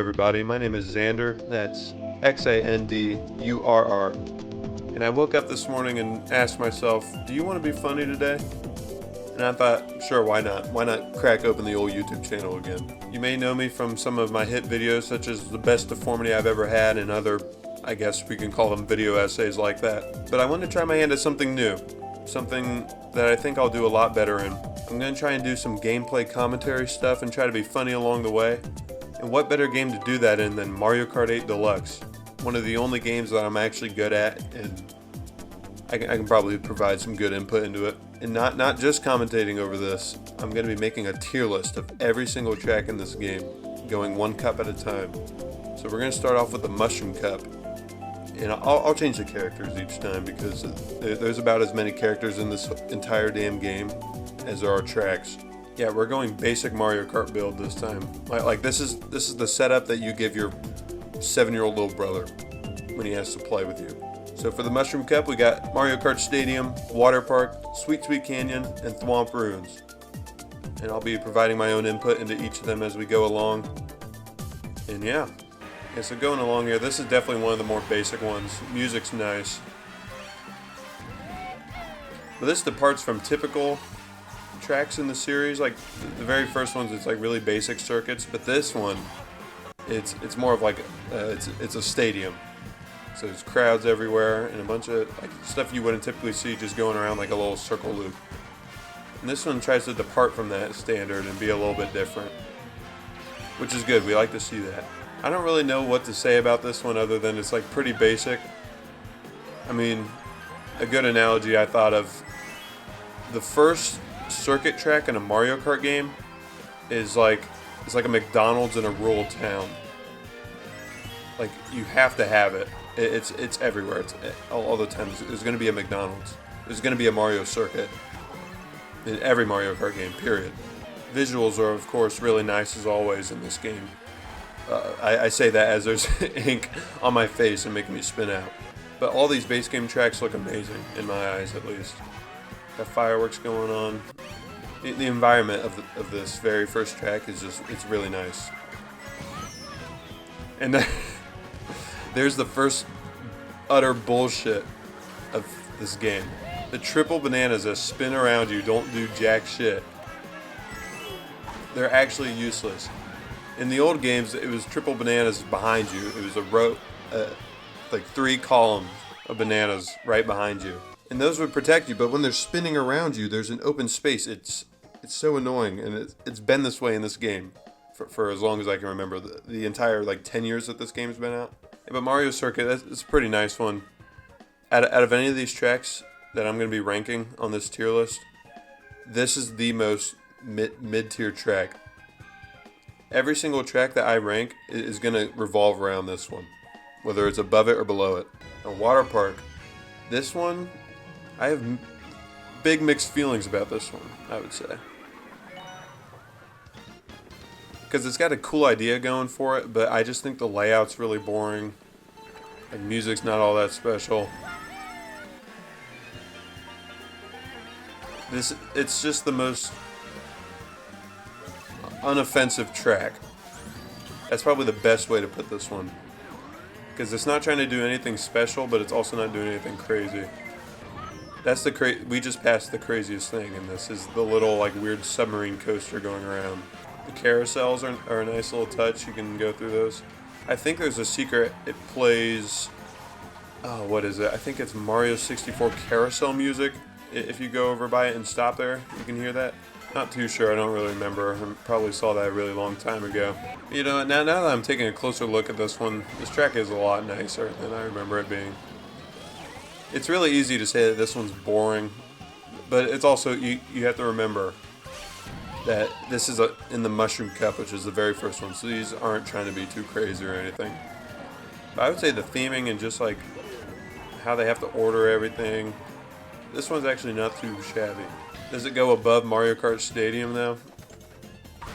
everybody, my name is Xander, that's Xandurr, and I woke up this morning and asked myself, do you want to be funny today? And I thought, sure, why not? Why not crack open the old YouTube channel again? You may know me from some of my hit videos, such as the best deformity I've ever had and other, I guess we can call them video essays like that. But I wanted to try my hand at something new, something that I think I'll do a lot better in. I'm going to try and do some gameplay commentary stuff and try to be funny along the way. And what better game to do that in than Mario Kart 8 Deluxe? One of the only games that I'm actually good at, and I can probably provide some good input into it. And not just commentating over this, I'm going to be making a tier list of every single track in this game, going one cup at a time. So we're going to start off with the Mushroom Cup. And I'll change the characters each time because there's about as many characters in this entire damn game as there are tracks. Yeah, we're going basic Mario Kart build this time. Like this is the setup that you give your 7-year-old little brother when he has to play with you. So for the Mushroom Cup, we got Mario Kart Stadium, Water Park, Sweet Sweet Canyon, and Thwomp Ruins. And I'll be providing my own input into each of them as we go along. And yeah, so going along here, this is definitely one of the more basic ones. Music's nice. But this departs from typical tracks in the series. Like the very first ones, it's like really basic circuits, but this one, it's more of like it's a stadium. So there's crowds everywhere and a bunch of like stuff you wouldn't typically see just going around like a little circle loop. And this one tries to depart from that standard and be a little bit different, which is good. We like to see that. I don't really know what to say about this one other than it's like pretty basic. I mean, a good analogy I thought of, the first circuit track in a Mario Kart game is like it's like a McDonald's in a rural town. Like you have to have it. It's everywhere. It's all the time. There's going to be a McDonald's. There's going to be a Mario circuit in every Mario Kart game. Period. Visuals are of course really nice as always in this game. I say that as there's ink on my face and making me spin out. But all these base game tracks look amazing in my eyes, at least. Got fireworks going on. The environment of this very first track is it's really nice. And then there's the first utter bullshit of this game. The triple bananas that spin around you don't do jack shit. They're actually useless. In the old games, it was triple bananas behind you. It was a row, like 3 columns of bananas right behind you. And those would protect you, but when they're spinning around you, there's an open space. It's so annoying, and it's been this way in this game for as long as I can remember. The entire, like, 10 years that this game's been out. Yeah, but Mario Circuit, it's a pretty nice one. Out of any of these tracks that I'm going to be ranking on this tier list, this is the most mid-tier track. Every single track that I rank is going to revolve around this one, whether it's above it or below it. Now, Water Park, this one, I have big mixed feelings about this one, I would say. Because it's got a cool idea going for it, but I just think the layout's really boring. Like, music's not all that special. It's just the most unoffensive track. That's probably the best way to put this one. Because it's not trying to do anything special, but it's also not doing anything crazy. That's we just passed the craziest thing, and this is the little like weird submarine coaster going around. The carousels are a nice little touch. You can go through those. I think there's a secret. It plays, oh, what is it? I think it's Mario 64 carousel music. If you go over by it and stop there, you can hear that. Not too sure. I don't really remember. I probably saw that a really long time ago. You know, now that I'm taking a closer look at this one, this track is a lot nicer than I remember it being. It's really easy to say that this one's boring, but it's also, you have to remember that this is in the Mushroom Cup, which is the very first one, so these aren't trying to be too crazy or anything. But I would say the theming and just like how they have to order everything, this one's actually not too shabby. Does it go above Mario Kart Stadium though?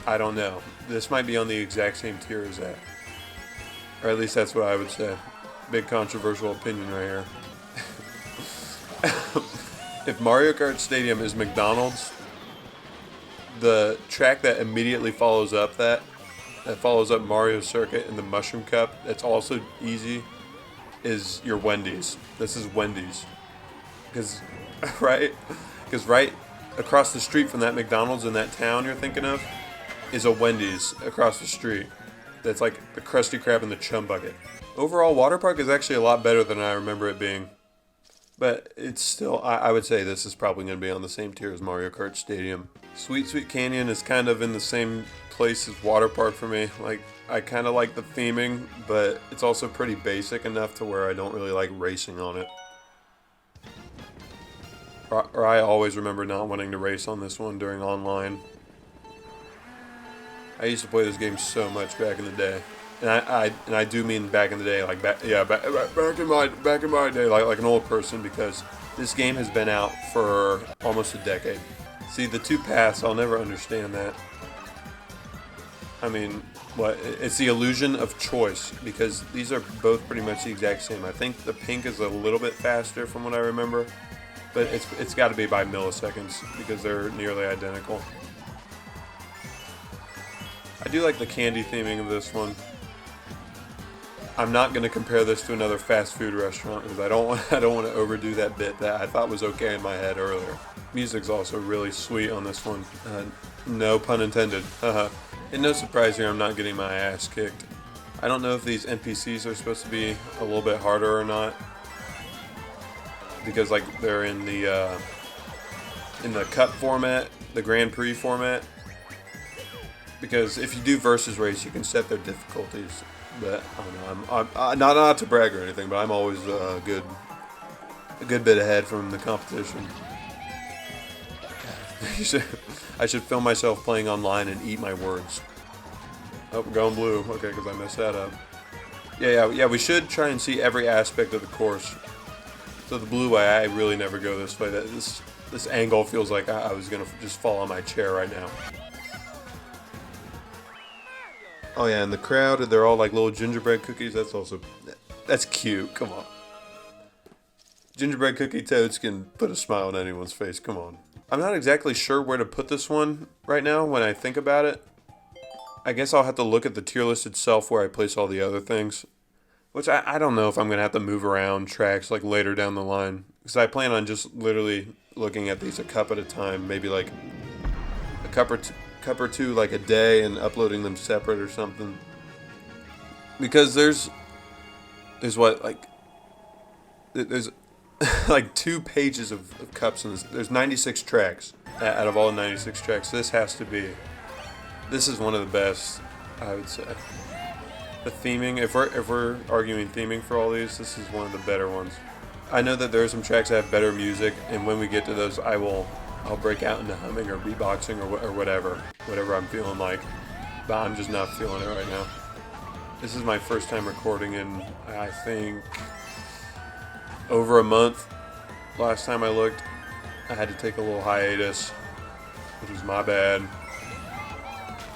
I don't know. This might be on the exact same tier as that. Or at least that's what I would say. Big controversial opinion right here. If Mario Kart Stadium is McDonald's, the track that immediately follows up that that follows up Mario Circuit and the Mushroom Cup, that's also easy, is your Wendy's. This is Wendy's. Because, right across the street from that McDonald's in that town you're thinking of is a Wendy's across the street. That's like the Krusty Krab and the Chum Bucket. Overall, water park is actually a lot better than I remember it being. But it's still, I would say this is probably going to be on the same tier as Mario Kart Stadium. Sweet Sweet Canyon is kind of in the same place as water park for me. Like, I kind of like the theming, but it's also pretty basic enough to where I don't really like racing on it. Or I always remember not wanting to race on this one during online. I used to play this game so much back in the day. And I do mean back in the day, like back in my day, like an old person, because this game has been out for almost a decade. See, the two paths, I'll never understand that. I mean, it's the illusion of choice, because these are both pretty much the exact same. I think the pink is a little bit faster from what I remember, but it's got to be by milliseconds because they're nearly identical. I do like the candy theming of this one. I'm not going to compare this to another fast food restaurant because I don't want to overdo that bit that I thought was okay in my head earlier. Music's also really sweet on this one. No pun intended. And no surprise here, I'm not getting my ass kicked. I don't know if these NPCs are supposed to be a little bit harder or not, because like they're in the Cup format, the Grand Prix format. Because if you do versus race, you can set their difficulties. But I don't know. I'm not to brag or anything, but I'm always a good bit ahead from the competition. I should film myself playing online and eat my words. Oh, we're going blue. Okay, because I messed that up. Yeah. We should try and see every aspect of the course. So the blue way, I really never go this way. This angle feels like I was gonna just fall on my chair right now. Oh yeah, and the crowd, they're all like little gingerbread cookies. That's cute. Come on. Gingerbread cookie toads can put a smile on anyone's face. Come on. I'm not exactly sure where to put this one right now when I think about it. I guess I'll have to look at the tier list itself where I place all the other things. Which I don't know if I'm going to have to move around tracks like later down the line. Because I plan on just literally looking at these a cup at a time. Maybe like a cup or two like a day and uploading them separate or something. Because there's like 2 pages of cups in this. There's 96 tracks. Out of all 96 tracks, this is one of the best, I would say. The theming, if we're arguing theming for all these, this is one of the better ones. I know that there are some tracks that have better music, and when we get to those, I'll break out into humming or beatboxing or whatever I'm feeling like. But I'm just not feeling it right now. This is my first time recording in, I think, over a month. Last time I looked, I had to take a little hiatus, which was my bad.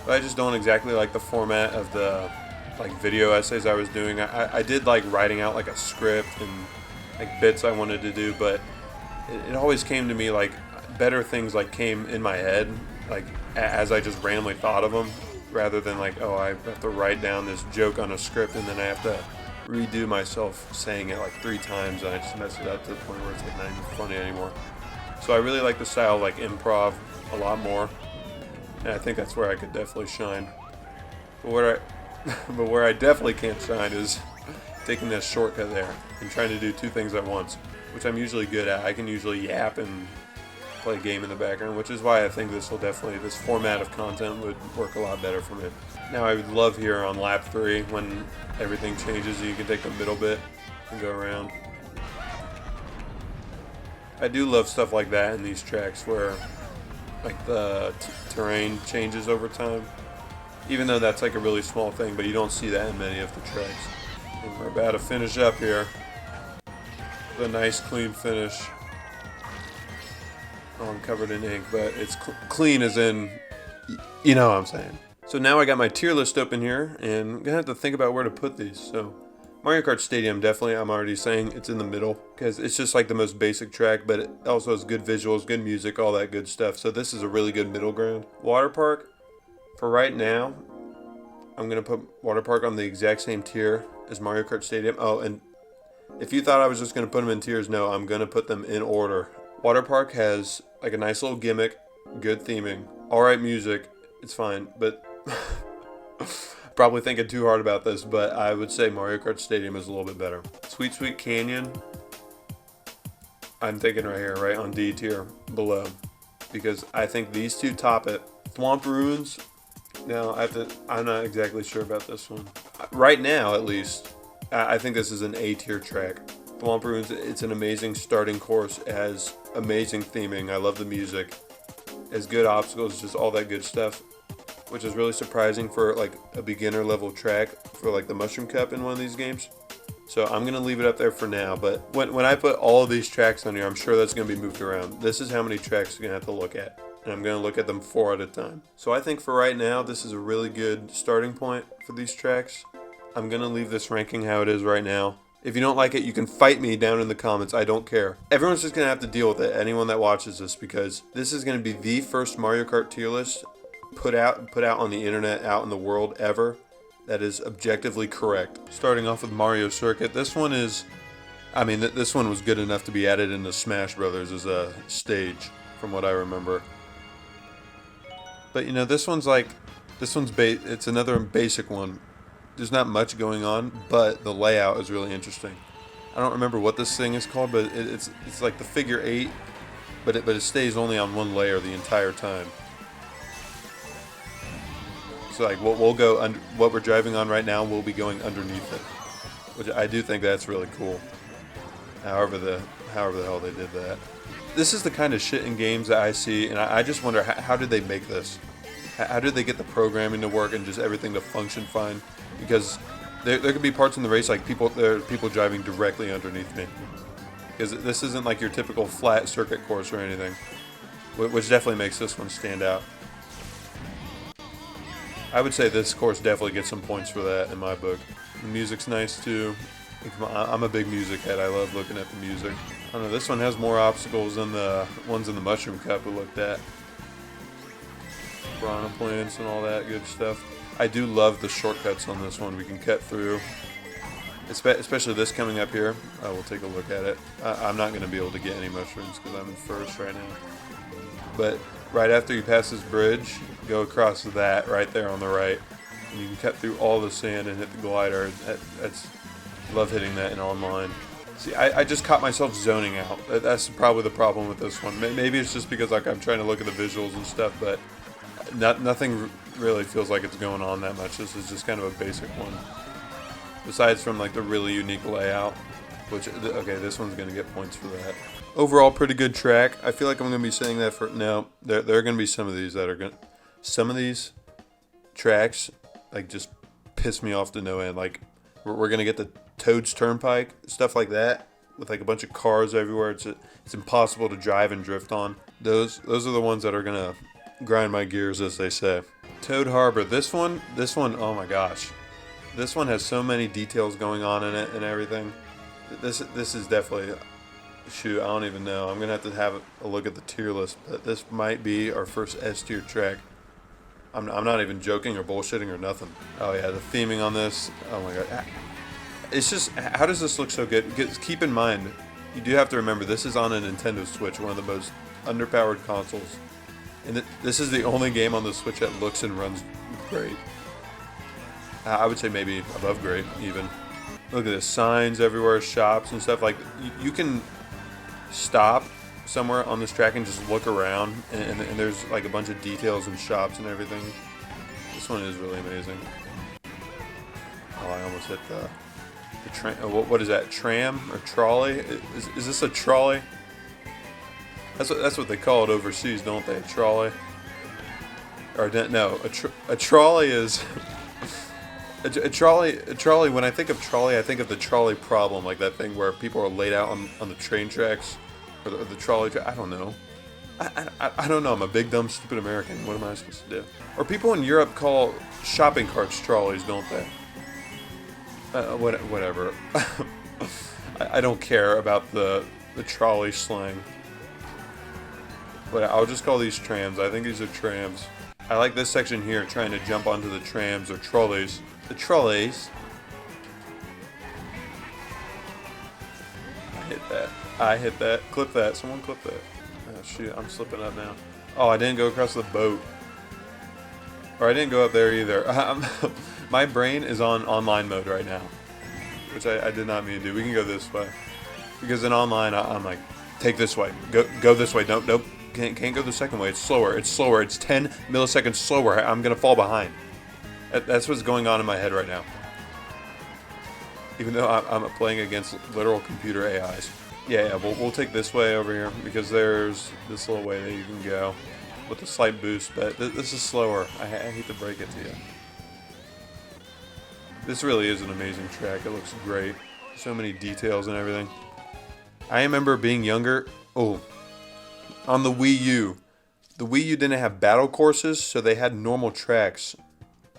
But I just don't exactly like the format of the like video essays I was doing. I did like writing out like a script and like bits I wanted to do, but it always came to me like better things like came in my head like as I just randomly thought of them, rather than like, oh, I have to write down this joke on a script and then I have to redo myself saying it like 3 times and I just mess it up to the point where it's like not even funny anymore. So I really like the style of like improv a lot more, and I think that's where I could definitely shine. But where I definitely can't shine is taking that shortcut there and trying to do 2 things at once, which I'm usually good at. I can usually yap and play a game in the background, which is why I think this format of content would work a lot better for me. Now I would love here on lap 3 when everything changes, you can take the middle bit and go around. I do love stuff like that in these tracks where like the terrain changes over time. Even though that's like a really small thing, but you don't see that in many of the tracks. And we're about to finish up here. The nice clean finish. Oh, I'm covered in ink, but it's clean as in, you know what I'm saying. So now I got my tier list open here, and I'm gonna have to think about where to put these. So Mario Kart Stadium, definitely, I'm already saying it's in the middle, because it's just like the most basic track, but it also has good visuals, good music, all that good stuff. So this is a really good middle ground. Water Park, for right now, I'm going to put Water Park on the exact same tier as Mario Kart Stadium. Oh, and if you thought I was just going to put them in tiers, no, I'm going to put them in order. Water Park has like a nice little gimmick, good theming, alright music, it's fine, but probably thinking too hard about this, but I would say Mario Kart Stadium is a little bit better. Sweet Sweet Canyon, I'm thinking right here, right on D tier below, because I think these two top it. Swamp Ruins, now I'm not exactly sure about this one. Right now, at least, I think this is an A tier track. Swamp Ruins, it's an amazing starting course. It has amazing theming. I love the music. It has good obstacles, just all that good stuff, which is really surprising for like a beginner level track for like the Mushroom Cup in one of these games. So I'm going to leave it up there for now, but when I put all of these tracks on here, I'm sure that's going to be moved around. This is how many tracks you're going to have to look at, and I'm going to look at them 4 at a time. So I think for right now, this is a really good starting point for these tracks. I'm going to leave this ranking how it is right now. If you don't like it, you can fight me down in the comments. I don't care. Everyone's just going to have to deal with it, anyone that watches this, because this is going to be the first Mario Kart tier list put out on the internet, out in the world ever, that is objectively correct. Starting off with Mario Circuit. This one is, I mean, this one was good enough to be added into Smash Brothers as a stage, from what I remember. But you know, it's another basic one. There's not much going on, but the layout is really interesting. I don't remember what this thing is called, but it's like the figure 8, but it stays only on one layer the entire time. So like what we're driving on right now, we'll be going underneath it, which I do think that's really cool. However the hell they did that. This is the kind of shit in games that I see, and I just wonder how did they make this? How did they get the programming to work and just everything to function fine? Because there could be parts in the race like there are people driving directly underneath me. Because this isn't like your typical flat circuit course or anything, which definitely makes this one stand out. I would say this course definitely gets some points for that in my book. The music's nice too. I'm a big music head. I love looking at the music. I don't know, this one has more obstacles than the ones in the Mushroom Cup we looked at. Piranha plants and all that good stuff. I do love the shortcuts on this one. We can cut through, especially this coming up here. We'll take a look at it. I'm not going to be able to get any mushrooms because I'm in first right now. But right after you pass this bridge, go across that right there on the right, and you can cut through all the sand and hit the glider. Love hitting that in online. See, I just caught myself zoning out. That's probably the problem with this one. Maybe it's just because like I'm trying to look at the visuals and stuff, but nothing really feels like it's going on that much. This is just kind of a basic one. Besides from like the really unique layout, which, okay, this one's going to get points for that. Overall, pretty good track. I feel like I'm going to be saying that for, no, there are going to be some of these that are going to, some of these tracks, like, just piss me off to no end. Like, we're going to get the Toad's Turnpike, stuff like that, with like a bunch of cars everywhere. It's impossible to drive and drift on. Those are the ones that are going to grind my gears, as they say. Toad Harbor, this one, oh my gosh. This one has so many details going on in it and everything. This is definitely, shoot, I don't even know. I'm going to have a look at the tier list, but this might be our first S tier track. I'm not even joking or bullshitting or nothing. Oh yeah, the theming on this, oh my god. It's just, how does this look so good? Because keep in mind, you do have to remember, this is on a Nintendo Switch, one of the most underpowered consoles. And this is the only game on the Switch that looks and runs great. I would say maybe above great, even. Look at this, signs everywhere, shops and stuff. Like, you can stop somewhere on this track and just look around, and there's like a bunch of details and shops and everything. This one is really amazing. Oh, I almost hit the train. What is that, tram or trolley? Is this a trolley? That's what they call it overseas, don't they? A trolley? Or no, a trolley is a trolley. When I think of trolley, I think of the trolley problem, like that thing where people are laid out on the train tracks or the trolley. I don't know. I don't know. I'm a big dumb stupid American. What am I supposed to do? Or people in Europe call shopping carts trolleys, don't they? Whatever. I don't care about the trolley slang. But I'll just call these trams. I think these are trams. I like this section here, trying to jump onto the trams or trolleys. The trolleys. I hit that. I hit that. Clip that. Someone clip that. Oh shoot, I'm slipping up now. Oh, I didn't go across the boat. Or I didn't go up there either. My brain is on online mode right now, which I did not mean to do. We can go this way. Because in online, I'm like, take this way. Go this way. Nope. Can't go the second way. It's slower. It's 10 milliseconds slower. I'm going to fall behind. That's what's going on in my head right now. Even though I'm playing against literal computer AIs. Yeah, we'll take this way over here because there's this little way that you can go with a slight boost, but this is slower. I hate to break it to you. This really is an amazing track. It looks great. So many details and everything. I remember being younger. Oh, on the Wii U. The Wii U didn't have battle courses, so they had normal tracks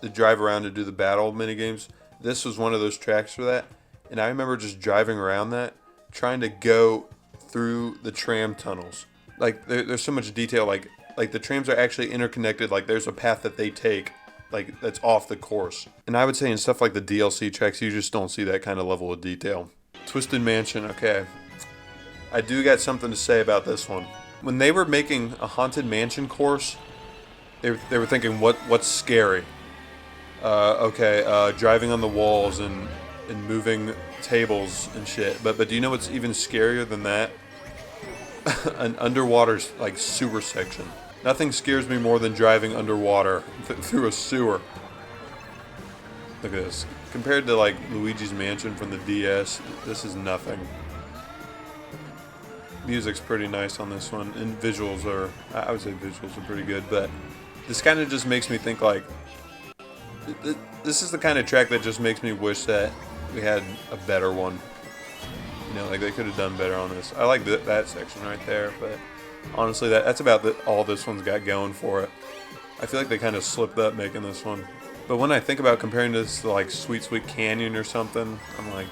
to drive around to do the battle minigames. This was one of those tracks for that. And I remember just driving around that, trying to go through the tram tunnels. Like, there's so much detail. Like the trams are actually interconnected. Like, there's a path that they take, like, that's off the course. And I would say in stuff like the DLC tracks, you just don't see that kind of level of detail. Twisted Mansion, okay. I do got something to say about this one. When they were making a Haunted Mansion course, they were thinking, what's scary? Driving on the walls and moving tables and shit. But do you know what's even scarier than that? An underwater like sewer section. Nothing scares me more than driving underwater through a sewer. Look at this. Compared to like Luigi's Mansion from the DS, this is nothing. Music's pretty nice on this one, and visuals are, I would say visuals are pretty good, but this kind of just makes me think like, this is the kind of track that just makes me wish that we had a better one. You know, like they could have done better on this. I like that section right there, but honestly, that's about all this one's got going for it. I feel like they kind of slipped up making this one. But when I think about comparing this to like Sweet Sweet Canyon or something, I'm like,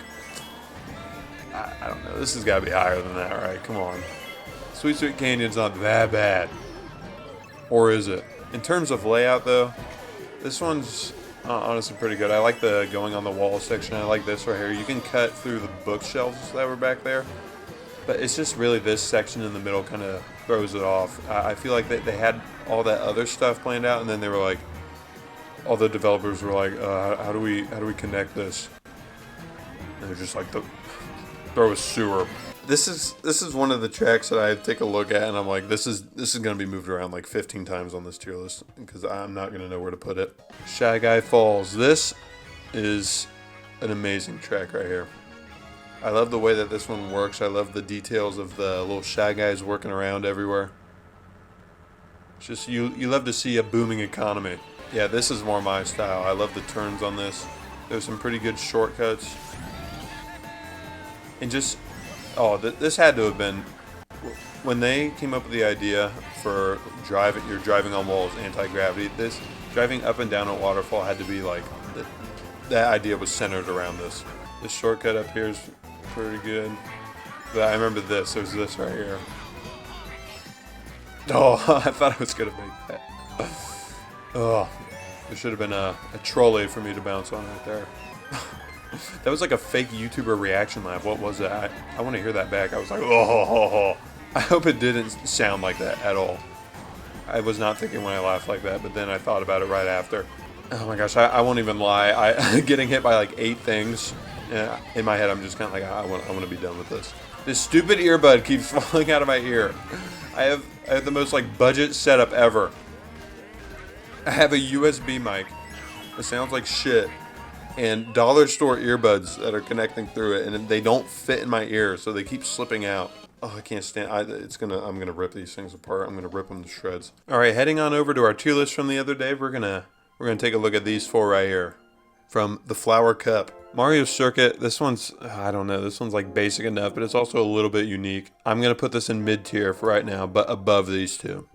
I don't know. This has got to be higher than that, right? Come on. Sweet Sweet Canyon's not that bad. Or is it? In terms of layout, though, this one's honestly pretty good. I like the going on the wall section. I like this right here. You can cut through the bookshelves that were back there. But it's just really this section in the middle kind of throws it off. I feel like they had all that other stuff planned out, and then they were like, all the developers were like, how do we connect this? And they're just like, throw a sewer. This is one of the tracks that I take a look at, and I'm like, this is gonna be moved around like 15 times on this tier list because I'm not gonna know where to put it. Shy Guy Falls. This is an amazing track right here. I love the way that this one works. I love the details of the little Shy Guys working around everywhere. It's just you love to see a booming economy. Yeah, this is more my style. I love the turns on this. There's some pretty good shortcuts. And just, this had to have been, when they came up with the idea for you're driving on walls, anti-gravity, this, driving up and down a waterfall had to be like, that idea was centered around this. This shortcut up here is pretty good. But I remember this, there's this right here. Oh, I thought I was going to make that. Oh, there should have been a trolley for me to bounce on right there. That was like a fake YouTuber reaction laugh. What was that? I want to hear that back. I was like, oh. I hope it didn't sound like that at all. I was not thinking when I laughed like that, but then I thought about it right after. Oh my gosh, I won't even lie. Getting hit by like 8 things, in my head I'm just kind of like, I want to be done with this. This stupid earbud keeps falling out of my ear. I have the most like budget setup ever. I have a USB mic. It sounds like shit. And dollar store earbuds that are connecting through it, and they don't fit in my ear, so they keep slipping out. Oh, I can't stand. I'm gonna rip these things apart. I'm gonna rip them to shreds. All right, heading on over to our tier list from the other day. We're gonna take a look at these 4 right here from the Flower Cup. Mario Circuit. This one's, I don't know. This one's like basic enough, but it's also a little bit unique. I'm gonna put this in mid tier for right now, but above these two.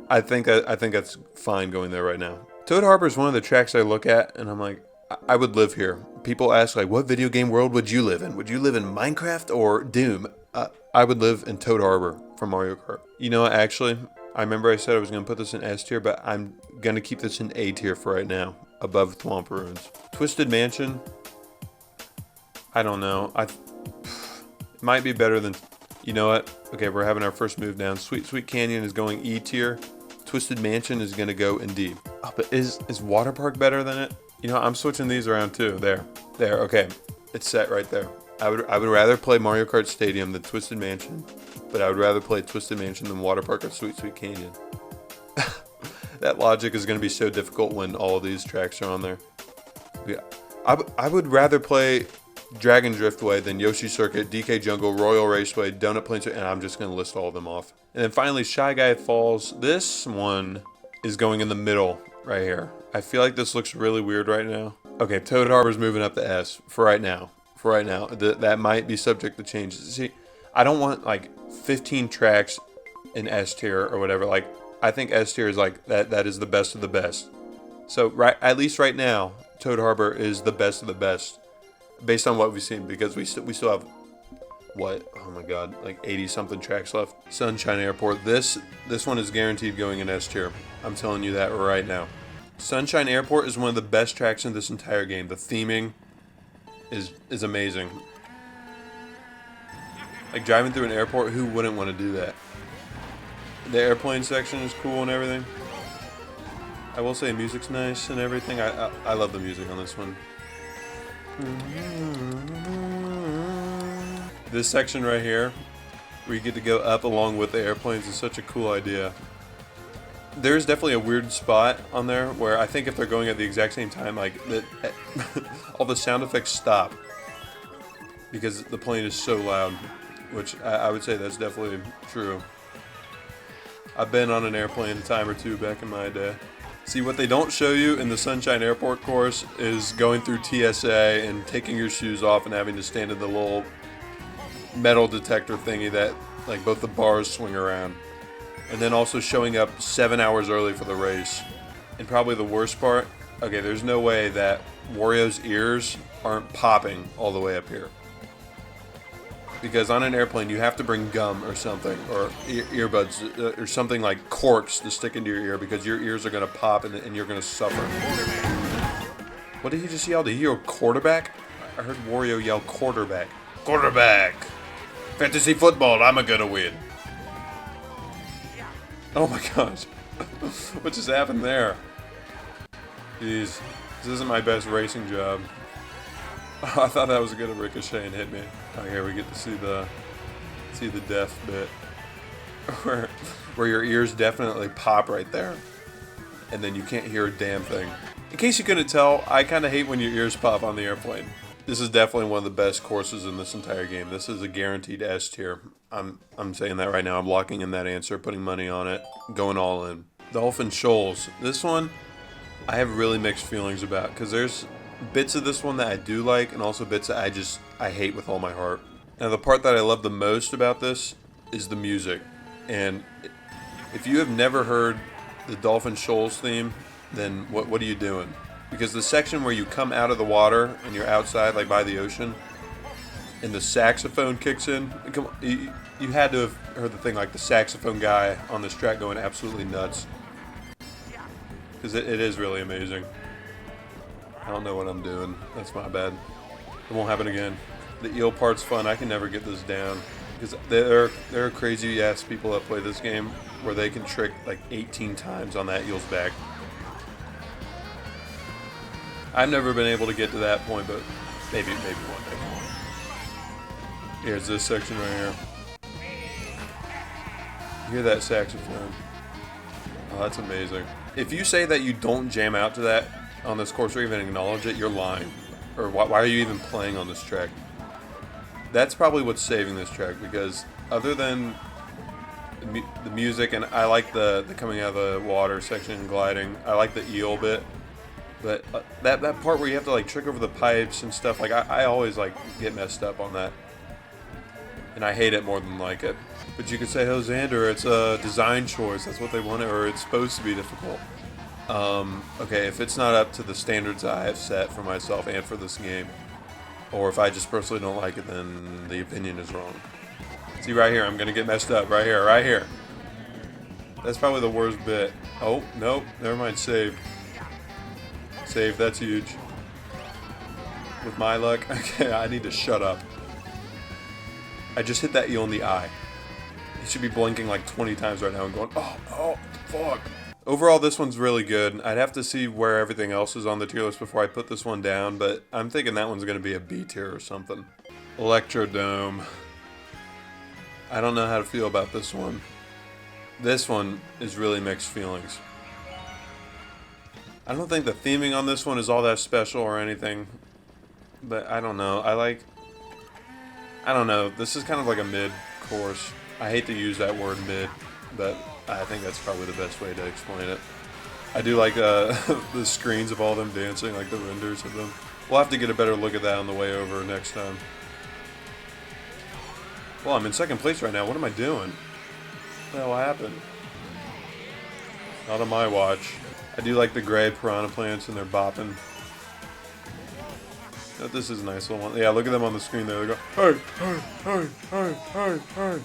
I think that's fine going there right now. Toad Harbor is one of the tracks I look at, and I'm like, I would live here. People ask, like, what video game world would you live in? Would you live in Minecraft or Doom? I would live in Toad Harbor from Mario Kart. You know, actually, I remember I said I was going to put this in S tier, but I'm going to keep this in A tier for right now, above Thwomp Ruins. Twisted Mansion, I don't know. It might be better than, you know what? Okay, we're having our first move down. Sweet Sweet Canyon is going E tier. Twisted Mansion is going to go in D. Oh, but is Water Park better than it? You know, I'm switching these around too. There, okay. It's set right there. I would rather play Mario Kart Stadium than Twisted Mansion, but I would rather play Twisted Mansion than Water Park or Sweet Sweet Canyon. That logic is going to be so difficult when all of these tracks are on there. Yeah, I would rather play Dragon Driftway than Yoshi Circuit, DK Jungle, Royal Raceway, Donut Plains, and I'm just going to list all of them off. And then finally, Shy Guy Falls. This one is going in the middle right here. I feel like this looks really weird right now. Okay, Toad Harbor's moving up to S for right now. That might be subject to change. See, I don't want like 15 tracks in S tier or whatever. Like, I think S tier is like that is the best of the best. So at least right now, Toad Harbor is the best of the best based on what we've seen, because we still have what? Oh my god, like 80 something tracks left. Sunshine Airport. This one is guaranteed going in S tier. I'm telling you that right now. Sunshine Airport is one of the best tracks in this entire game. The theming is amazing. Like, driving through an airport, who wouldn't want to do that? The airplane section is cool and everything. I will say music's nice and everything. I love the music on this one. This section right here, where you get to go up along with the airplanes, is such a cool idea. There's definitely a weird spot on there where I think if they're going at the exact same time, like all the sound effects stop because the plane is so loud, which I would say that's definitely true. I've been on an airplane a time or two back in my day. See, what they don't show you in the Sunshine Airport course is going through TSA and taking your shoes off and having to stand in the little metal detector thingy that like both the bars swing around. And then also showing up 7 hours early for the race. And probably the worst part, okay, there's no way that Wario's ears aren't popping all the way up here. Because on an airplane, you have to bring gum or something, or earbuds, or something like corks to stick into your ear, because your ears are going to pop and you're going to suffer. What did he just yell? Did he hear quarterback? I heard Wario yell quarterback. Quarterback! Fantasy football, I'm gonna win. Oh my gosh. What just happened there? Jeez. This isn't my best racing job. Oh, I thought that was gonna ricochet and hit me. Oh, here we get to see the death bit. Where your ears definitely pop right there. And then you can't hear a damn thing. In case you couldn't tell, I kinda hate when your ears pop on the airplane. This is definitely one of the best courses in this entire game. This is a guaranteed S tier. I'm saying that right now. I'm locking in that answer, putting money on it, going all in. Dolphin Shoals. This one, I have really mixed feelings about, because there's bits of this one that I do like, and also bits that I hate with all my heart. Now, the part that I love the most about this is the music. And if you have never heard the Dolphin Shoals theme, then what are you doing? Because the section where you come out of the water and you're outside, like by the ocean, and the saxophone kicks in, come on, you had to have heard the thing like the saxophone guy on this track going absolutely nuts. Because it is really amazing. I don't know what I'm doing. That's my bad. It won't happen again. The eel part's fun. I can never get this down. Because there are crazy ass people that play this game where they can trick like 18 times on that eel's back. I've never been able to get to that point, but maybe one day. Here's this section right here. You hear that saxophone? Oh, that's amazing. If you say that you don't jam out to that on this course or even acknowledge it, you're lying. Or why are you even playing on this track? That's probably what's saving this track, because other than the music, and I like the coming out of the water section and gliding, I like the eel bit. But that part where you have to like trick over the pipes and stuff, like I always like get messed up on that. And I hate it more than like it. But you could say, oh, Xander, it's a design choice. That's what they wanted, or it's supposed to be difficult. Okay, if it's not up to the standards I have set for myself and for this game, or if I just personally don't like it, then the opinion is wrong. See right here, I'm going to get messed up. Right here. That's probably the worst bit. Oh, nope. Never mind. Saved. Saved. That's huge. With my luck. Okay, I need to shut up. I just hit that eel in the eye. He should be blinking like 20 times right now and going, oh, fuck. Overall, this one's really good. I'd have to see where everything else is on the tier list before I put this one down, but I'm thinking that one's going to be a B tier or something. Electrodome. I don't know how to feel about this one. This one is really mixed feelings. I don't think the theming on this one is all that special or anything, but I don't know. I don't know. This is kind of like a mid course. I hate to use that word mid, but I think that's probably the best way to explain it. I do like the screens of all them dancing, like the renders of them. We'll have to get a better look at that on the way over next time. Well, I'm in second place right now. What am I doing? What the hell happened? Not on my watch. I do like the gray piranha plants and they're bopping. Oh, this is a nice little one. Yeah, look at them on the screen there. They go, hey, hey, hey, hey, hey, hey.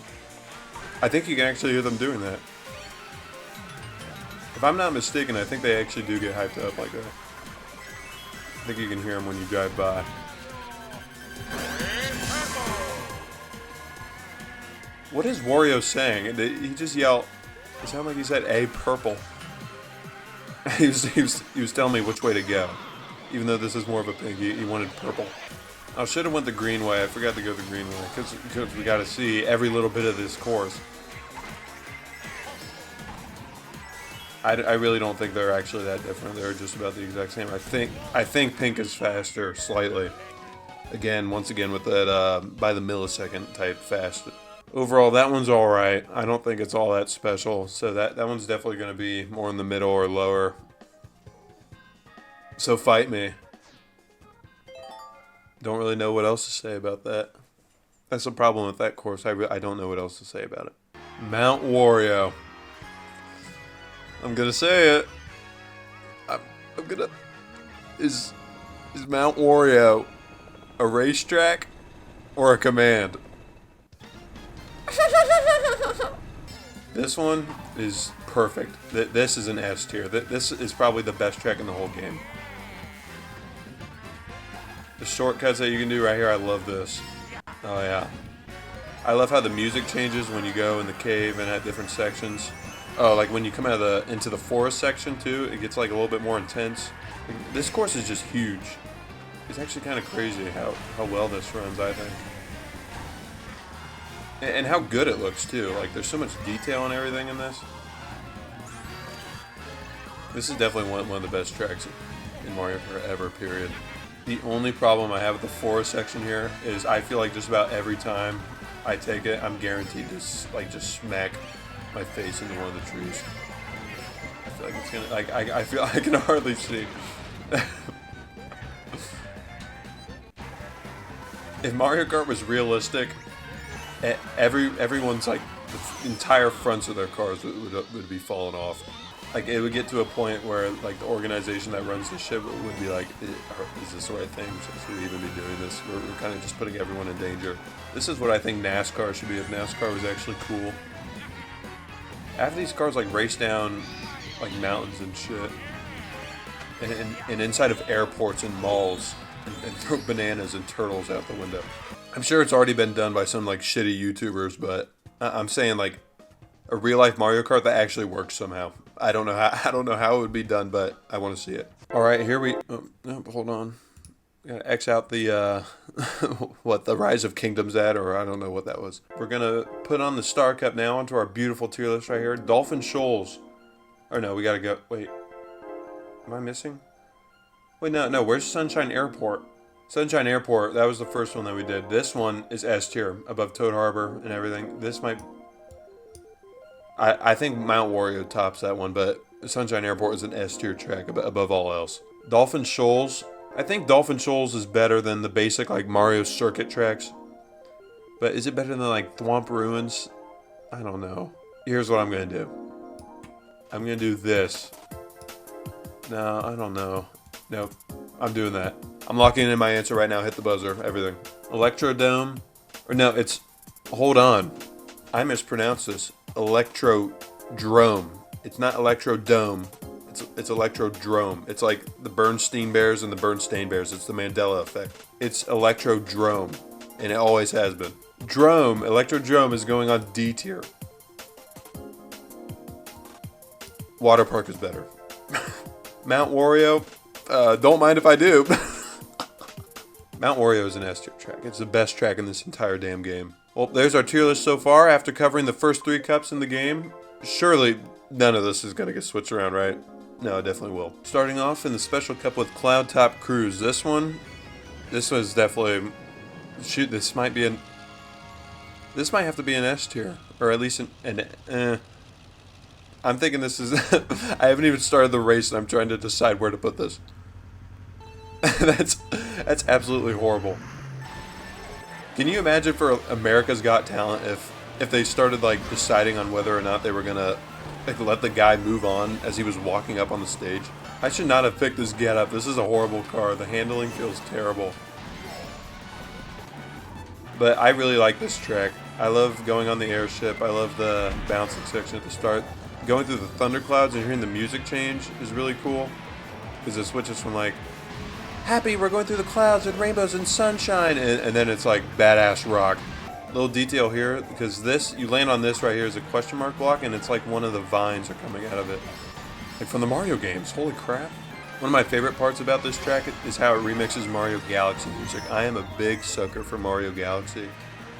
I think you can actually hear them doing that. If I'm not mistaken, I think they actually do get hyped up like that. I think you can hear them when you drive by. What is Wario saying? He just yelled. It sounded like he said "A purple." he was telling me which way to go, even though this is more of a pink. He wanted purple. I should have went the green way. I forgot to go the green way because we got to see every little bit of this course. I really don't think they're actually that different. They're just about the exact same. I think pink is faster slightly. Once again with that by the millisecond type fast. Overall, that one's all right. I don't think it's all that special. So that one's definitely going to be more in the middle or lower. So fight me. Don't really know what else to say about that. That's the problem with that course. I don't know what else to say about it. Mount Wario. I'm gonna say it. I'm gonna. Is Mount Wario a racetrack or a command? This one is perfect. This is an S tier. This is probably the best track in the whole game. The shortcuts that you can do right here, I love this. Oh yeah. I love how the music changes when you go in the cave and at different sections. Oh, like when you come out of into the forest section too, it gets like a little bit more intense. This course is just huge. It's actually kind of crazy how well this runs, I think. And how good it looks too. Like there's so much detail and everything in this. This is definitely one of the best tracks in Mario Kart ever, period. The only problem I have with the forest section here is I feel like just about every time I take it, I'm guaranteed to just smack my face into one of the trees. I feel like it's gonna, I feel I can hardly see. If Mario Kart was realistic, everyone's like the entire fronts of their cars would be falling off. Like it would get to a point where like the organization that runs the ship would be like, is this the right thing? Should we even be doing this? We're kind of just putting everyone in danger. This is what I think NASCAR should be if NASCAR was actually cool. Have these cars like race down like mountains and shit, and inside of airports and malls, and throw bananas and turtles out the window. I'm sure it's already been done by some like shitty YouTubers, but I'm saying like a real life Mario Kart that actually works somehow. I don't know how it would be done, but I want to see it. All right, here we. Oh, no, hold on. Gotta X out the what the Rise of Kingdoms at, or I don't know what that was. We're gonna put on the Star Cup now onto our beautiful tier list right here. Dolphin Shoals. Or no, we gotta go. Wait, am I missing? Wait, no. Where's Sunshine Airport? Sunshine Airport. That was the first one that we did. This one is S tier, above Toad Harbor and everything. This might. I think Mount Wario tops that one, but Sunshine Airport is an S tier track above all else. Dolphin Shoals. I think Dolphin Shoals is better than the basic like Mario circuit tracks. But is it better than like Thwomp Ruins? I don't know. Here's what I'm gonna do. I'm gonna do this. No, I don't know. Nope. I'm doing that. I'm locking in my answer right now. Hit the buzzer. Everything. Electrodome. Or no, it's... Hold on. I mispronounced this. Electrodome. Drome. It's not Electro-Dome. It's Electro-Drome. It's like the Bernstein Bears and the Bernstein Bears. It's the Mandela effect. It's Electro-Drome, and it always has been. Drome, Electro-Drome is going on D tier. Water Park is better. Mount Wario, don't mind if I do. Mount Wario is an S tier track. It's the best track in this entire damn game. Well, there's our tier list so far after covering the first 3 cups in the game. Surely none of this is going to get switched around, right? No, it definitely will. Starting off in the special cup with Cloud Top Cruise. This was definitely, shoot, this might have to be an S tier, or at least I'm thinking this is, I haven't even started the race and I'm trying to decide where to put this. That's absolutely horrible. Can you imagine for America's Got Talent if they started like deciding on whether or not they were gonna like let the guy move on as he was walking up on the stage? I should not have picked this getup. This is a horrible car. The handling feels terrible. But I really like this track. I love going on the airship. I love the bouncing section at the start. Going through the thunderclouds and hearing the music change is really cool. Because it switches from like, happy, we're going through the clouds with rainbows and sunshine. And then it's like badass rock. Little detail here, because this, you land on this right here is a question mark block, and it's like one of the vines are coming out of it. Like from the Mario games. Holy crap. One of my favorite parts about this track is how it remixes Mario Galaxy music. I am a big sucker for Mario Galaxy.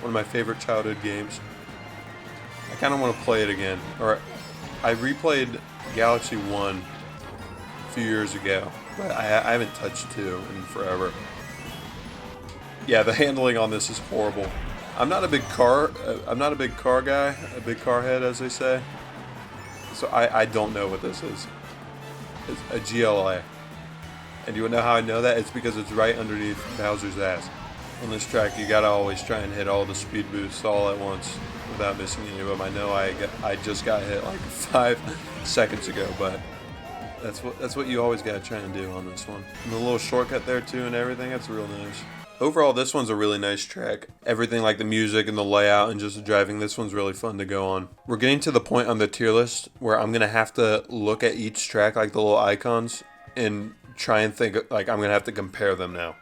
One of my favorite childhood games. I kind of want to play it again. Or I replayed Galaxy 1 a few years ago, but I haven't touched 2 in forever. Yeah, the handling on this is horrible. I'm not a big car guy, a big car head, as they say. So I don't know what this is. It's a GLA. And you know how I know that? It's because it's right underneath Bowser's ass. On this track, you gotta always try and hit all the speed boosts all at once without missing any of them. I know I just got hit like 5 seconds ago, but that's what you always gotta try and do on this one. And the little shortcut there too and everything, that's real nice. Overall, this one's a really nice track. Everything like the music and the layout and just the driving, this one's really fun to go on. We're getting to the point on the tier list where I'm going to have to look at each track, like the little icons, and try and think, like I'm going to have to compare them now.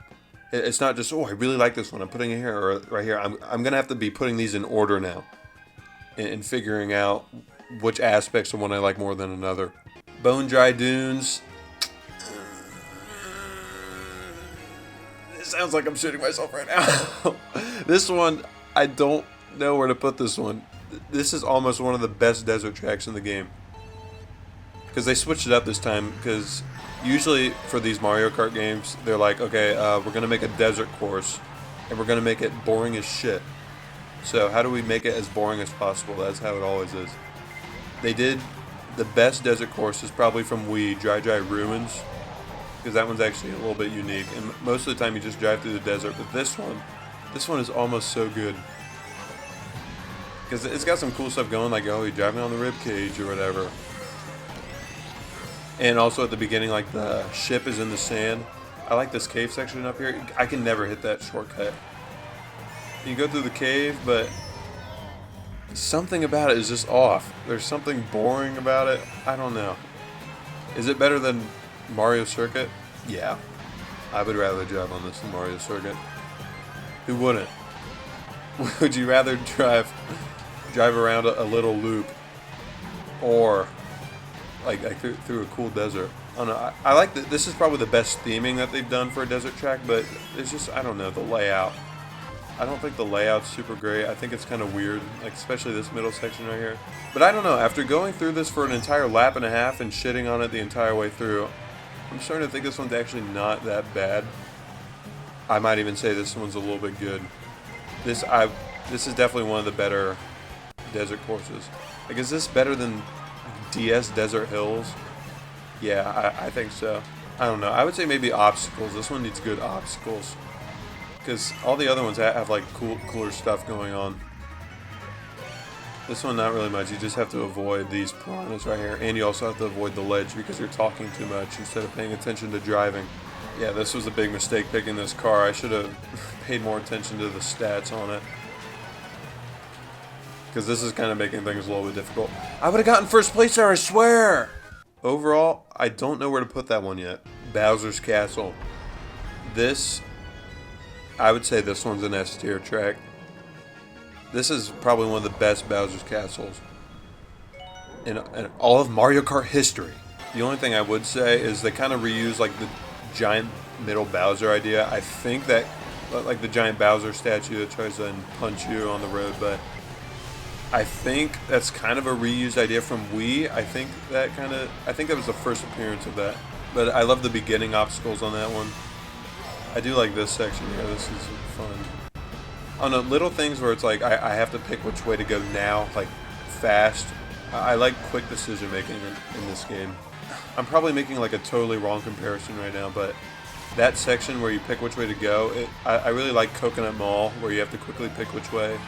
It's not just, oh, I really like this one, I'm putting it here or right here. I'm going to have to be putting these in order now and figuring out which aspects of one I like more than another. Bone Dry Dunes. Sounds like I'm shooting myself right now. This one, I don't know where to put this one. This is almost one of the best desert tracks in the game. Because they switched it up this time, because usually for these Mario Kart games, they're like, okay, we're going to make a desert course, and we're going to make it boring as shit. So how do we make it as boring as possible? That's how it always is. They did the best desert course is probably from Wii, Dry Ruins. Because that one's actually a little bit unique, and most of the time you just drive through the desert, but this one is almost so good. Because it's got some cool stuff going, like, oh, you're driving on the rib cage or whatever. And also at the beginning, like, the ship is in the sand. I like this cave section up here. I can never hit that shortcut. You go through the cave, but something about it is just off. There's something boring about it. I don't know. Is it better than Mario Circuit? Yeah. I would rather drive on this than Mario Circuit. Who wouldn't? Would you rather drive around a little loop or like through a cool desert? I don't know. I like that. This is probably the best theming that they've done for a desert track, but it's just, I don't know, the layout. I don't think the layout's super great. I think it's kind of weird, like especially this middle section right here. But I don't know, after going through this for an entire lap and a half and shitting on it the entire way through, I'm starting to think this one's actually not that bad. I might even say this one's a little bit good. This is definitely one of the better desert courses. Like, is this better than DS Desert Hills? Yeah, I think so. I don't know. I would say maybe obstacles. This one needs good obstacles. Because all the other ones have like cooler stuff going on. This one, not really much. You just have to avoid these piranhas right here. And you also have to avoid the ledge because you're talking too much instead of paying attention to driving. Yeah, this was a big mistake picking this car. I should have paid more attention to the stats on it. because this is kind of making things a little bit difficult. I would have gotten first place there, I swear! Overall, I don't know where to put that one yet. Bowser's Castle. This, I would say this one's an S tier track. This is probably one of the best Bowser's Castles in all of Mario Kart history. The only thing I would say is they kind of reuse like the giant middle Bowser idea. I think that like the giant Bowser statue that tries to punch you on the road, but I think that's kind of a reused idea from Wii. I think that was the first appearance of that. But I love the beginning obstacles on that one. I do like this section here. This is fun. On little things where it's like I have to pick which way to go now, like fast. I like quick decision making in this game. I'm probably making like a totally wrong comparison right now, but that section where you pick which way to go, I really like Coconut Mall, where you have to quickly pick which way.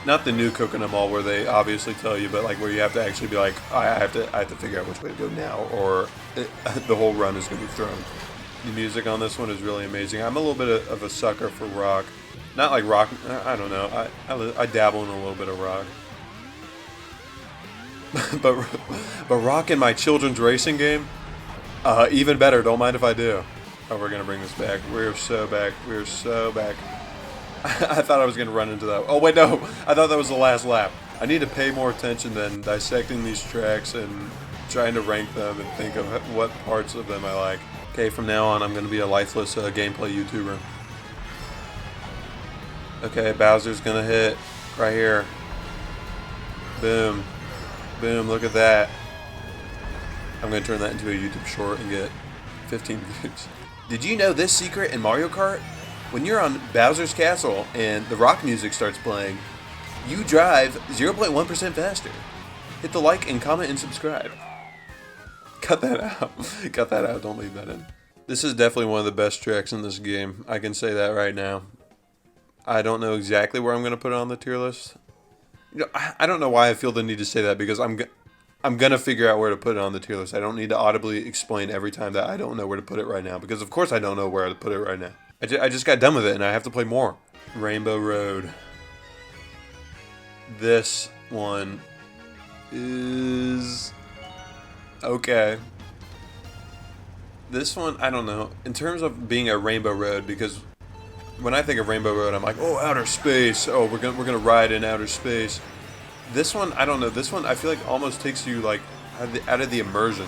Not the new Coconut Mall where they obviously tell you, but like where you have to actually be like, I have to figure out which way to go now, or the whole run is going to be thrown. The music on this one is really amazing. I'm a little bit of a sucker for rock. Not like rock, I don't know. I dabble in a little bit of rock. but rock in my children's racing game, even better. Don't mind if I do. Oh, we're gonna bring this back. We're so back. We're so back. I thought I was gonna run into that. Oh wait, no. I thought that was the last lap. I need to pay more attention than dissecting these tracks and trying to rank them and think of what parts of them I like. Okay, from now on, I'm gonna be a lifeless gameplay YouTuber. Okay, Bowser's gonna hit right here. Boom. Boom, look at that. I'm going to turn that into a YouTube short and get 15 views. Did you know this secret in Mario Kart? When you're on Bowser's Castle and the rock music starts playing, you drive 0.1% faster. Hit the like and comment and subscribe. Cut that out. Cut that out, don't leave that in. This is definitely one of the best tracks in this game. I can say that right now. I don't know exactly where I'm going to put it on the tier list. You know, I don't know why I feel the need to say that, because I'm going to figure out where to put it on the tier list. I don't need to audibly explain every time that I don't know where to put it right now, because of course I don't know where to put it right now. I just got done with it and I have to play more. Rainbow Road. This one is okay. This one, I don't know. In terms of being a Rainbow Road, because when I think of Rainbow Road, I'm like, oh, outer space. Oh, we're gonna ride in outer space. This one, I don't know. This one, I feel like almost takes you like out of the immersion.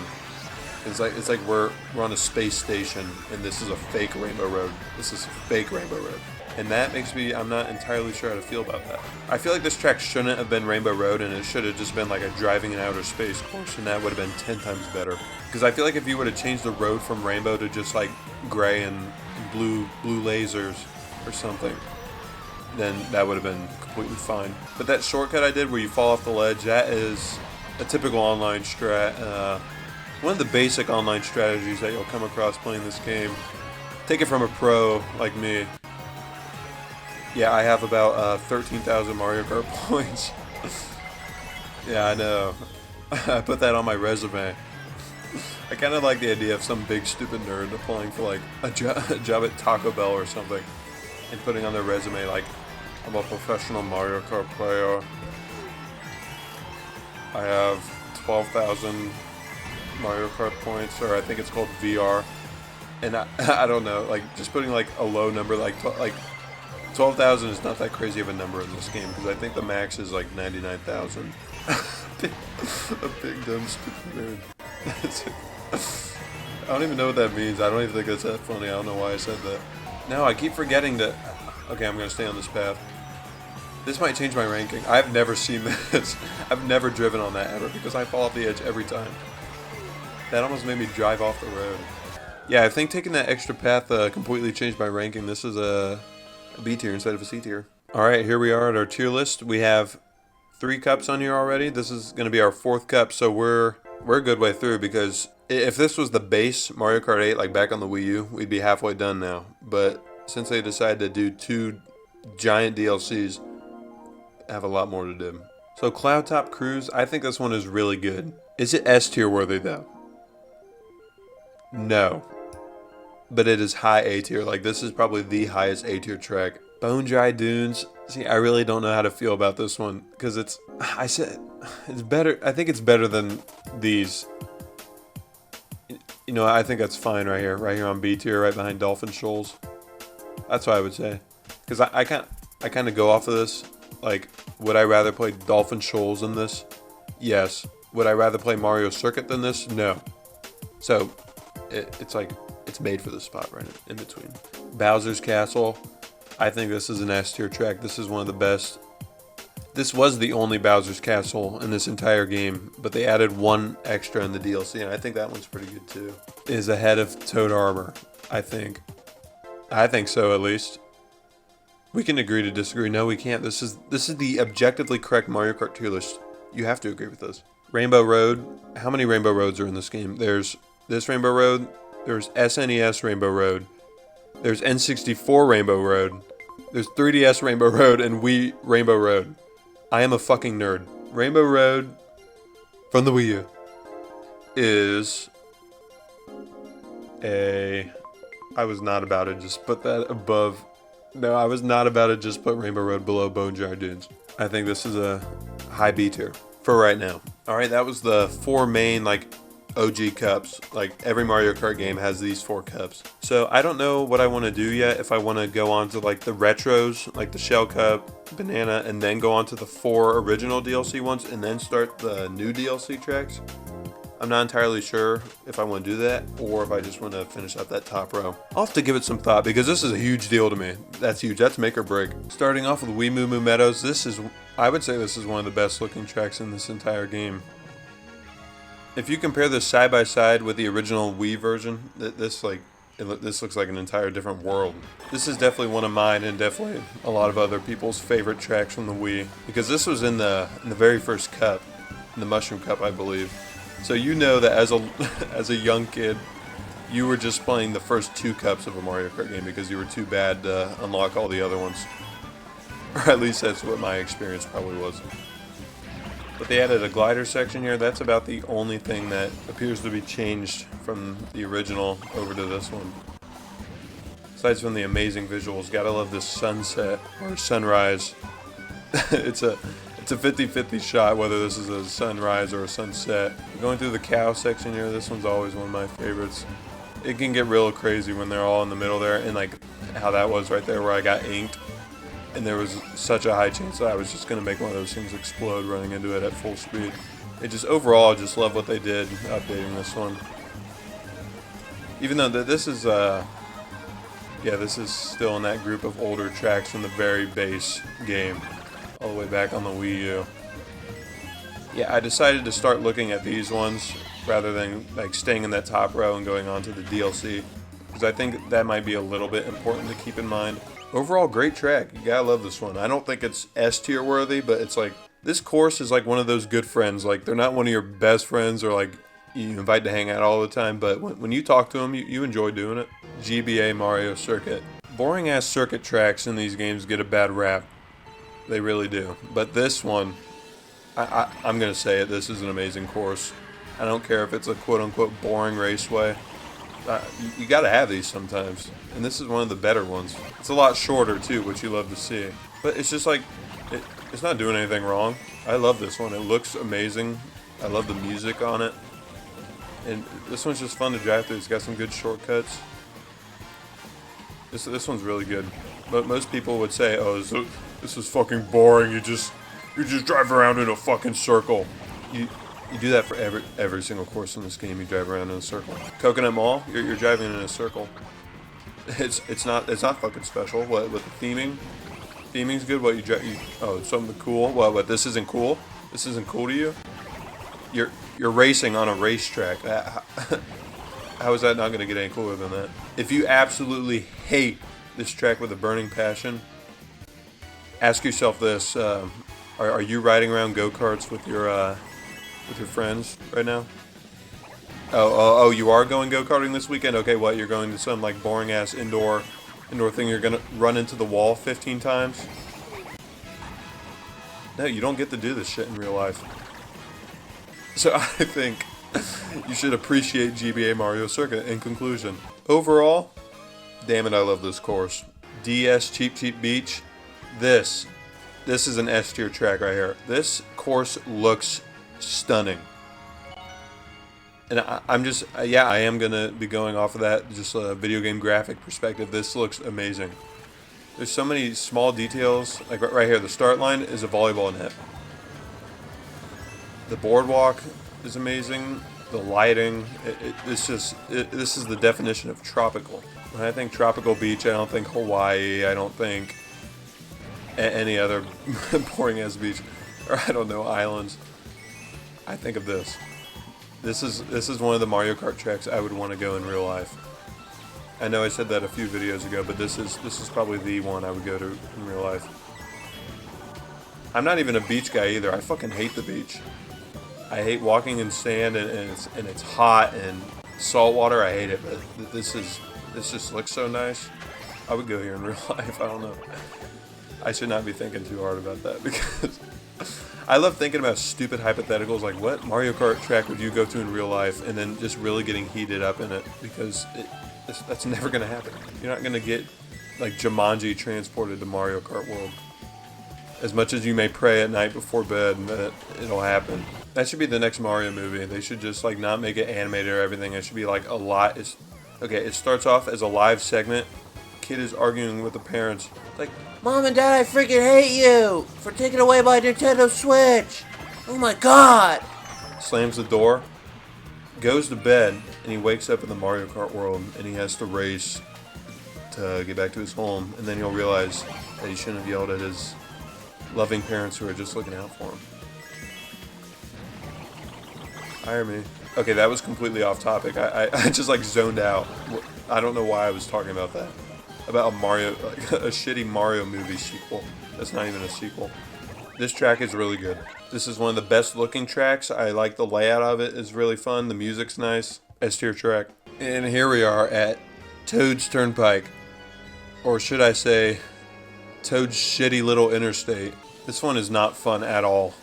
It's like we're on a space station, and this is a fake Rainbow Road. This is a fake Rainbow Road, and that makes me. I'm not entirely sure how to feel about that. I feel like this track shouldn't have been Rainbow Road, and it should have just been like a driving in outer space course, and that would have been 10 times better. Because I feel like if you would have changed the road from rainbow to just like gray and blue lasers or something, then that would have been completely fine. But that shortcut I did where you fall off the ledge, that is a typical online strat. One of the basic online strategies that you'll come across playing this game. Take it from a pro like me. Yeah, I have about 13,000 Mario Kart points. Yeah, I know. I put that on my resume. I kind of like the idea of some big stupid nerd applying for like a job at Taco Bell or something, and putting on their resume like, I'm a professional Mario Kart player. I have 12,000 Mario Kart points, or I think it's called VR. And I don't know, like just putting like a low number, like 12,000 is not that crazy of a number in this game, because I think the max is like 99,000. A big dumb stupid nerd. That's it. I don't even know what that means. I don't even think that's that funny. I don't know why I said that. No, I keep forgetting to... Okay, I'm going to stay on this path. This might change my ranking. I've never seen this. I've never driven on that ever, because I fall off the edge every time. That almost made me drive off the road. Yeah, I think taking that extra path completely changed my ranking. This is a B tier instead of a C tier. Alright, here we are at our tier list. We have 3 cups on here already. This is going to be our 4th cup, so we're a good way through, because if this was the base Mario Kart 8, like back on the Wii U, we'd be halfway done now. But since they decided to do 2 giant DLCs, I have a lot more to do. So Cloud Top Cruise, I think this one is really good. Is it S tier worthy though? No. But it is high A tier. Like, this is probably the highest A tier track. Bone Dry Dunes, See, I really don't know how to feel about this one because it's better. I think it's better than these. You know, I think that's fine right here on B tier, right behind Dolphin Shoals. That's what I would say. Because I kind of go off of this. Like, would I rather play Dolphin Shoals than this? Yes. Would I rather play Mario Circuit than this? No. So, it's like, it's made for this spot right in between. Bowser's Castle. I think this is an S tier track. This is one of the best. This was the only Bowser's Castle in this entire game, but they added one extra in the DLC, and I think that one's pretty good too. Is ahead of Toad Harbor, I think. I think so, at least. We can agree to disagree. No, we can't. This is the objectively correct Mario Kart tier list. You have to agree with this. Rainbow Road. How many Rainbow Roads are in this game? There's this Rainbow Road. There's SNES Rainbow Road. There's N64 Rainbow Road. There's 3DS Rainbow Road and Wii Rainbow Road. I am a fucking nerd. Rainbow Road from the Wii U is I was not about to just put that above. No, I was not about to just put Rainbow Road below Boneyard Dunes. I think this is a high B tier for right now. Alright, that was the 4 main, like, OG cups. Like, every Mario Kart game has these 4 cups. So, I don't know what I want to do yet. If I want to go on to, like, the retros, like the Shell Cup, Banana, and then go on to the 4 original DLC ones, and then start the new DLC tracks. I'm not entirely sure if I want to do that, or if I just want to finish up that top row. I'll have to give it some thought, because this is a huge deal to me. That's huge. That's make or break. Starting off with Wii Moo Moo Meadows, I would say this is one of the best looking tracks in this entire game. If you compare this side by side with the original Wii version, this looks like an entire different world. This is definitely one of mine, and definitely a lot of other people's favorite tracks from the Wii, because this was in the very first cup, in the Mushroom Cup, I believe. So you know that as a young kid, you were just playing the first 2 cups of a Mario Kart game because you were too bad to unlock all the other ones. Or at least that's what my experience probably was. But they added a glider section here. That's about the only thing that appears to be changed from the original over to this one. Aside from the amazing visuals, gotta love this sunset or sunrise. It's a 50-50 shot whether this is a sunrise or a sunset. Going through the cow section here, this one's always one of my favorites. It can get real crazy when they're all in the middle there, and like how that was right there where I got inked. And there was such a high chance that I was just going to make one of those things explode running into it at full speed. Overall, I just love what they did updating this one. Even though this is still in that group of older tracks from the very base game, all the way back on the Wii U. Yeah, I decided to start looking at these ones rather than like staying in that top row and going on to the DLC, because I think that might be a little bit important to keep in mind. Overall, great track. You gotta love this one. I don't think it's S tier worthy, but it's like, this course is like one of those good friends. Like, they're not one of your best friends or like you invite to hang out all the time, but when you talk to them, you enjoy doing it. GBA Mario Circuit. Boring ass circuit tracks in these games get a bad rap. They really do. But this one, I'm gonna say it, this is an amazing course. I don't care if it's a quote-unquote boring raceway. You gotta have these sometimes, and this is one of the better ones. It's a lot shorter too, which you love to see, but it's just like it's not doing anything wrong. I love this one. It looks amazing. I love the music on it, and this one's just fun to drive through. It's got some good shortcuts. This one's really good, but most people would say, oh, this is fucking boring. You just drive around in a fucking circle. You do that for every single course in this game. You drive around in a circle. Coconut Mall, you're driving in a circle. It's not fucking special. What with the theming? Theming's good. What oh, something cool. What this isn't cool? This isn't cool to you? You're racing on a racetrack. How is that not going to get any cooler than that? If you absolutely hate this track with a burning passion, ask yourself this: Are you riding around go-karts with your friends right now? Oh, you are going go-karting this weekend? Okay, what, you're going to some like boring ass indoor thing, you're gonna run into the wall 15 times? No, you don't get to do this shit in real life. So I think you should appreciate GBA Mario Circuit. In conclusion, overall, damn it, I love this course. DS Cheap Cheap Beach, this This is an S tier track right here. This course looks stunning. And I'm just, yeah, I am going to be going off of that, just a video game graphic perspective. This looks amazing. There's so many small details. Like right here, the start line is a volleyball net. The boardwalk is amazing. The lighting, this is the definition of tropical. When I think tropical beach, I don't think Hawaii. I don't think any other boring ass beach, or I don't know, islands. I think of this. This is one of the Mario Kart tracks I would want to go in real life. I know I said that a few videos ago, but this is probably the one I would go to in real life. I'm not even a beach guy either. I fucking hate the beach. I hate walking in sand and it's hot and salt water. I hate it, but this just looks so nice. I would go here in real life. I don't know. I should not be thinking too hard about that because I love thinking about stupid hypotheticals like what Mario Kart track would you go to in real life, and then just really getting heated up in it because that's never going to happen. You're not going to get like Jumanji transported to Mario Kart World. As much as you may pray at night before bed that it'll happen. That should be the next Mario movie. They should just like not make it animated or everything. It should be like a lot. Okay, it starts off as a live segment. Kid is arguing with the parents. Like, Mom and Dad, I freaking hate you for taking away my Nintendo Switch. Oh my God. Slams the door, goes to bed, and he wakes up in the Mario Kart world and he has to race to get back to his home. And then he'll realize that he shouldn't have yelled at his loving parents who are just looking out for him. Hire me. Okay, that was completely off topic. I just like zoned out. I don't know why I was talking about that. About a Mario, like a shitty Mario movie sequel. That's not even a sequel. This track is really good. This is one of the best looking tracks. I like the layout of it. It's really fun. The music's nice. S tier track. And here we are at Toad's Turnpike. Or should I say, Toad's shitty little interstate. This one is not fun at all.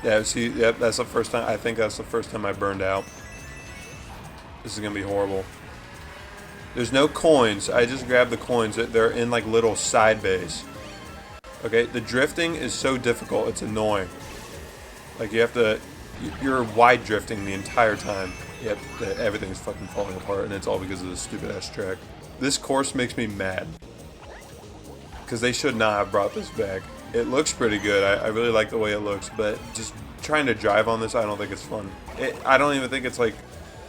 Yeah, see, yep, that's the first time. I think that's the first time I burned out. This is gonna be horrible. There's no coins. I just grabbed the coins. They're in like little side bays. Okay, the drifting is so difficult. It's annoying. Like you have to, you're wide drifting the entire time. Yep, everything's fucking falling apart, and it's all because of this stupid ass track. This course makes me mad because they should not have brought this back. It looks pretty good. I really like the way it looks, but just trying to drive on this, I don't think it's fun. I don't even think it's like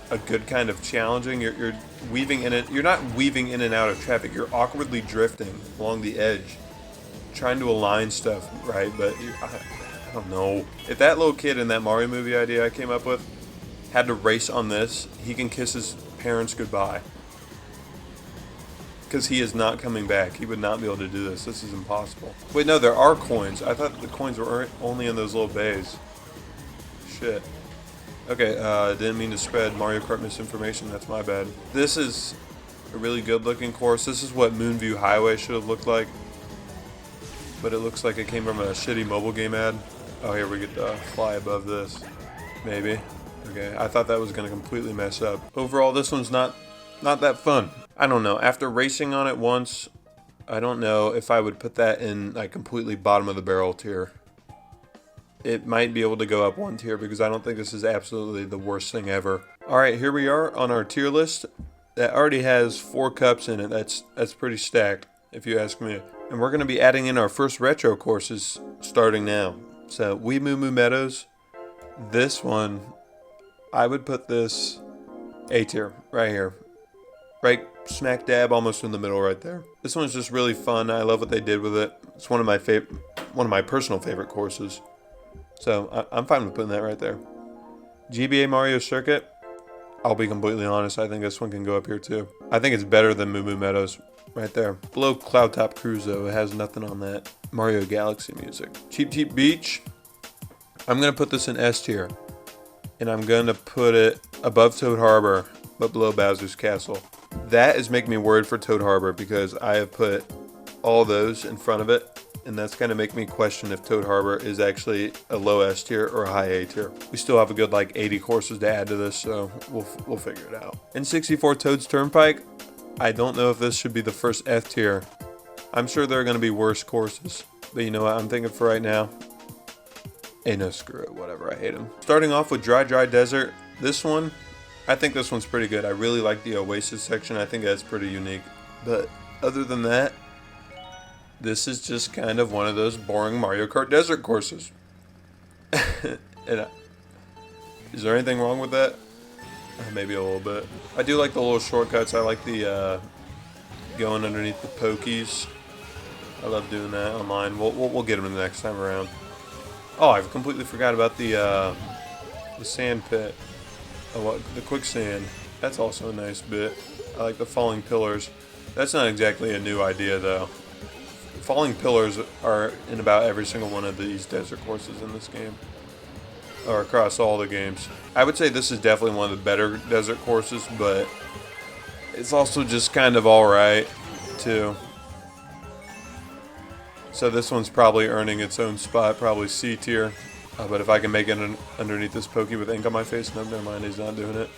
a good kind of challenging. You're weaving in it. You're not weaving in and out of traffic. You're awkwardly drifting along the edge, trying to align stuff right. But I don't know. If that little kid in that Mario movie idea I came up with had to race on this, he can kiss his parents goodbye. Because he is not coming back. He would not be able to do this. This is impossible. Wait, no, there are coins. I thought the coins were only in those little bays. Shit. Okay, didn't mean to spread Mario Kart misinformation. That's my bad. This is a really good looking course. This is what Moonview Highway should have looked like. But it looks like it came from a shitty mobile game ad. Oh, here we get to fly above this. Maybe. Okay, I thought that was going to completely mess up. Overall, this one's not that fun. I don't know. After racing on it once, I don't know if I would put that in like completely bottom of the barrel tier. It might be able to go up one tier because I don't think this is absolutely the worst thing ever. Alright, here we are on our tier list. That already has 4 cups in it. That's pretty stacked, if you ask me. And we're going to be adding in our first retro courses starting now. So, Wee Moo Moo Meadows. This one, I would put this A tier, right here. Right smack dab, almost in the middle right there. This one's just really fun. I love what they did with it. It's one of my personal favorite courses. So I'm fine with putting that right there. GBA Mario Circuit, I'll be completely honest, I think this one can go up here too. I think it's better than Moo Moo Meadows right there. Below Cloud Top Cruise though, it has nothing on that Mario Galaxy music. Cheap Cheap Beach, I'm going to put this in S tier. And I'm going to put it above Toad Harbor, but below Bowser's Castle. That is making me worried for Toad Harbor because I have put all those in front of it. And that's going to make me question if Toad Harbor is actually a low S tier or a high A tier. We still have a good like 80 courses to add to this, so we'll figure it out. N64 Toad's Turnpike, I don't know if this should be the first F tier. I'm sure there are going to be worse courses. But you know what I'm thinking for right now? Hey, no, screw it. Whatever. I hate them. Starting off with Dry Desert. This one, I think this one's pretty good. I really like the Oasis section. I think that's pretty unique. But other than that, this is just kind of one of those boring Mario Kart desert courses. And is there anything wrong with that? Maybe a little bit. I do like the little shortcuts. I like the going underneath the pokies. I love doing that online. We'll get them the next time around. Oh, I've completely forgot about the sand pit. Oh, the quicksand. That's also a nice bit. I like the falling pillars. That's not exactly a new idea though. Falling pillars are in about every single one of these desert courses in this game. Or across all the games. I would say this is definitely one of the better desert courses, but it's also just kind of alright too. So this one's probably earning its own spot, probably C tier. But if I can make it underneath this pokey with ink on my face, no, never mind, he's not doing it.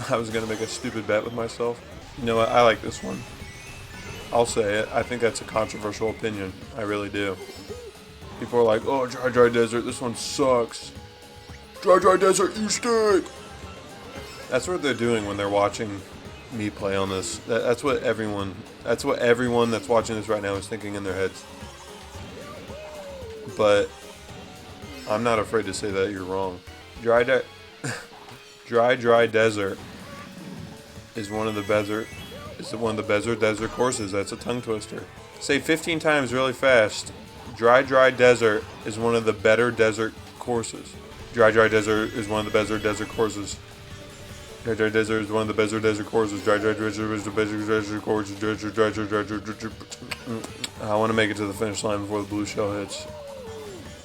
I was going to make a stupid bet with myself. You know what, I like this one. I'll say it, I think that's a controversial opinion. I really do. People are like, oh, Dry Desert, this one sucks. Dry Desert, you stink! That's what they're doing when they're watching me play on this. That's what everyone that's watching this right now is thinking in their heads. But I'm not afraid to say that you're wrong. Dry Desert is one of the desert courses. That's a tongue twister. Say 15 times really fast. Dry Desert is one of the better desert courses. Dry Desert is one of the better desert courses. Dry Desert is one of the better desert courses. Dry Desert is the better desert courses. I want to make it to the finish line before the blue shell hits.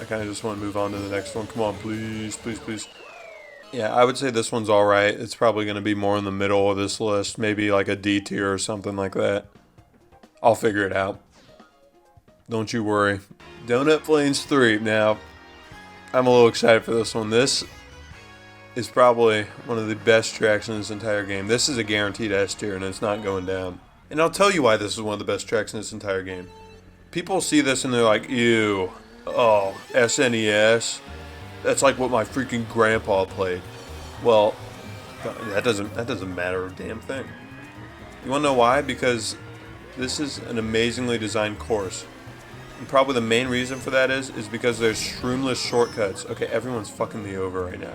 I kind of just want to move on to the next one. Come on, please, please, please. Yeah, I would say this one's alright. It's probably going to be more in the middle of this list. Maybe like a D tier or something like that. I'll figure it out. Don't you worry. Donut Plains 3. Now, I'm a little excited for this one. This is probably one of the best tracks in this entire game. This is a guaranteed S tier, and it's not going down. And I'll tell you why this is one of the best tracks in this entire game. People see this and they're like, ew. Oh, SNES? That's like what my freaking grandpa played. Well, that doesn't matter a damn thing. You wanna know why? Because this is an amazingly designed course. And probably the main reason for that is because there's shroomless shortcuts. Okay, everyone's fucking me over right now.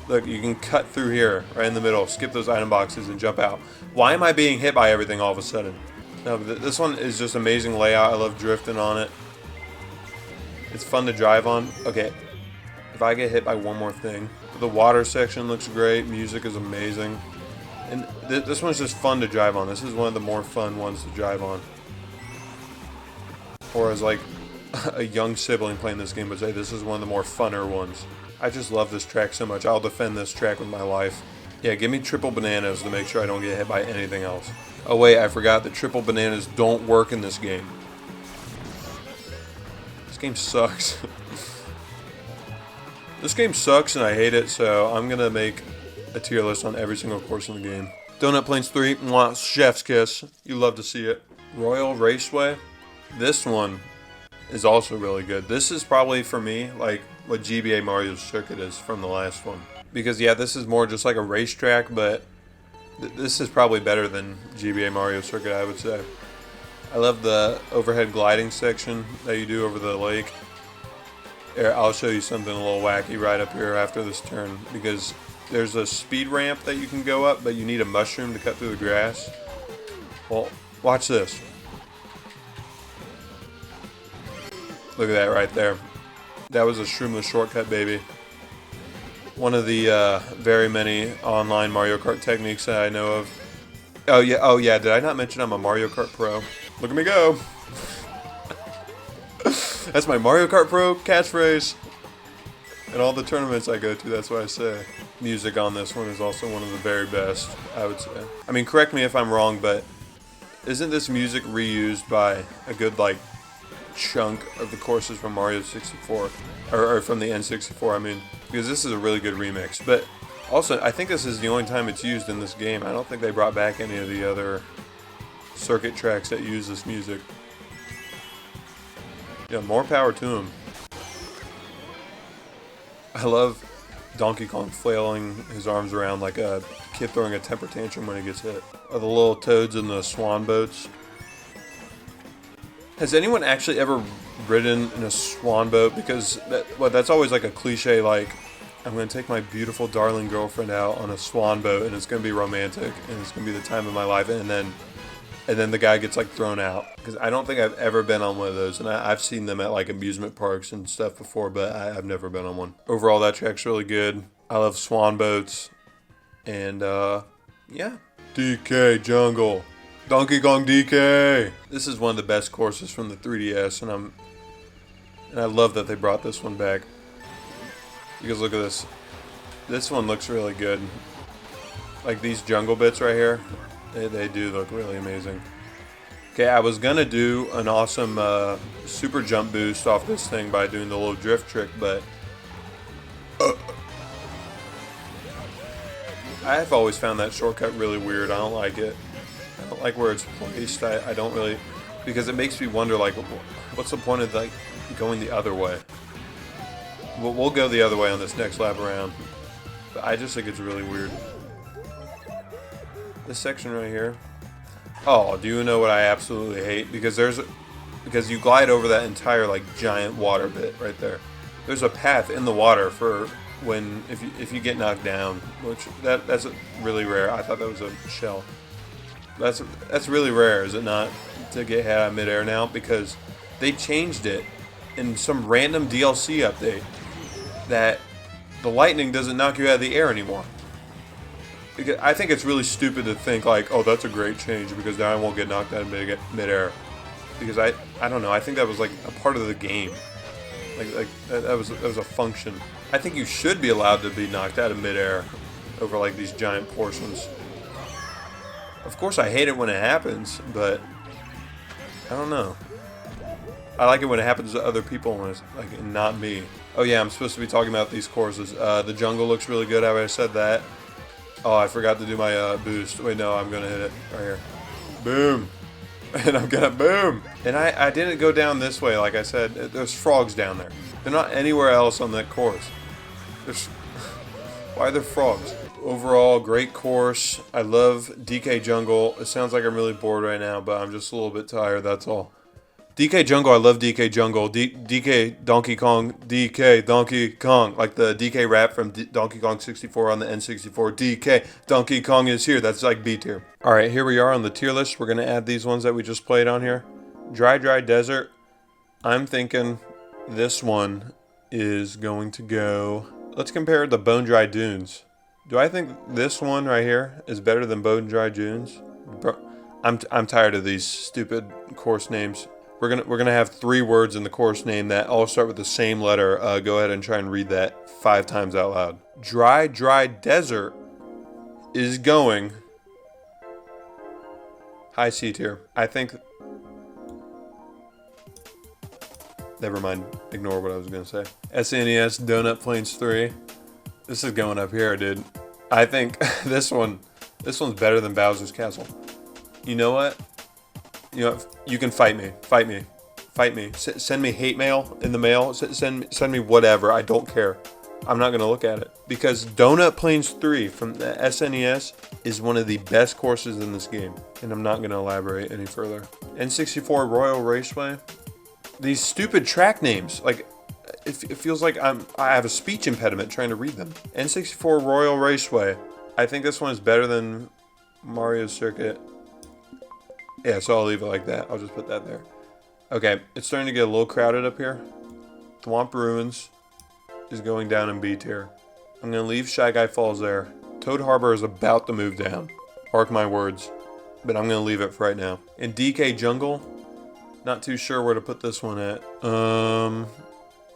Look, you can cut through here, right in the middle, skip those item boxes and jump out. Why am I being hit by everything all of a sudden? No, this one is just amazing layout. I love drifting on it. It's fun to drive on. Okay, if I get hit by one more thing. The water section looks great. Music is amazing. And this one's just fun to drive on. This is one of the more fun ones to drive on. Or as like a young sibling playing this game would say, this is one of the more funner ones. I just love this track so much. I'll defend this track with my life. Yeah, give me triple bananas to make sure I don't get hit by anything else. Oh wait, I forgot that triple bananas don't work in this game. This game sucks. This game sucks and I hate it, so I'm gonna make a tier list on every single course in the game. Donut Plains 3, mwah, chef's kiss. You love to see it. Royal Raceway. This one is also really good. This is probably, for me, like what GBA Mario Circuit is from the last one. Because, yeah, this is more just like a racetrack, but this is probably better than GBA Mario Circuit, I would say. I love the overhead gliding section that you do over the lake. Here, I'll show you something a little wacky right up here after this turn, because there's a speed ramp that you can go up, but you need a mushroom to cut through the grass. Well, watch this. Look at that right there. That was a shroomless shortcut, baby. One of the very many online Mario Kart techniques that I know of. Oh yeah, did I not mention I'm a Mario Kart Pro? Look at me go! That's my Mario Kart Pro catchphrase. And all the tournaments I go to, that's what I say. Music on this one is also one of the very best, I would say. I mean, correct me if I'm wrong, but isn't this music reused by a good, like, chunk of the courses from Mario 64? Or from the N64, I mean. Because this is a really good remix. But also, I think this is the only time it's used in this game. I don't think they brought back any of the other circuit tracks that use this music. Yeah, more power to him. I love Donkey Kong flailing his arms around like a kid throwing a temper tantrum when he gets hit. Are the little toads in the swan boats. Has anyone actually ever ridden in a swan boat? Because that's always like a cliche, like, I'm going to take my beautiful darling girlfriend out on a swan boat and it's going to be romantic and it's going to be the time of my life, and then the guy gets like thrown out. Because I don't think I've ever been on one of those, and I've seen them at like amusement parks and stuff before, but I've never been on one. Overall, that track's really good. I love swan boats. And yeah. DK Jungle. Donkey Kong DK. This is one of the best courses from the 3DS, and I love that they brought this one back. Because look at this. This one looks really good. Like these jungle bits right here, they do look really amazing. Okay, I was gonna do an awesome super jump boost off this thing by doing the little drift trick, but I've always found that shortcut really weird. I don't like it. I don't like where it's placed. I don't really, because it makes me wonder, like, what's the point of like going the other way? We'll go the other way on this next lap around. But I just think it's really weird. This section right here. Oh, do you know what I absolutely hate? Because you glide over that entire like giant water bit right there. There's a path in the water for when if you get knocked down, which that's really rare. I thought that was a shell. That's really rare, is it not, to get hit out of midair now? Because they changed it in some random DLC update that the lightning doesn't knock you out of the air anymore. Because I think it's really stupid to think like, oh, that's a great change because now I won't get knocked out of midair. Because I don't know. I think that was like a part of the game. Like that was a function. I think you should be allowed to be knocked out of midair over like these giant portions. Of course, I hate it when it happens, but I don't know. I like it when it happens to other people, when it's like not me. Oh yeah, I'm supposed to be talking about these courses. The jungle looks really good. I already said that. Oh, I forgot to do my boost. Wait, no, I'm gonna hit it right here. Boom. And I'm gonna boom. And I didn't go down this way, like I said. There's frogs down there. They're not anywhere else on that course. Why are there frogs? Overall, great course. I love DK Jungle. It sounds like I'm really bored right now, but I'm just a little bit tired, that's all. DK Jungle, I love DK Jungle. DK Donkey Kong, DK Donkey Kong. Like the DK rap from Donkey Kong 64 on the N64. DK Donkey Kong is here. That's like B tier. Alright, here we are on the tier list. We're going to add these ones that we just played on here. Dry Desert. I'm thinking this one is going to go... Let's compare the Bone Dry Dunes. Do I think this one right here is better than Bone Dry Dunes? Bro, I'm tired of these stupid course names. We're gonna have 3 words in the course name that all start with the same letter. Go ahead and try and read that 5 times out loud. Dry Desert is going high C tier. I think. Never mind. Ignore what I was gonna say. SNES Donut Plains 3. This is going up here, dude. I think this one's better than Bowser's Castle. You know what? You can fight me. Fight me. Send me hate mail in the mail. Send me whatever. I don't care. I'm not gonna look at it because Donut Plains 3 from the SNES is one of the best courses in this game, and I'm not gonna elaborate any further. N64 Royal Raceway. These stupid track names, like. It feels like I have a speech impediment trying to read them. N64 Royal Raceway. I think this one is better than Mario Circuit. Yeah, so I'll leave it like that. I'll just put that there. Okay, it's starting to get a little crowded up here. Thwomp Ruins is going down in B tier. I'm going to leave Shy Guy Falls there. Toad Harbor is about to move down. Mark my words. But I'm going to leave it for right now. In DK Jungle, not too sure where to put this one at.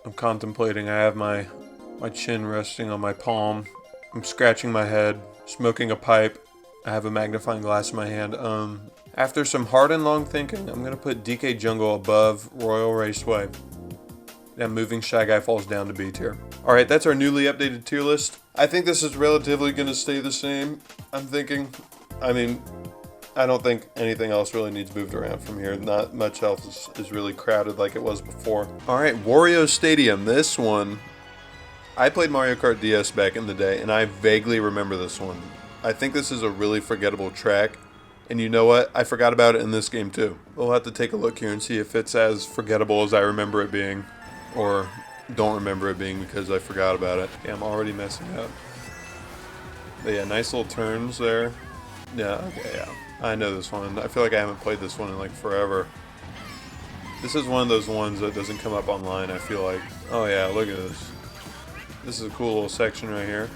I'm contemplating. I have my chin resting on my palm. I'm scratching my head, smoking a pipe. I have a magnifying glass in my hand. After some hard and long thinking, I'm going to put DK Jungle above Royal Raceway. And I'm moving Shy Guy Falls down to B tier. Alright, that's our newly updated tier list. I think this is relatively going to stay the same. I'm thinking, I I don't think anything else really needs moved around from here. Not much else is really crowded like it was before. All right, Wario Stadium. This one, I played Mario Kart DS back in the day, and I vaguely remember this one. I think this is a really forgettable track. And you know what? I forgot about it in this game too. We'll have to take a look here and see if it's as forgettable as I remember it being. Or don't remember it being because I forgot about it. Yeah, I'm already messing up. But yeah, nice little turns there. Yeah, okay, yeah. I know this one. I feel like I haven't played this one in like forever. This is one of those ones that doesn't come up online, I feel like. Oh yeah, look at this. This is a cool little section right here.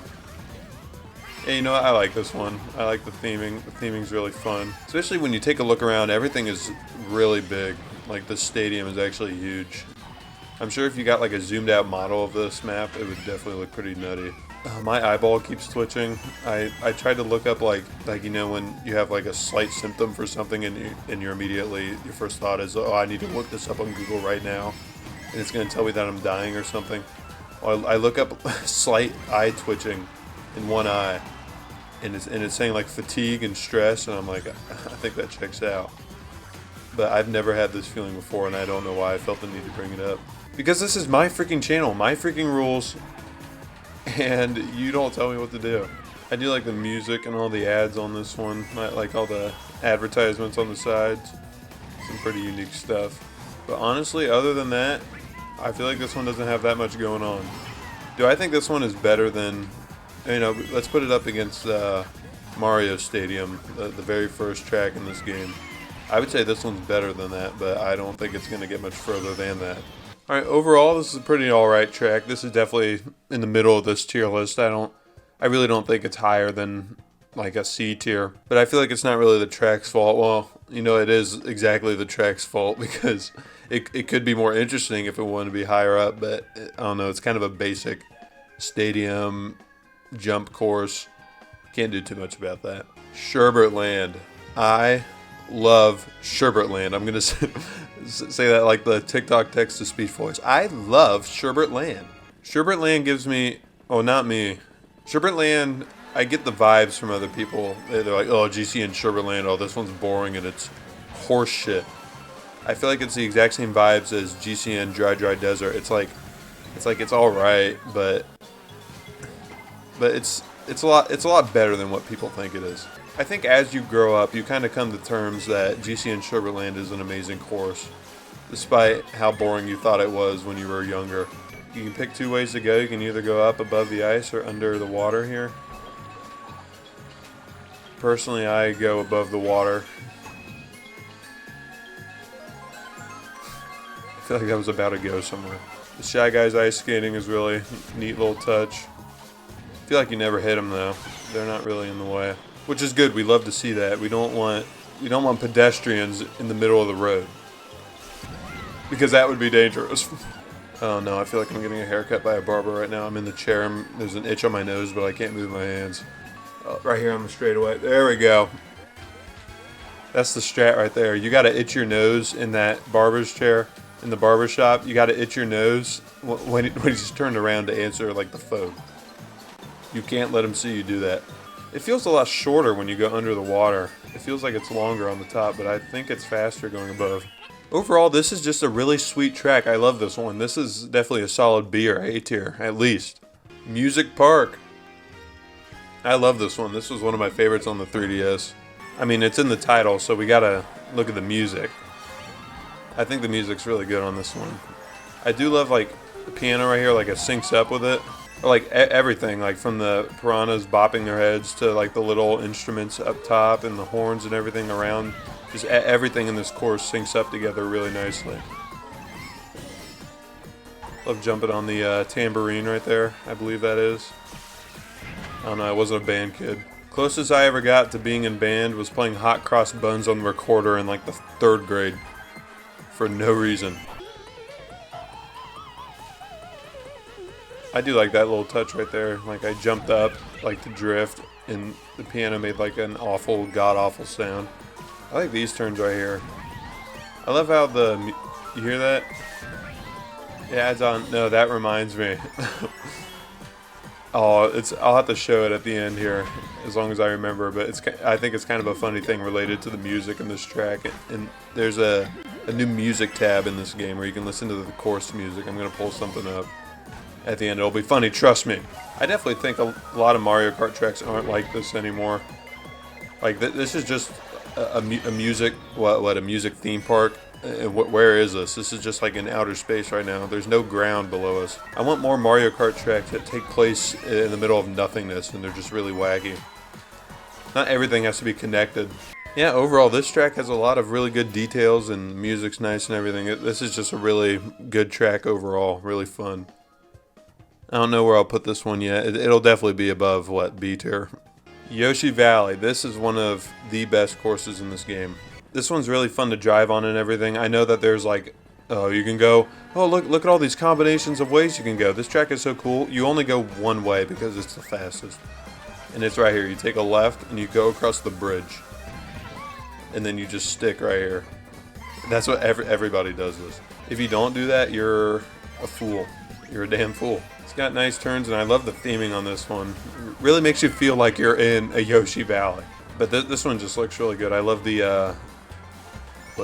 Yeah, you know what? I like this one. I like the theming. The theming's really fun. Especially when you take a look around, everything is really big. Like, the stadium is actually huge. I'm sure if you got like a zoomed out model of this map, it would definitely look pretty nutty. My eyeball keeps twitching. I tried to look up like you know when you have like a slight symptom for something and you're immediately, your first thought is, oh, I need to look this up on Google right now. And it's going to tell me that I'm dying or something. Well, I look up slight eye twitching in one eye, and it's saying like fatigue and stress, and I'm like, I think that checks out. But I've never had this feeling before, and I don't know why I felt the need to bring it up. Because this is my freaking channel, my freaking rules, and you don't tell me what to do. I do like the music and all the ads on this one. I like all the advertisements on the sides. Some pretty unique stuff. But honestly, other than that, I feel like this one doesn't have that much going on. Do I think this one is better than, you know, let's put it up against Mario Stadium, the very first track in this game. I would say this one's better than that, but I don't think it's going to get much further than that. Alright, overall, this is a pretty alright track. This is definitely in the middle of this tier list. I really don't think it's higher than like a C tier. But I feel like it's not really the track's fault. Well, you know, it is exactly the track's fault because it could be more interesting if it wanted to be higher up, but I don't know, it's kind of a basic stadium jump course. Can't do too much about that. Sherbert Land. I love Sherbert Land. I'm going to say that like the TikTok text-to-speech voice. I love Sherbert Land. Sherbert Land gives me, oh, not me. Sherbert Land, I get the vibes from other people. They're like, oh, GC and Sherbert Land, oh, this one's boring and it's horse shit. I feel like it's the exact same vibes as GCN Dry Desert. It's all right, but it's a lot better than what people think it is. I think as you grow up, you kind of come to terms that GCN Sherbert Land is an amazing course, despite how boring you thought it was when you were younger. You can pick two ways to go. You can either go up above the ice or under the water here. Personally, I go above the water. I feel like I was about to go somewhere. The Shy Guys ice skating is really a neat little touch. I feel like you never hit them though. They're not really in the way, which is good. We love to see that. We don't want pedestrians in the middle of the road because that would be dangerous. Oh no, I feel like I'm getting a haircut by a barber right now. I'm in the chair. There's an itch on my nose, but I can't move my hands. Oh, right here on the straightaway. There we go. That's the strat right there. You got to itch your nose in that barber's chair. In the barber shop, you got to itch your nose when he's turned around to answer like the phone. You can't let him see you do that. It feels a lot shorter when you go under the water. It feels like it's longer on the top, but I think it's faster going above. Overall, this is just a really sweet track. I love this one. This is definitely a solid B or A tier, at least. Music Park. I love this one. This was one of my favorites on the 3DS. I mean, it's in the title, so we gotta look at the music. I think the music's really good on this one. I do love like the piano right here, like it syncs up with it. Or like everything, like from the piranhas bopping their heads to like the little instruments up top and the horns and everything around. Just everything in this course syncs up together really nicely. Love jumping on the tambourine right there, I believe that is. I don't know, I wasn't a band kid. Closest I ever got to being in band was playing Hot Cross Buns on the recorder in like the 3rd grade. For no reason. I do like that little touch right there. Like I jumped up like to drift and the piano made like an awful, god-awful sound. I like these turns right here. I love how you hear that? Yeah, it's on. No, that reminds me. Oh, I'll have to show it at the end here, as long as I remember. But I think it's kind of a funny thing related to the music in this track. And there's a new music tab in this game where you can listen to the course music. I'm gonna pull something up at the end. It'll be funny, trust me. I definitely think a lot of Mario Kart tracks aren't like this anymore. Like this is just a music a music theme park. Where is this? This is just like in outer space right now. There's no ground below us. I want more Mario Kart tracks that take place in the middle of nothingness and they're just really wacky. Not everything has to be connected. Yeah, overall this track has a lot of really good details and music's nice and everything. This is just a really good track overall. Really fun. I don't know where I'll put this one yet. It'll definitely be above, B tier. Yoshi Valley. This is one of the best courses in this game. This one's really fun to drive on and everything. I know that there's like, oh, you can go, oh, look at all these combinations of ways you can go. This track is so cool. You only go one way because it's the fastest. And it's right here. You take a left and you go across the bridge. And then you just stick right here. That's what everybody does this. If you don't do that, you're a fool. You're a damn fool. It's got nice turns and I love the theming on this one. It really makes you feel like you're in a Yoshi Valley. But this one just looks really good. I love the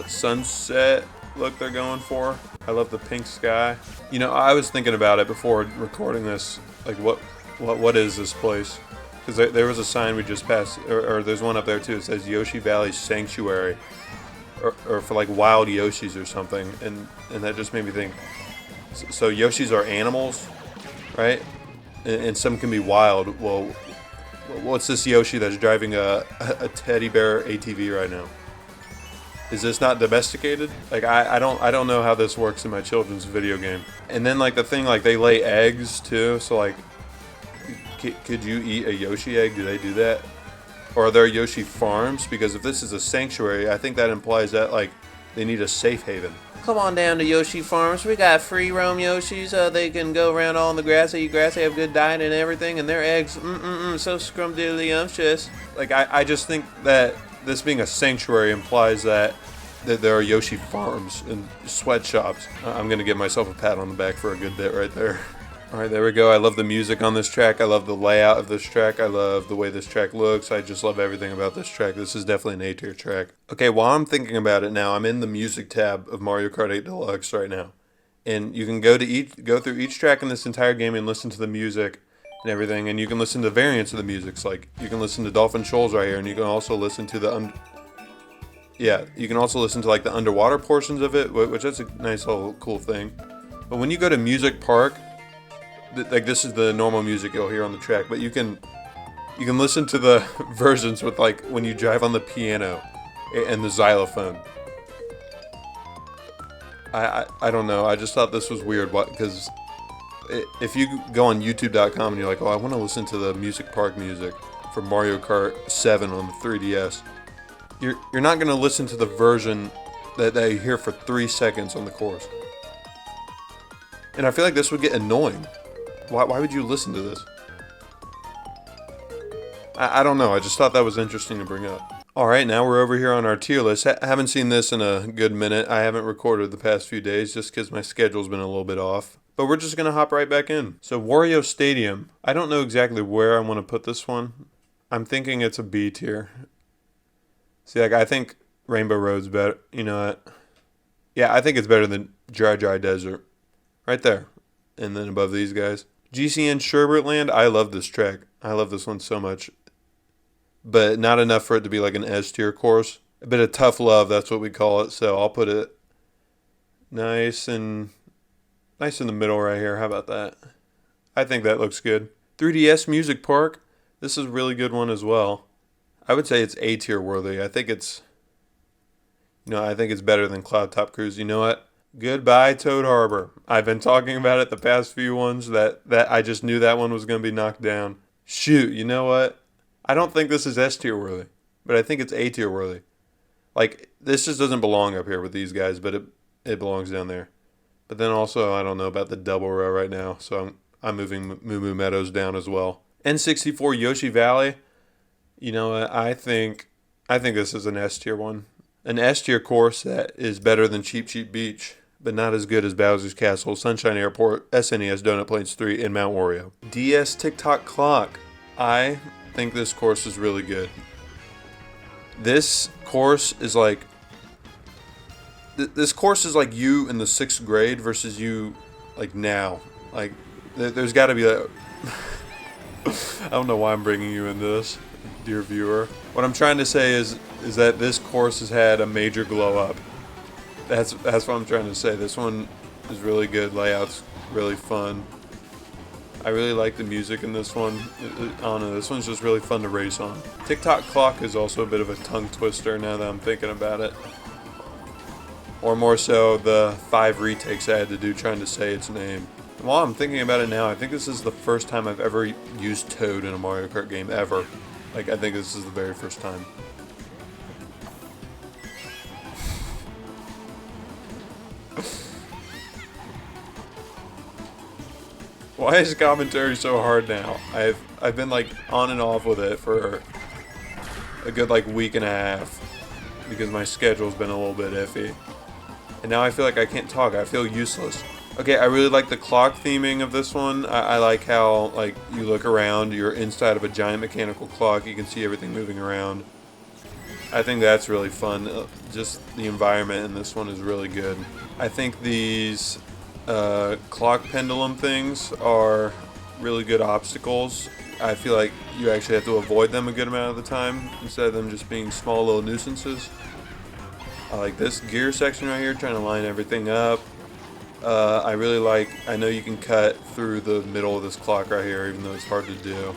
sunset look they're going for. I love the pink sky. You know, I was thinking about it before recording this. Like, what is this place? Because there was a sign we just passed, or there's one up there too. It says Yoshi Valley Sanctuary, or for like wild Yoshis or something. And that just made me think. So Yoshis are animals, right? And some can be wild. Well, what's this Yoshi that's driving a teddy bear ATV right now? Is this not domesticated? Like I don't know how this works in my children's video game. And then like the thing, like they lay eggs too. So like, could you eat a Yoshi egg? Do they do that? Or are there Yoshi farms? Because if this is a sanctuary, I think that implies that like they need a safe haven. Come on down to Yoshi Farms. We got free roam Yoshis. They can go around all in the grass. They eat grass. They have good diet and everything. And their eggs, so scrumdiddlyumptious. Like I just think that this being a sanctuary implies that there are Yoshi farms and sweatshops. I'm gonna give myself a pat on the back for a good bit right there. Alright, there we go. I love the music on this track. I love the layout of this track. I love the way this track looks. I just love everything about this track. This is definitely an A-tier track. Okay, while I'm thinking about it now, I'm in the music tab of Mario Kart 8 Deluxe right now. And you can go through each track in this entire game and listen to the music and everything. And you can listen to variants of the music. So like, you can listen to Dolphin Shoals right here, and you can also listen to the you can also listen to like the underwater portions of it, which that's a nice little cool thing. But when you go to Music Park, like this is the normal music you'll hear on the track, but you can listen to the versions with like when you drive on the piano and the xylophone. I don't know. I just thought this was weird because if you go on YouTube.com and you're like, oh, I want to listen to the Music Park music for Mario Kart 7 on the 3DS, you're not going to listen to the version that you hear for 3 seconds on the course. And I feel like this would get annoying. Why would you listen to this? I don't know. I just thought that was interesting to bring up. Alright, now we're over here on our tier list. I haven't seen this in a good minute. I haven't recorded the past few days just because my schedule's been a little bit off. But we're just going to hop right back in. So Wario Stadium. I don't know exactly where I want to put this one. I'm thinking it's a B tier. See, like I think Rainbow Road's better. You know what? Yeah, I think it's better than Dry Desert. Right there. And then above these guys. GCN Sherbert I love this track. I love this one so much. But not enough for it to be like an S tier course. A bit of tough love, that's what we call it. So I'll put it nice in the middle right here. How about that? I think that looks good. 3DS Music Park. This is a really good one as well. I would say it's A tier worthy. I think it's better than Cloud Top Cruise. You know what? Goodbye, Toad Harbor. I've been talking about it the past few ones that I just knew that one was going to be knocked down. Shoot, you know what? I don't think this is S tier worthy, but I think it's A tier worthy. Like, this just doesn't belong up here with these guys, but it belongs down there. But then also, I don't know about the double row right now, so I'm moving Moo Moo Meadows down as well. N64 Yoshi Valley. You know what? I think this is an S tier one. An S tier course that is better than Cheap Cheap Beach. but not as good as Bowser's Castle, Sunshine Airport, SNES, Donut Plains 3, and Mount Wario. DS Tick-Tock Clock. I think this course is really good. This course is like... This course is like you in the 6th grade versus you like now. Like, there's got to be that... I don't know why I'm bringing you into this, dear viewer. What I'm trying to say is that this course has had a major glow up. That's what I'm trying to say. This one is really good. Layout's really fun. I really like the music in this one. I don't know, this one's just really fun to race on. Tick-Tock Clock is also a bit of a tongue twister now that I'm thinking about it. Or more so, the 5 retakes I had to do trying to say its name. And while I'm thinking about it now, I think this is the first time I've ever used Toad in a Mario Kart game, ever. Like, I think this is the very first time. Why is commentary so hard now? I've been like on and off with it for a good like week and a half because my schedule's been a little bit iffy. And now I feel like I can't talk. I feel useless. Okay, I really like the clock theming of this one. I like how like you look around, you're inside of a giant mechanical clock. You can see everything moving around. I think that's really fun. Just the environment in this one is really good. I think these clock pendulum things are really good obstacles. I feel like you actually have to avoid them a good amount of the time instead of them just being small little nuisances. I like this gear section right here, trying to line everything up. I really like, I know you can cut through the middle of this clock right here, even though it's hard to do.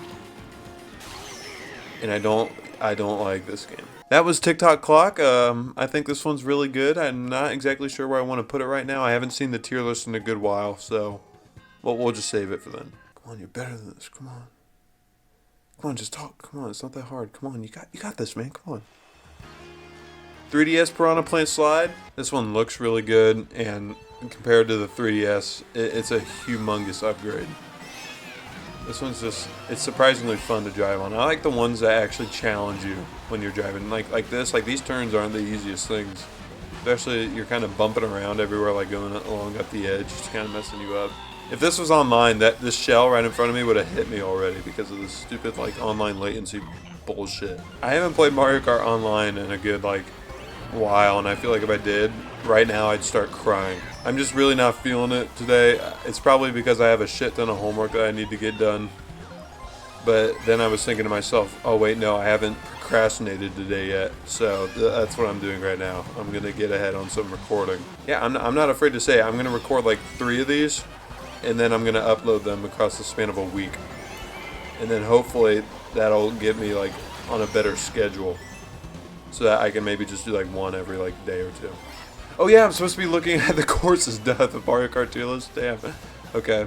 And I don't like this game. That was Tick-Tock Clock. I think this one's really good. I'm not exactly sure where I want to put it right now. I haven't seen the tier list in a good while, so we'll just save it for then. Come on, you're better than this. Come on. Come on, just talk. Come on, it's not that hard. Come on, you got this, man. Come on. 3DS Piranha Plant Slide. This one looks really good, and compared to the 3DS, it's a humongous upgrade. This one's just, it's surprisingly fun to drive on. I like the ones that actually challenge you when you're driving. Like this, like these turns aren't the easiest things. Especially, you're kind of bumping around everywhere, like going along up the edge, just kind of messing you up. If this was online, this shell right in front of me would have hit me already because of this stupid like online latency bullshit. I haven't played Mario Kart online in a good like while, and I feel like if I did right now, I'd start crying. I'm just really not feeling it today. It's probably because I have a shit ton of homework that I need to get done. But then I was thinking to myself, oh wait, no, I haven't procrastinated today yet. So that's what I'm doing right now. I'm gonna get ahead on some recording. Yeah, I'm not afraid to say I'm gonna record like 3 of these, and then I'm gonna upload them across the span of a week. And then hopefully that'll get me like on a better schedule, so that I can maybe just do like one every like day or 2. Oh yeah, I'm supposed to be looking at the courses death of Mario Kart tier list. Damn. Okay.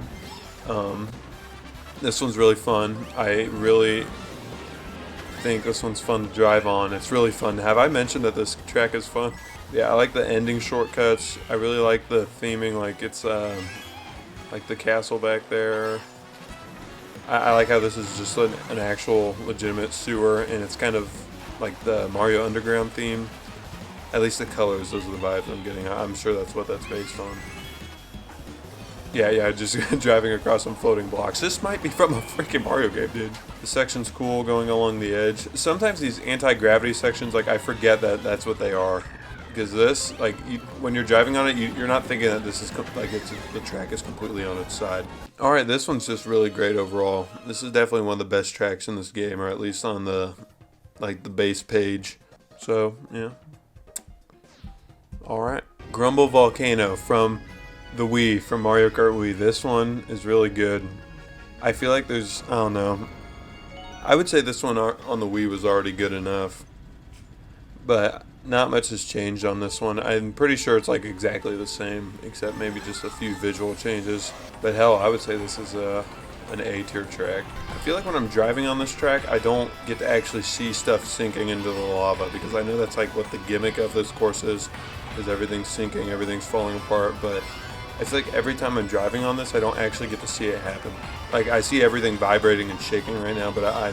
This one's really fun. I really think this one's fun to drive on. It's really fun. Have I mentioned that this track is fun? Yeah, I like the ending shortcuts. I really like the theming. Like it's like the castle back there. I like how this is just an actual legitimate sewer, and it's kind of like the Mario Underground theme. At least the colors, those are the vibes I'm getting. I'm sure that's what that's based on. Yeah, just driving across some floating blocks. This might be from a freaking Mario game, dude. The section's cool, going along the edge. Sometimes these anti-gravity sections, like, I forget that that's what they are. Because this, like, when you're driving on it, you're not thinking that this is, like, the track is completely on its side. Alright, this one's just really great overall. This is definitely one of the best tracks in this game, or at least on the, like, the base page. So, yeah. Alright. Grumble Volcano from the Wii, from Mario Kart Wii. This one is really good. I feel like there's, I don't know. I would say this one on the Wii was already good enough. But not much has changed on this one. I'm pretty sure it's like exactly the same, except maybe just a few visual changes. But hell, I would say this is an A-tier track. I feel like when I'm driving on this track, I don't get to actually see stuff sinking into the lava, because I know that's like what the gimmick of this course is everything's sinking, everything's falling apart, but I feel like every time I'm driving on this, I don't actually get to see it happen. Like, I see everything vibrating and shaking right now, but I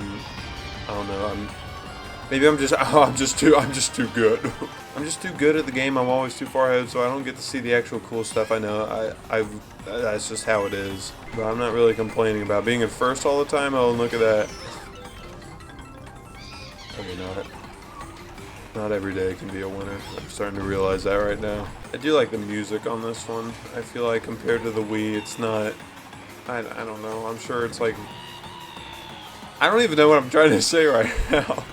don't know, Maybe I'm just I'm just too good. I'm just too good at the game. I'm always too far ahead, so I don't get to see the actual cool stuff. I know. That's just how it is. But I'm not really complaining about being in first all the time. Oh, look at that. Okay, not every day can be a winner. I'm starting to realize that right now. I do like the music on this one. I feel like compared to the Wii, it's not. I don't know. I'm sure it's like. I don't even know what I'm trying to say right now.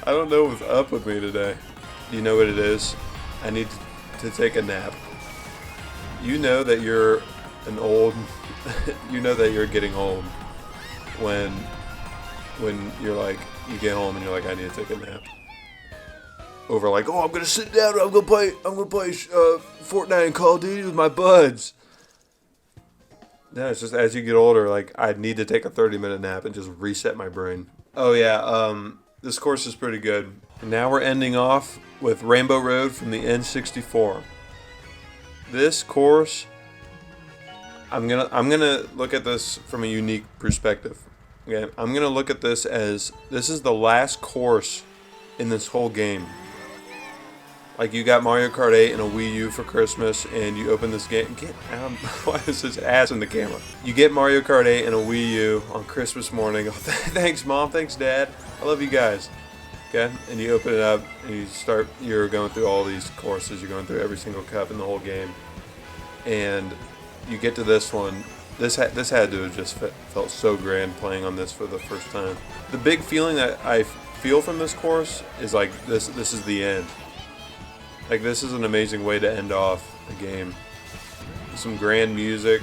I don't know what's up with me today. You know what it is? I need to take a nap. You know that you're an old. You know that you're getting old when you're like, you get home and you're like, I need to take a nap. Over like, oh, I'm gonna sit down. I'm gonna play Fortnite and Call of Duty with my buds. No, it's just as you get older, like I need to take a 30-minute nap and just reset my brain. Oh yeah, this course is pretty good. And now we're ending off with Rainbow Road from the N64. This course, I'm gonna look at this from a unique perspective. Okay, I'm gonna look at this as this is the last course in this whole game. Like you got Mario Kart 8 and a Wii U for Christmas, and you open this game. Why is his ass in the camera? You get Mario Kart 8 and a Wii U on Christmas morning. Oh, thanks, Mom. Thanks, Dad. I love you guys. Okay, and you open it up and you're going through all these courses. You're going through every single cup in the whole game, and you get to this one. This had to have just felt so grand playing on this for the first time. The big feeling that I feel from this course is like this is the end. Like this is an amazing way to end off a game. Some grand music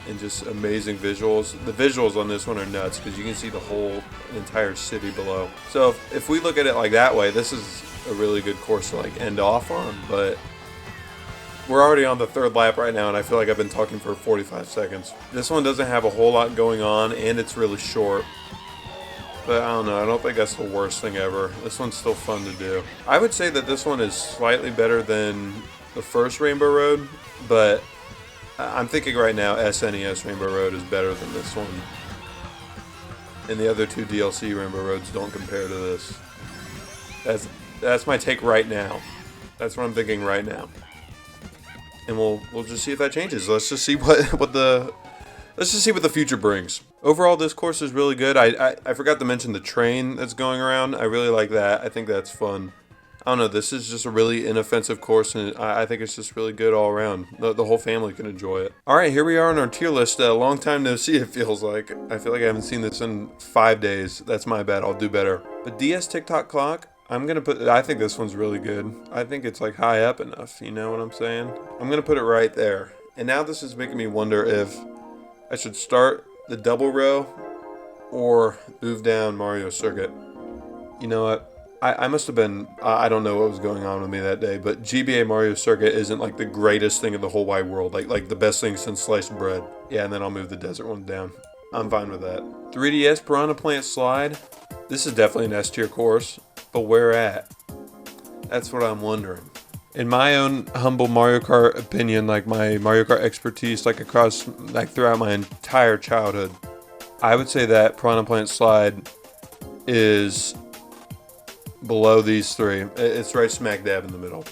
and just amazing visuals. The visuals on this one are nuts because you can see the whole entire city below. So if we look at it like that way, this is a really good course to like end off on. But we're already on the third lap right now, and I feel like I've been talking for 45 seconds. This one doesn't have a whole lot going on, and it's really short. But I don't know, I don't think that's the worst thing ever. This one's still fun to do. I would say that this one is slightly better than the first Rainbow Road, but I'm thinking right now SNES Rainbow Road is better than this one. And the other two DLC Rainbow Roads don't compare to this. That's my take right now. That's what I'm thinking right now. And we'll just see if that changes. Let's just see what the future brings. Overall, this course is really good. I forgot to mention the train that's going around. I really like that. I think that's fun. I don't know. This is just a really inoffensive course, and I think it's just really good all around. The whole family can enjoy it. All right, here we are on our tier list. A long time no see, it feels like. I feel like I haven't seen this in 5 days. That's my bad. I'll do better. But DS TikTok Clock, I think this one's really good. I think it's like high up enough. You know what I'm saying? I'm going to put it right there. And now this is making me wonder if I should start the double row or move down Mario Circuit. You know what? I must have been, I don't know what was going on with me that day, but GBA Mario Circuit isn't like the greatest thing in the whole wide world. Like the best thing since sliced bread. Yeah, and then I'll move the desert one down. I'm fine with that. 3DS Piranha Plant Slide. This is definitely an S tier course, but where at? That's what I'm wondering. In my own humble Mario Kart opinion, like my Mario Kart expertise, like throughout my entire childhood, I would say that Piranha Plant Slide is below these three. It's right smack dab in the middle.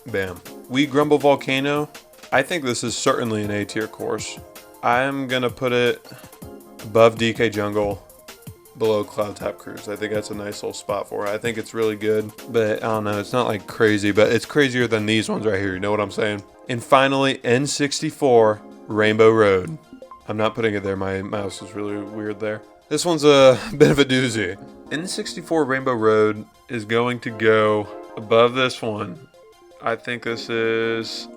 Bam. Wii Grumble Volcano. I think this is certainly an A tier course. I'm gonna put it above DK Jungle, below Cloud Top Cruise. I think that's a nice little spot for it. I think it's really good, but I don't know, it's not like crazy, but it's crazier than these ones right here. You know what I'm saying? And finally, N64 Rainbow Road. I'm not putting it there. My mouse is really weird there. This one's a bit of a doozy. N64 Rainbow Road is going to go above this one. I think this is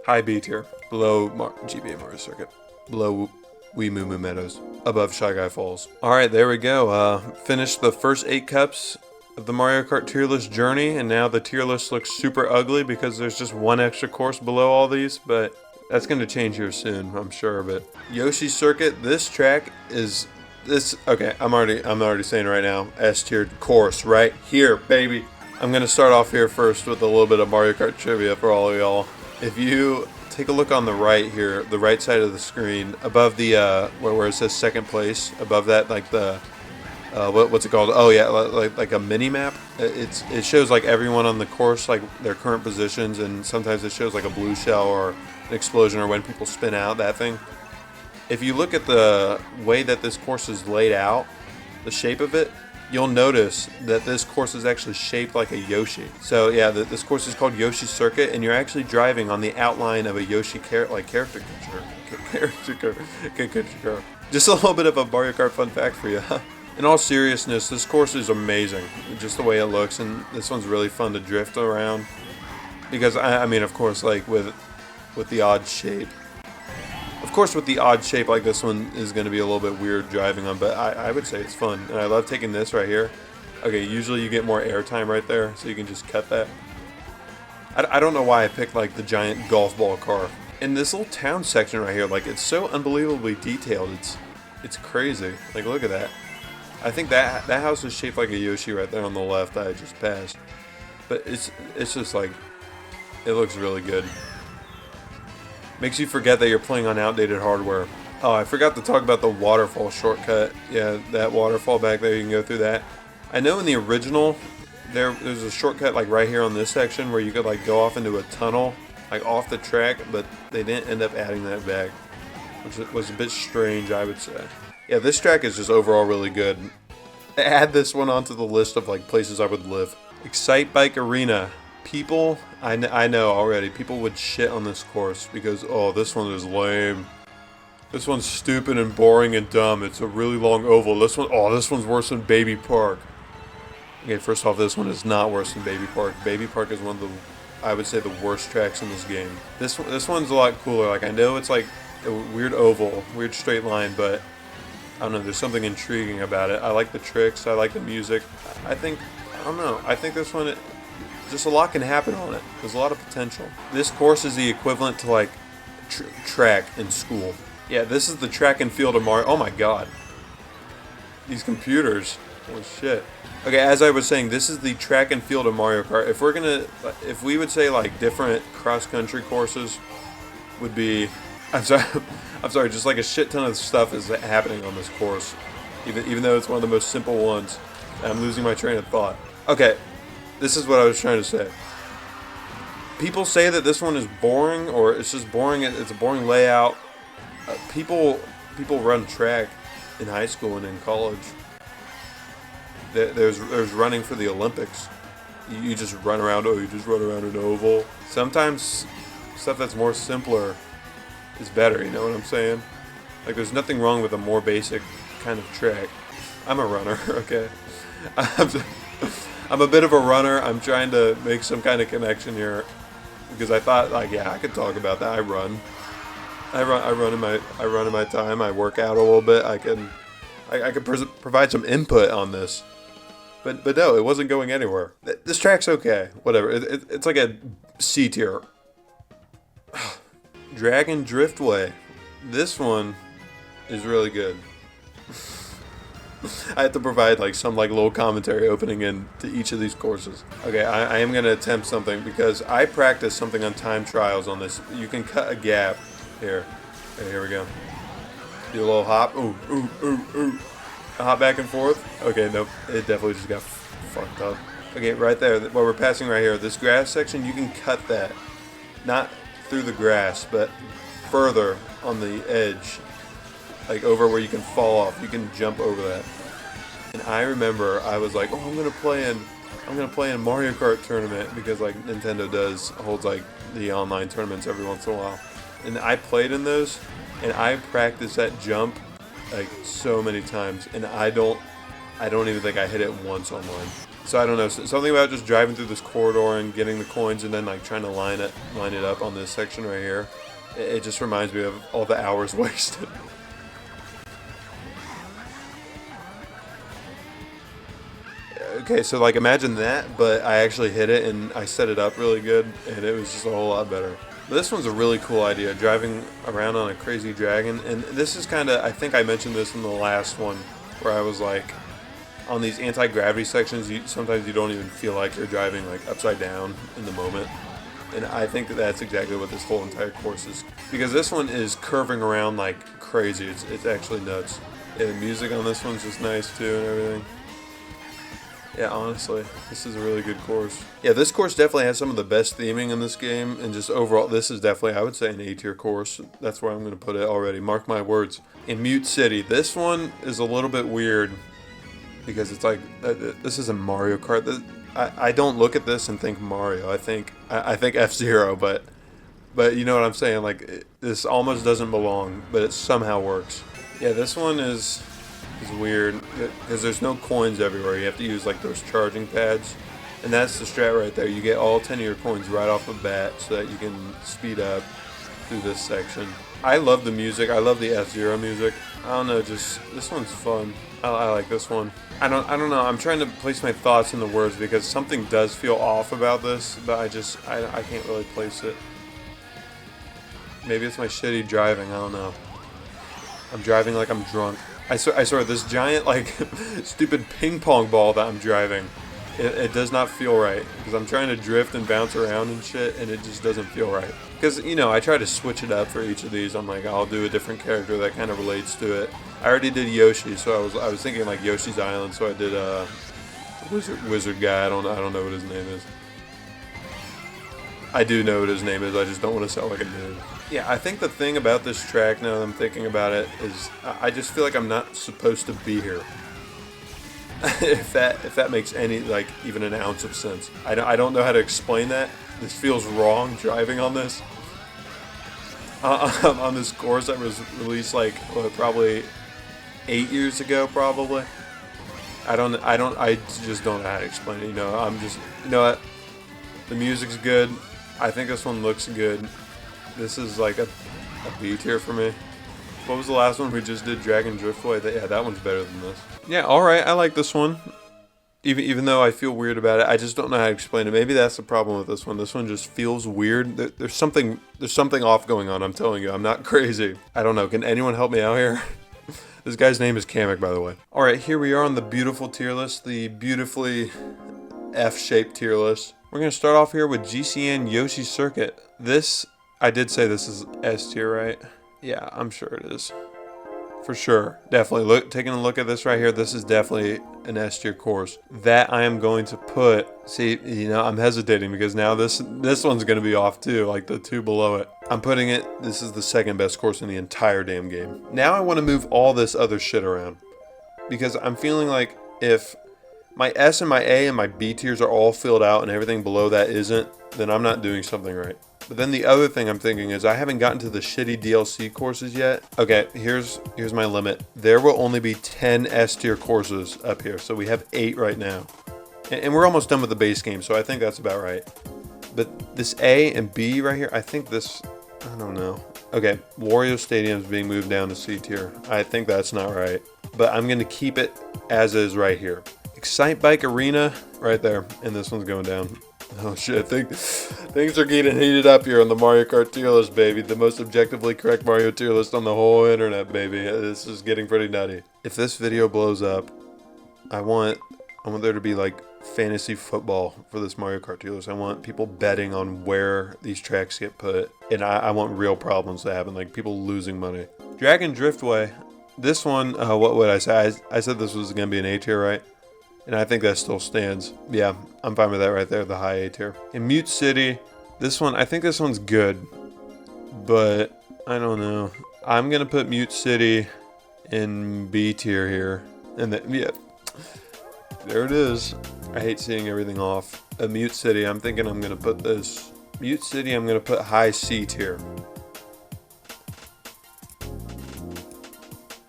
high B tier. Below GBA Mario Circuit. Below Wii Moo Moo Meadows. Above Shy Guy Falls. Alright, there we go. Finished the first 8 cups of the Mario Kart tier list journey, and now the tier list looks super ugly because there's just one extra course below all these, but that's going to change here soon, I'm sure of it. Yoshi Circuit, this track is okay, I'm already saying right now, S tier course right here, baby. I'm going to start off here first with a little bit of Mario Kart trivia for all of y'all. If you take a look on the right here, the right side of the screen, above the where it says second place, above that, like the what's it called? Oh yeah, like a mini map. It shows like everyone on the course, like their current positions, and sometimes it shows like a blue shell or an explosion or when people spin out. That thing. If you look at the way that this course is laid out, the shape of it, you'll notice that this course is actually shaped like a Yoshi. So yeah, this course is called Yoshi Circuit, and you're actually driving on the outline of a Yoshi character. Just a little bit of a Mario Kart fun fact for you. In all seriousness, this course is amazing, just the way it looks, and this one's really fun to drift around. Because I mean, of course, like with the odd shape. Of course, with the odd shape like this one is going to be a little bit weird driving on, but I would say it's fun. And I love taking this right here. Okay, usually you get more airtime right there, so you can just cut that. I don't know why I picked like the giant golf ball car. In this little town section right here, like it's so unbelievably detailed. It's crazy. Like look at that. I think that house is shaped like a Yoshi right there on the left that I just passed. But it's just like, it looks really good. Makes you forget that you're playing on outdated hardware. Oh, I forgot to talk about the waterfall shortcut. Yeah, that waterfall back there, you can go through that. I know in the original, there's a shortcut like right here on this section where you could like go off into a tunnel, like off the track, but they didn't end up adding that back, which was a bit strange, I would say. Yeah, this track is just overall really good. Add this one onto the list of like places I would live. Excite Bike Arena. People, I know already, people would shit on this course because, oh, this one is lame. This one's stupid and boring and dumb. It's a really long oval. This one's worse than Baby Park. Okay, first off, this one is not worse than Baby Park. Baby Park is one of the, I would say, the worst tracks in this game. This one's a lot cooler. Like, I know it's like a weird oval, weird straight line, but I don't know, there's something intriguing about it. I like the tricks, I like the music. I think this one, just a lot can happen on it. There's a lot of potential. This course is the equivalent to like track in school. Yeah, this is the track and field of Mario. Oh my god. These computers. Holy shit. Okay, as I was saying, this is the track and field of Mario Kart. If we would say like different cross-country courses would be, I'm sorry, just like a shit ton of stuff is happening on this course. Even though it's one of the most simple ones. I'm losing my train of thought. Okay. This is what I was trying to say. People say that this one is boring, or it's just boring. It's a boring layout. People run track in high school and in college. There's running for the Olympics. You just run around. Oh, you just run around an oval. Sometimes stuff that's more simpler is better. You know what I'm saying? Like there's nothing wrong with a more basic kind of track. I'm a runner. Okay. I'm a bit of a runner. I'm trying to make some kind of connection here because I thought, like, yeah, I could talk about that. I run in my time. I work out a little bit. I could provide some input on this, but no, it wasn't going anywhere. This track's okay. Whatever. It's like a C tier. Dragon Driftway. This one is really good. I have to provide like some like little commentary opening into each of these courses. Okay, I am going to attempt something because I practiced something on time trials on this. You can cut a gap here. Okay, here we go. Do a little hop. Ooh, ooh, ooh, ooh. A hop back and forth. Okay, nope. It definitely just got fucked up. Okay, right there. What we're passing right here. This grass section, you can cut that. Not through the grass, but further on the edge. Like over where you can fall off, you can jump over that. And I remember I was like, oh, I'm gonna play in a Mario Kart tournament because like Nintendo holds like the online tournaments every once in a while. And I played in those, and I practiced that jump like so many times, and I don't even think I hit it once online. So I don't know, something about just driving through this corridor and getting the coins and then like trying to line it up on this section right here. It just reminds me of all the hours wasted. Okay, so like imagine that, but I actually hit it and I set it up really good, and it was just a whole lot better. But this one's a really cool idea, driving around on a crazy dragon, and this is kind of, I think I mentioned this in the last one, where I was like, on these anti-gravity sections, sometimes you don't even feel like you're driving like upside down in the moment. And I think that's exactly what this whole entire course is, because this one is curving around like crazy. It's actually nuts. Yeah, the music on this one's just nice too and everything. Yeah, honestly, this is a really good course. Yeah, this course definitely has some of the best theming in this game, and just overall, this is definitely, I would say, an A-tier course. That's where I'm going to put it already. Mark my words. In Mute City, this one is a little bit weird because it's like, this is a Mario Kart. I don't look at this and think Mario. I think F-Zero, but you know what I'm saying? Like, this almost doesn't belong, but it somehow works. Yeah, this one is weird because there's no coins everywhere. You have to use like those charging pads, and that's the strat right there. You get all 10 of your coins right off the bat so that you can speed up through this section. I love the music. I love the F-Zero music. I don't know, just this one's fun. I like this one. I don't know. I'm trying to place my thoughts in the words because something does feel off about this, but I can't really place it. Maybe it's my shitty driving. I don't know. I'm driving like I'm drunk. I swear, this giant, like, stupid ping pong ball that I'm driving, it does not feel right. Because I'm trying to drift and bounce around and shit, and it just doesn't feel right. Because, you know, I try to switch it up for each of these. I'm like, I'll do a different character that kind of relates to it. I already did Yoshi, so I was thinking, like, Yoshi's Island, so I did, Wizard guy. I don't know what his name is. I do know what his name is, I just don't want to sound like a nerd. Yeah, I think the thing about this track, now that I'm thinking about it, is I just feel like I'm not supposed to be here. if that makes any, like, even an ounce of sense. I don't know how to explain that. This feels wrong, driving on this. On this course that was released, like, probably 8 years ago, probably. I just don't know how to explain it, you know. You know what? The music's good. I think this one looks good. This is like a B tier for me. What was the last one we just did? Dragon Driftway? Yeah, that one's better than this. Yeah, alright, I like this one. Even though I feel weird about it, I just don't know how to explain it. Maybe that's the problem with this one. This one just feels weird. There's something off going on, I'm telling you. I'm not crazy. I don't know. Can anyone help me out here? This guy's name is Kamek, by the way. Alright, here we are on the beautiful tier list. The beautifully F-shaped tier list. We're going to start off here with GCN Yoshi Circuit. This, I did say this is S tier, right? Yeah, I'm sure it is. For sure. Definitely. Taking a look at this right here, this is definitely an S tier course. That I am going to put, see, you know, I'm hesitating because now this one's going to be off too, like the two below it. I'm putting it, this is the second best course in the entire damn game. Now I want to move all this other shit around. Because I'm feeling like if my S and my A and my B tiers are all filled out and everything below that isn't, then I'm not doing something right. But then the other thing I'm thinking is I haven't gotten to the shitty DLC courses yet. Okay, here's my limit. There will only be 10 S tier courses up here, so we have 8 right now. And we're almost done with the base game, so I think that's about right. But this A and B right here, I think this, I don't know. Okay, Wario Stadium is being moved down to C tier. I think that's not right. But I'm going to keep it as is right here. Excite Bike Arena, right there, and this one's going down. Oh shit, things are getting heated up here on the Mario Kart tier list, baby. The most objectively correct Mario tier list on the whole internet, baby. This is getting pretty nutty. If this video blows up, I want there to be like fantasy football for this Mario Kart tier list. I want people betting on where these tracks get put, and I want real problems to happen, like people losing money. Dragon Driftway, this one, what would I say? I said this was going to be an A tier, right? And I think that still stands. Yeah, I'm fine with that right there, the high A tier. In Mute City, this one, I think this one's good. But, I don't know. I'm going to put Mute City in B tier here. And then, yeah, there it is. I hate seeing everything off. At Mute City, I'm thinking I'm going to put this. Mute City, I'm going to put high C tier.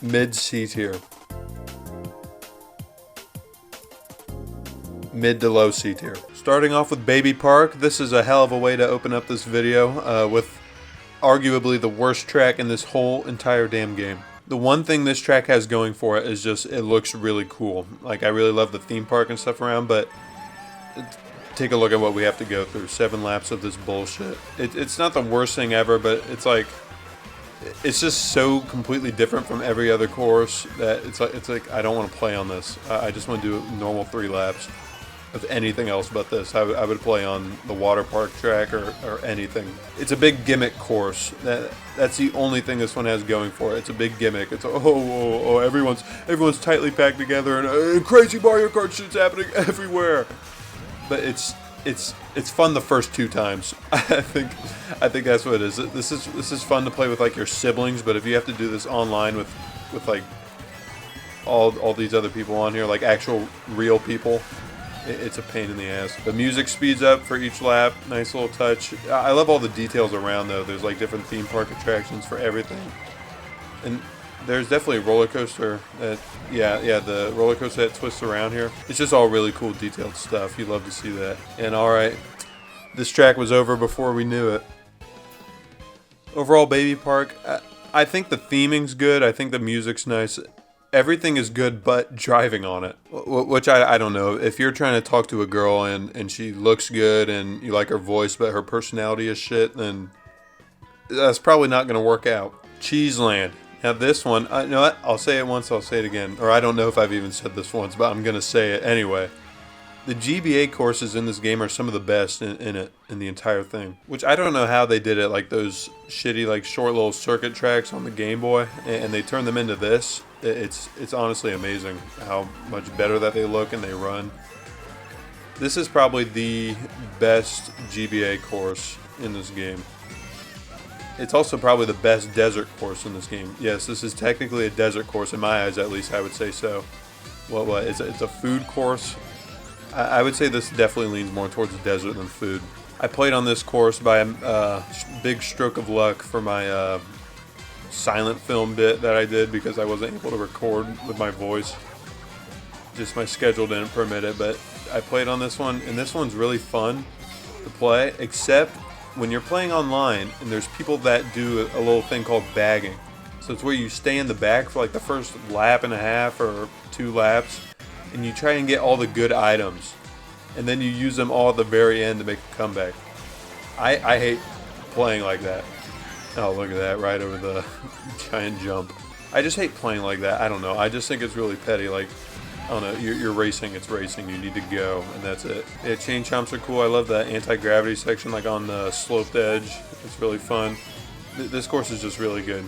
Mid C tier. Mid to low C tier. Starting off with Baby Park, this is a hell of a way to open up this video with arguably the worst track in this whole entire damn game. The one thing this track has going for it is just it looks really cool. Like I really love the theme park and stuff around, but take a look at what we have to go through. 7 laps of this bullshit. It's not the worst thing ever, but it's like it's just so completely different from every other course that it's like I don't want to play on this. I just want to do normal 3 laps. with anything else but this. I would play on the water park track or anything. It's a big gimmick course. That's the only thing this one has going for it. It's a big gimmick. It's everyone's tightly packed together and crazy Mario Kart shit's happening everywhere. But it's fun the first 2 times. I think that's what it is. This is fun to play with like your siblings, but if you have to do this online with like all these other people on here, like actual real people, it's a pain in the ass. The music speeds up for each lap. Nice little touch. I love all the details around though. There's like different theme park attractions for everything. And there's definitely a roller coaster that, the roller coaster that twists around here. It's just all really cool detailed stuff. You love to see that. And alright, this track was over before we knew it. Overall, Baby Park, I think the theming's good. I think the music's nice. Everything is good but driving on it, which I don't know. If you're trying to talk to a girl and she looks good and you like her voice but her personality is shit, then that's probably not going to work out. Cheeseland. Now this one, you know what? I'll say it once, I'll say it again. Or I don't know if I've even said this once, but I'm going to say it anyway. The GBA courses in this game are some of the best in the entire thing. Which I don't know how they did it, like those shitty like short little circuit tracks on the Game Boy, and they turned them into this. It's honestly amazing how much better that they look and they run. This is probably the best GBA course in this game. It's also probably the best desert course in this game. Yes, this is technically a desert course in my eyes, at least I would say so. Well, it's a food course. I would say this definitely leans more towards desert than food. I played on this course by a big stroke of luck for my silent film bit that I did because I wasn't able to record with my voice. Just my schedule didn't permit it, but I played on this one, and this one's really fun to play, except when you're playing online and there's people that do a little thing called bagging. So it's where you stay in the back for like the first lap and a half or 2 laps, and you try and get all the good items, and then you use them all at the very end to make a comeback. I hate playing like that. Oh, look at that, right over the giant jump. I just hate playing like that. I don't know. I just think it's really petty. Like, I don't know, you're racing, it's racing. You need to go, and that's it. Yeah, chain chomps are cool. I love the anti-gravity section, like on the sloped edge. It's really fun. This course is just really good.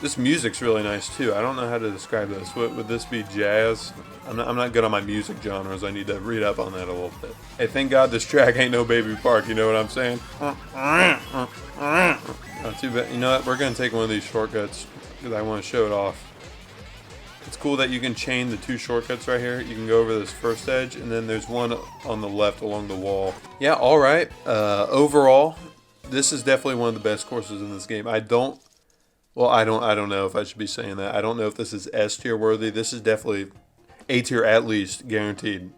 This music's really nice too. I don't know how to describe this. Would this be jazz? I'm not good on my music genres. I need to read up on that a little bit. Hey, thank God this track ain't no Baby Park. You know what I'm saying? Not too bad. You know what? We're gonna take one of these shortcuts because I want to show it off. It's cool that you can chain the 2 shortcuts right here. You can go over this first edge, and then there's one on the left along the wall. Yeah. All right. Overall, this is definitely one of the best courses in this game. I don't know if I should be saying that. I don't know if this is S tier worthy. This is definitely A tier at least, guaranteed.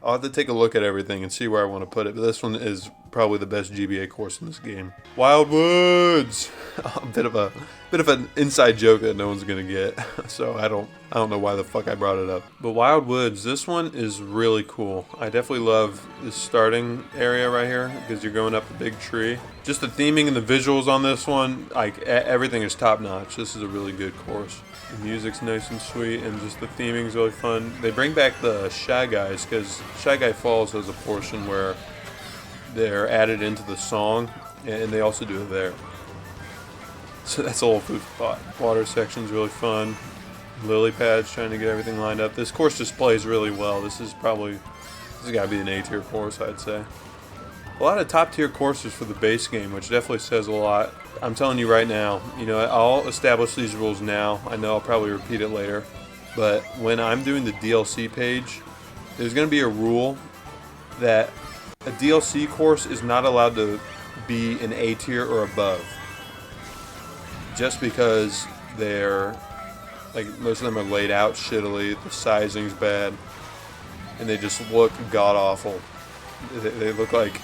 I'll have to take a look at everything and see where I want to put it, but this one is probably the best GBA course in this game. Wild Woods! A bit of an inside joke that no one's gonna get, so I don't know why the fuck I brought it up. But Wild Woods, this one is really cool. I definitely love this starting area right here because you're going up a big tree. Just the theming and the visuals on this one, like everything is top notch. This is a really good course. The music's nice and sweet, and just the theming's really fun. They bring back the Shy Guys because Shy Guy Falls has a portion where they're added into the song, and they also do it there. So that's a little food for thought. Water section's really fun. Lily pads, trying to get everything lined up. This course just plays really well. This has got to be an A tier course, I'd say. A lot of top tier courses for the base game, which definitely says a lot. I'm telling you right now, I'll establish these rules now. I know I'll probably repeat it later, but when I'm doing the DLC page, there's going to be a rule that a DLC course is not allowed to be an A tier or above. Just because they're, like, most of them are laid out shittily, the sizing's bad, and they just look god-awful. They look like,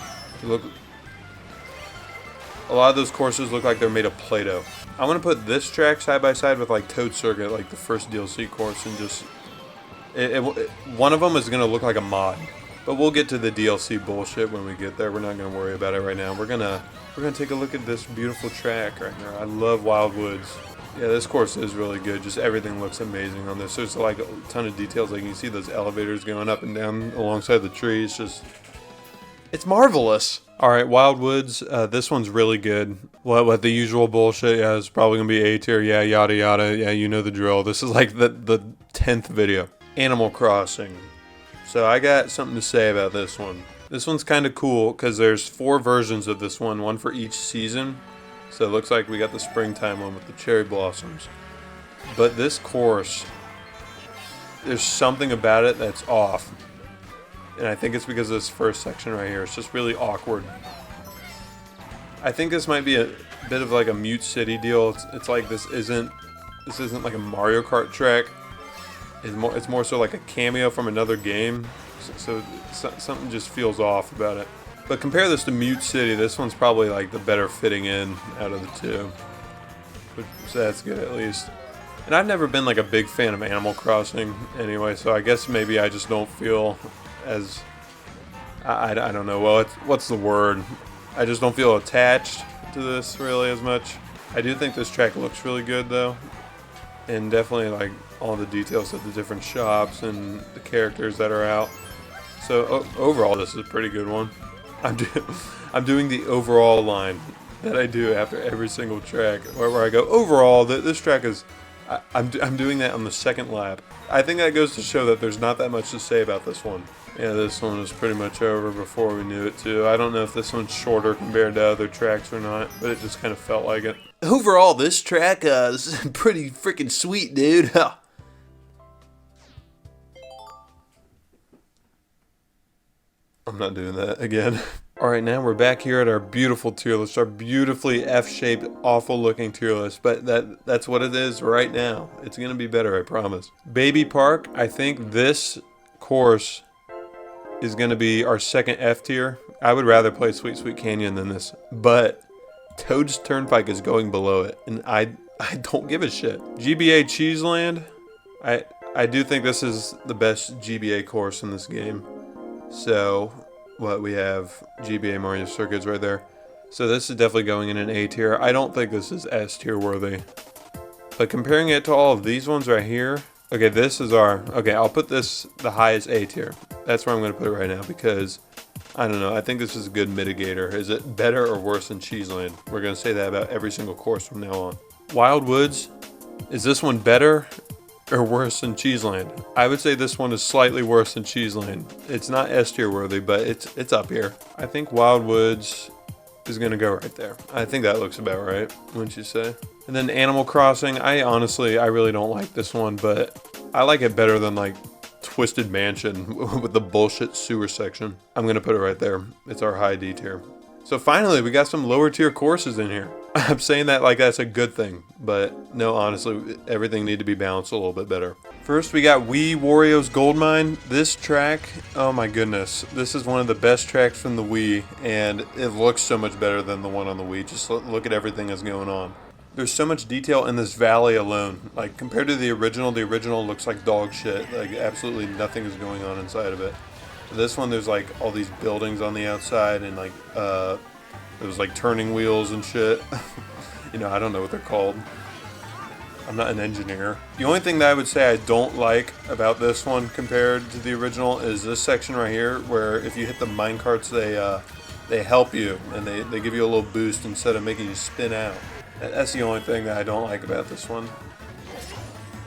a lot of those courses look like they're made of Play-Doh. I want to put this track side by side with like Toad Circuit, like the first DLC course, and just, one of them is going to look like a mod. But we'll get to the DLC bullshit when we get there. We're not going to worry about it right now. We're gonna take a look at this beautiful track right here. I love Wild Woods. Yeah, this course is really good. Just everything looks amazing on this. There's like a ton of details. Like you can see those elevators going up and down alongside the trees. It's marvelous. All right, Wild Woods. This one's really good. What the usual bullshit? Yeah, it's probably gonna be A tier. Yeah, yada yada. Yeah, you know the drill. This is like the 10th video. Animal Crossing. So I got something to say about this one. This one's kind of cool because there's 4 versions of this one for each season. So it looks like we got the springtime one with the cherry blossoms. But this course, there's something about it that's off. And I think it's because of this first section right here. It's just really awkward. I think this might be a bit of like a Mute City deal. It's like this isn't like a Mario Kart track. It's more so like a cameo from another game. So something just feels off about it. But compare this to Mute City. This one's probably like the better fitting in out of the two. So that's good at least. And I've never been like a big fan of Animal Crossing anyway. So I guess maybe I just don't feel as I don't know. Well, what's the word? I just don't feel attached to this really as much. I do think this track looks really good though, and definitely like all the details of the different shops and the characters that are out. So overall, this is a pretty good one. I'm doing the overall line that I do after every single track, where I go overall. This track is. I'm doing that on the second lap. I think that goes to show that there's not that much to say about this one. Yeah, this one was pretty much over before we knew it too. I don't know if this one's shorter compared to other tracks or not, but it just kind of felt like it. Overall, this track is pretty freaking sweet, dude. I'm not doing that again. Alright, now we're back here at our beautiful tier list, our beautifully F-shaped, awful looking tier list, but that's what it is right now. It's going to be better, I promise. Baby Park, I think this course is going to be our second F tier. I would rather play Sweet Sweet Canyon than this, but Toad's Turnpike is going below it, and I don't give a shit. GBA Cheeseland, I do think this is the best GBA course in this game. So, what we have GBA Mario Circuits right there. So this is definitely going in an A tier. I don't think this is S tier worthy. But comparing it to all of these ones right here, okay, this is okay, I'll put this the highest A tier. That's where I'm going to put it right now because, I don't know, I think this is a good mitigator. Is it better or worse than Cheeseland? We're going to say that about every single course from now on. Wild Woods, is this one better or worse than Cheeseland? I would say this one is slightly worse than Cheeseland. It's not S tier worthy, but it's up here. I think Wild Woods is gonna go right there. I think that looks about right, wouldn't you say? And then Animal Crossing, I really don't like this one, but I like it better than like Twisted Mansion with the bullshit sewer section. I'm gonna put it right there. It's our high D tier. So finally, we got some lower tier courses in here. I'm saying that like that's a good thing, but no, honestly, everything need to be balanced a little bit better. First, we got Wii Wario's Gold Mine. This track, oh my goodness, this is one of the best tracks from the Wii, and it looks so much better than the one on the Wii. Just look at everything that's going on. There's so much detail in this valley alone. Like, compared to the original looks like dog shit. Like, absolutely nothing is going on inside of it. This one, there's like all these buildings on the outside, and like there's like turning wheels and shit. You know, I don't know what they're called. I'm not an engineer. The only thing that I would say I don't like about this one compared to the original is this section right here, where if you hit the minecarts, they help you and they give you a little boost instead of making you spin out. That's the only thing that I don't like about this one.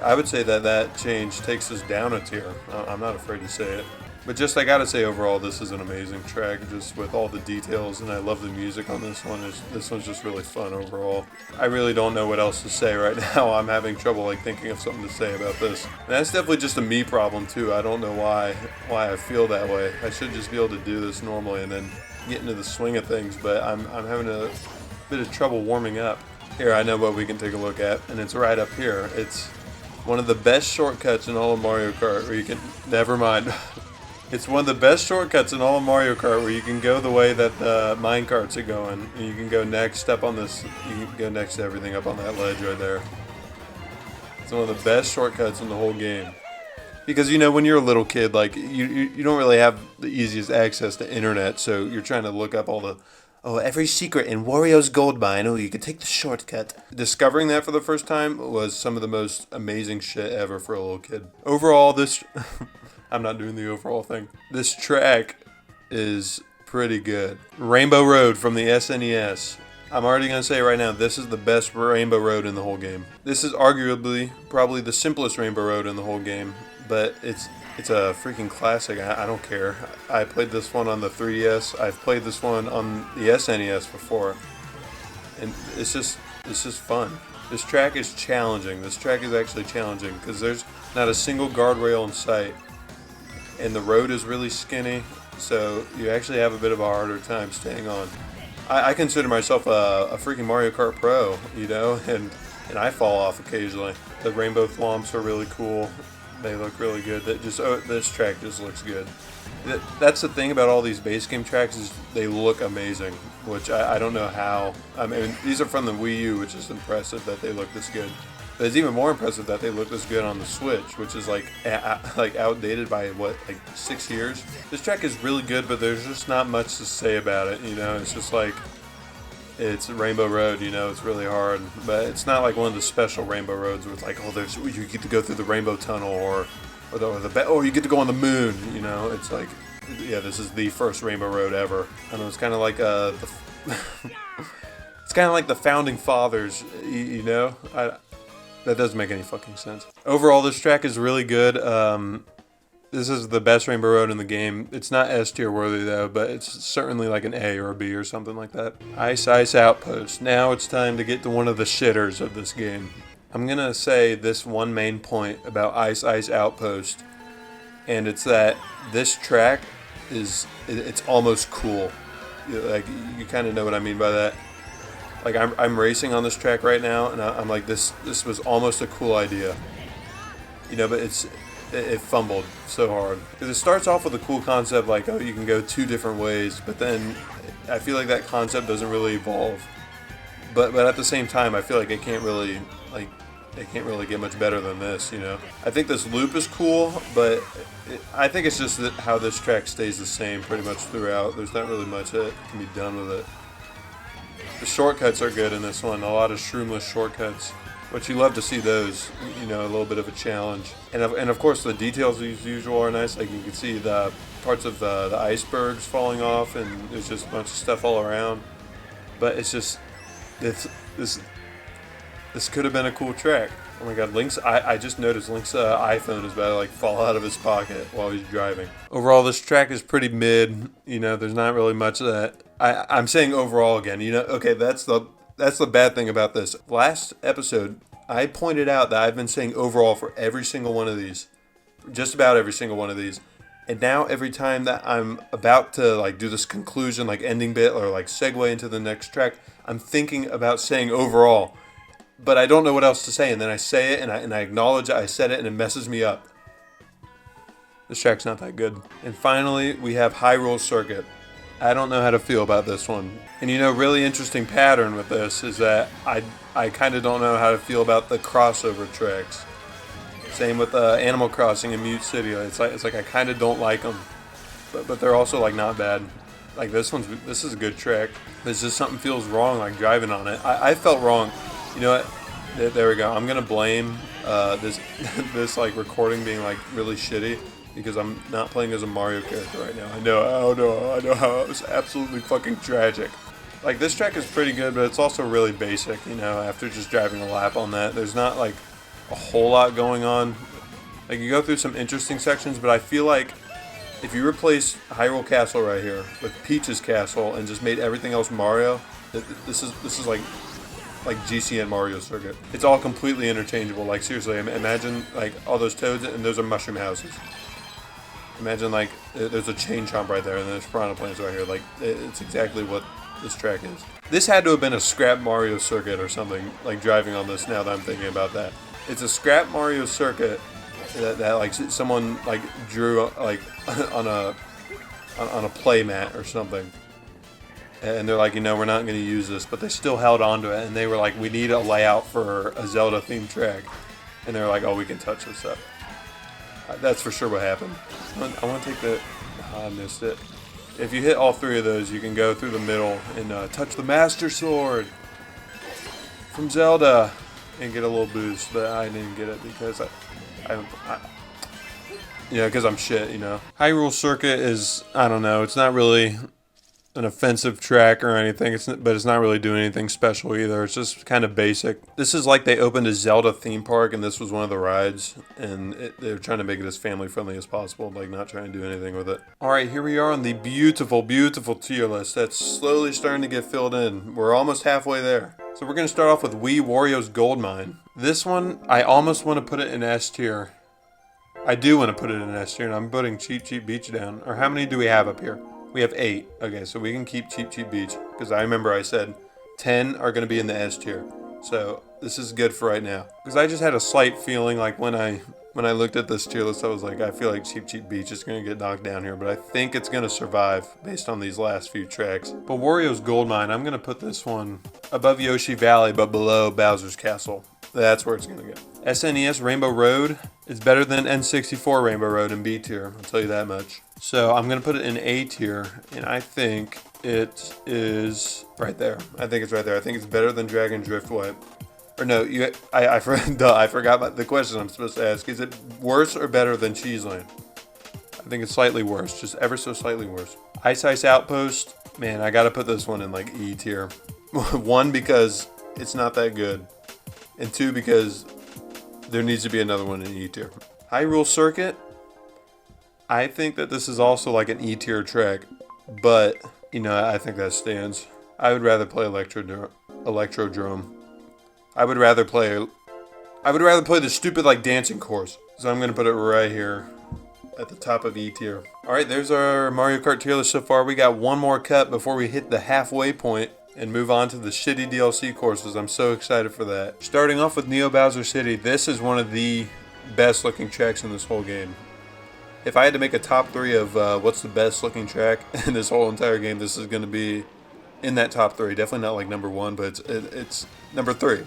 I would say that change takes us down a tier. I'm not afraid to say it. But just, I gotta say, overall, this is an amazing track, just with all the details, and I love the music on this one. This one's just really fun overall. I really don't know what else to say right now. I'm having trouble, like, thinking of something to say about this. And that's definitely just a me problem, too. I don't know why I feel that way. I should just be able to do this normally and then get into the swing of things, but I'm having a bit of trouble warming up. Here, I know what we can take a look at, and it's right up here. It's one of the best shortcuts in all of Mario Kart, where you can... Never mind. It's one of the best shortcuts in all of Mario Kart, where you can go the way that the minecarts are going. And you can go next up on this, you can go next to everything up on that ledge right there. It's one of the best shortcuts in the whole game. Because, you know, when you're a little kid, like, you don't really have the easiest access to internet, so you're trying to look up all Oh, every secret in Wario's gold mine. Oh, you can take the shortcut. Discovering that for the first time was some of the most amazing shit ever for a little kid. Overall, this... I'm not doing the overall thing. This track is pretty good. Rainbow Road from the SNES. I'm already going to say right now, this is the best Rainbow Road in the whole game. This is arguably probably the simplest Rainbow Road in the whole game, but it's a freaking classic. I don't care. I played this one on the 3DS. I've played this one on the SNES before, and it's just fun. This track is challenging. This track is actually challenging because there's not a single guardrail in sight, and the road is really skinny, so you actually have a bit of a harder time staying on. I consider myself a freaking Mario Kart pro, you know, and I fall off occasionally. The rainbow thwomps are really cool. They look really good. This track just looks good. That's the thing about all these base game tracks is they look amazing, which I don't know how. I mean, these are from the Wii U, which is impressive that they look this good. But it's even more impressive that they look this good on the Switch, which is like outdated by what, like 6 years. This track is really good, but there's just not much to say about it. You know, it's just like it's Rainbow Road. You know, it's really hard, but it's not like one of the special Rainbow Roads where it's like, oh, you get to go through the Rainbow Tunnel or you get to go on the moon. You know, it's like, yeah, this is the first Rainbow Road ever. I know it's kind of like it's kind of like the founding fathers. You know, that doesn't make any fucking sense. Overall, this track is really good. This is the best Rainbow Road in the game. It's not S tier worthy though, but it's certainly like an A or a B or something like that. Ice Ice Outpost. Now it's time to get to one of the shitters of this game. I'm gonna say this one main point about Ice Ice Outpost, and it's that this track it's almost cool. Like, you kind of know what I mean by that. Like, I'm racing on this track right now, and I'm like, this was almost a cool idea, you know, but it fumbled so hard. Because it starts off with a cool concept, like, oh, you can go 2 different ways, but then I feel like that concept doesn't really evolve. But at the same time, I feel like it can't really get much better than this, you know. I think this loop is cool, but I think it's just that how this track stays the same pretty much throughout. There's not really much that can be done with it. The shortcuts are good in this one, a lot of shroomless shortcuts, which you love to see those, you know, a little bit of a challenge. And of course the details as usual are nice, like you can see the parts of the icebergs falling off, and there's just a bunch of stuff all around. But it's just, this could have been a cool track. Oh my god, I just noticed Link's iPhone is about to like fall out of his pocket while he's driving. Overall, this track is pretty mid, you know, there's not really much of that. I'm saying overall again, you know, okay, that's the bad thing about this. Last episode, I pointed out that I've been saying overall for every single one of these. Just about every single one of these. And now every time that I'm about to like do this conclusion, like ending bit, or like segue into the next track, I'm thinking about saying overall. But I don't know what else to say, and then I say it, and I acknowledge I said it, and it messes me up. This track's not that good. And finally, we have Hyrule Circuit. I don't know how to feel about this one. And you know, really interesting pattern with this is that I kind of don't know how to feel about the crossover tracks. Same with Animal Crossing and Mute City. It's like I kind of don't like them, but they're also like not bad. Like this is a good track. There's just something feels wrong like driving on it. I felt wrong. You know what? There we go. I'm gonna blame this like recording being like really shitty because I'm not playing as a Mario character right now. I know how it was absolutely fucking tragic. Like this track is pretty good, but it's also really basic. You know, after just driving a lap on that, there's not like a whole lot going on. Like you go through some interesting sections, but I feel like if you replace Hyrule Castle right here with Peach's Castle and just made everything else Mario, this is like GCN Mario Circuit. It's all completely interchangeable. Like seriously, imagine like all those toads and those are mushroom houses. Imagine like there's a chain chomp right there and there's piranha plants right here. Like it's exactly what this track is. This had to have been a scrap Mario Circuit or something, like driving on this now that I'm thinking about that. It's a scrap Mario Circuit that like someone like drew like on a play mat or something. And they're like, you know, we're not going to use this, but they still held on to it, and they were like, we need a layout for a Zelda-themed track. And they were like, oh, we can touch this up. That's for sure what happened. I want to take the... Oh, I missed it. If you hit all 3 of those, you can go through the middle and touch the Master Sword from Zelda and get a little boost. But I didn't get it because because I'm shit, you know. Hyrule Circuit is, I don't know, it's not really an offensive track or anything, but it's not really doing anything special either. It's just kind of basic. This is like they opened a Zelda theme park and this was one of the rides, and they're trying to make it as family friendly as possible, like not trying to do anything with it. Alright, here we are on the beautiful, beautiful tier list that's slowly starting to get filled in. We're almost halfway there. So we're going to start off with Wii Wario's Gold Mine. This one, I almost want to put it in S tier. I do want to put it in S tier, and I'm putting Cheap Cheap Beach down. Or how many do we have up here? We have 8. Okay, so we can keep Cheap Cheap Beach, because I remember I said 10 are going to be in the S tier. So this is good for right now. Because I just had a slight feeling like when I looked at this tier list, I was like, I feel like Cheap Cheap Beach is going to get knocked down here, but I think it's going to survive based on these last few tracks. But Wario's Gold Mine, I'm going to put this one above Yoshi Valley, but below Bowser's Castle. That's where it's going to go. SNES Rainbow Road is better than N64 Rainbow Road in B tier, I'll tell you that much. So I'm going to put it in A tier, and I think it is right there. I think it's right there. I think it's better than Dragon Driftway. Or no, I forgot about the question I'm supposed to ask. Is it worse or better than Cheeseland? I think it's slightly worse, just ever so slightly worse. Ice Ice Outpost, man, I got to put this one in like E tier. 1, because it's not that good. And 2, because there needs to be another one in E tier. Hyrule Circuit, I think that this is also like an E tier track, but you know, I think that stands. I would rather play Electrodrome. I would rather play the stupid like dancing course. So I'm gonna put it right here at the top of E tier. Alright, there's our Mario Kart tier list so far. We got one more cut before we hit the halfway point and move on to the shitty DLC courses. I'm so excited for that. Starting off with Neo Bowser City, this is one of the best looking tracks in this whole game. If I had to make a top 3 of what's the best looking track in this whole entire game, this is going to be in that top 3. Definitely not like number 1, but it's number 3.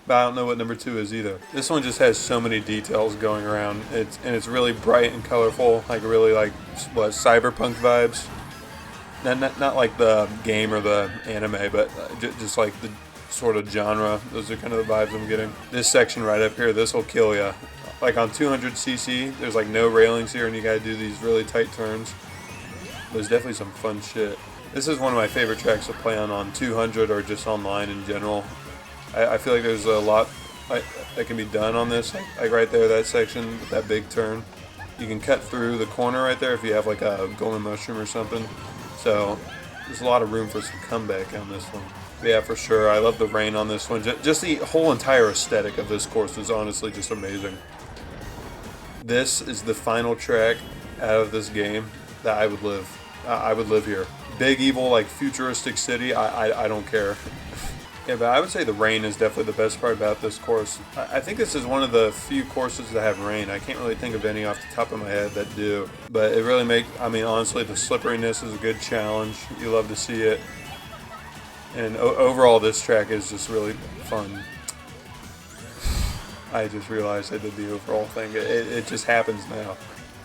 But I don't know what number 2 is either. This one just has so many details going around. It's really bright and colorful, like really like what, cyberpunk vibes. Not like the game or the anime, but just like the sort of genre. Those are kind of the vibes I'm getting. This section right up here, this will kill ya. Like on 200cc, there's like no railings here, and you gotta do these really tight turns. There's definitely some fun shit. This is one of my favorite tracks to play on 200 or just online in general. I feel like there's a lot that can be done on this. Like right there, that section with that big turn. You can cut through the corner right there if you have like a golden mushroom or something. So there's a lot of room for some comeback on this one. But yeah, for sure. I love the rain on this one. Just the whole entire aesthetic of this course is honestly just amazing. This is the final track out of this game that I would live. I would live here. Big evil, like futuristic city. I don't care. Yeah, but I would say the rain is definitely the best part about this course. I think this is one of the few courses that have rain. I can't really think of any off the top of my head that do. But it really makes, I mean, honestly, the slipperiness is a good challenge. You love to see it. And overall, this track is just really fun. I just realized I did the overall thing. It just happens now.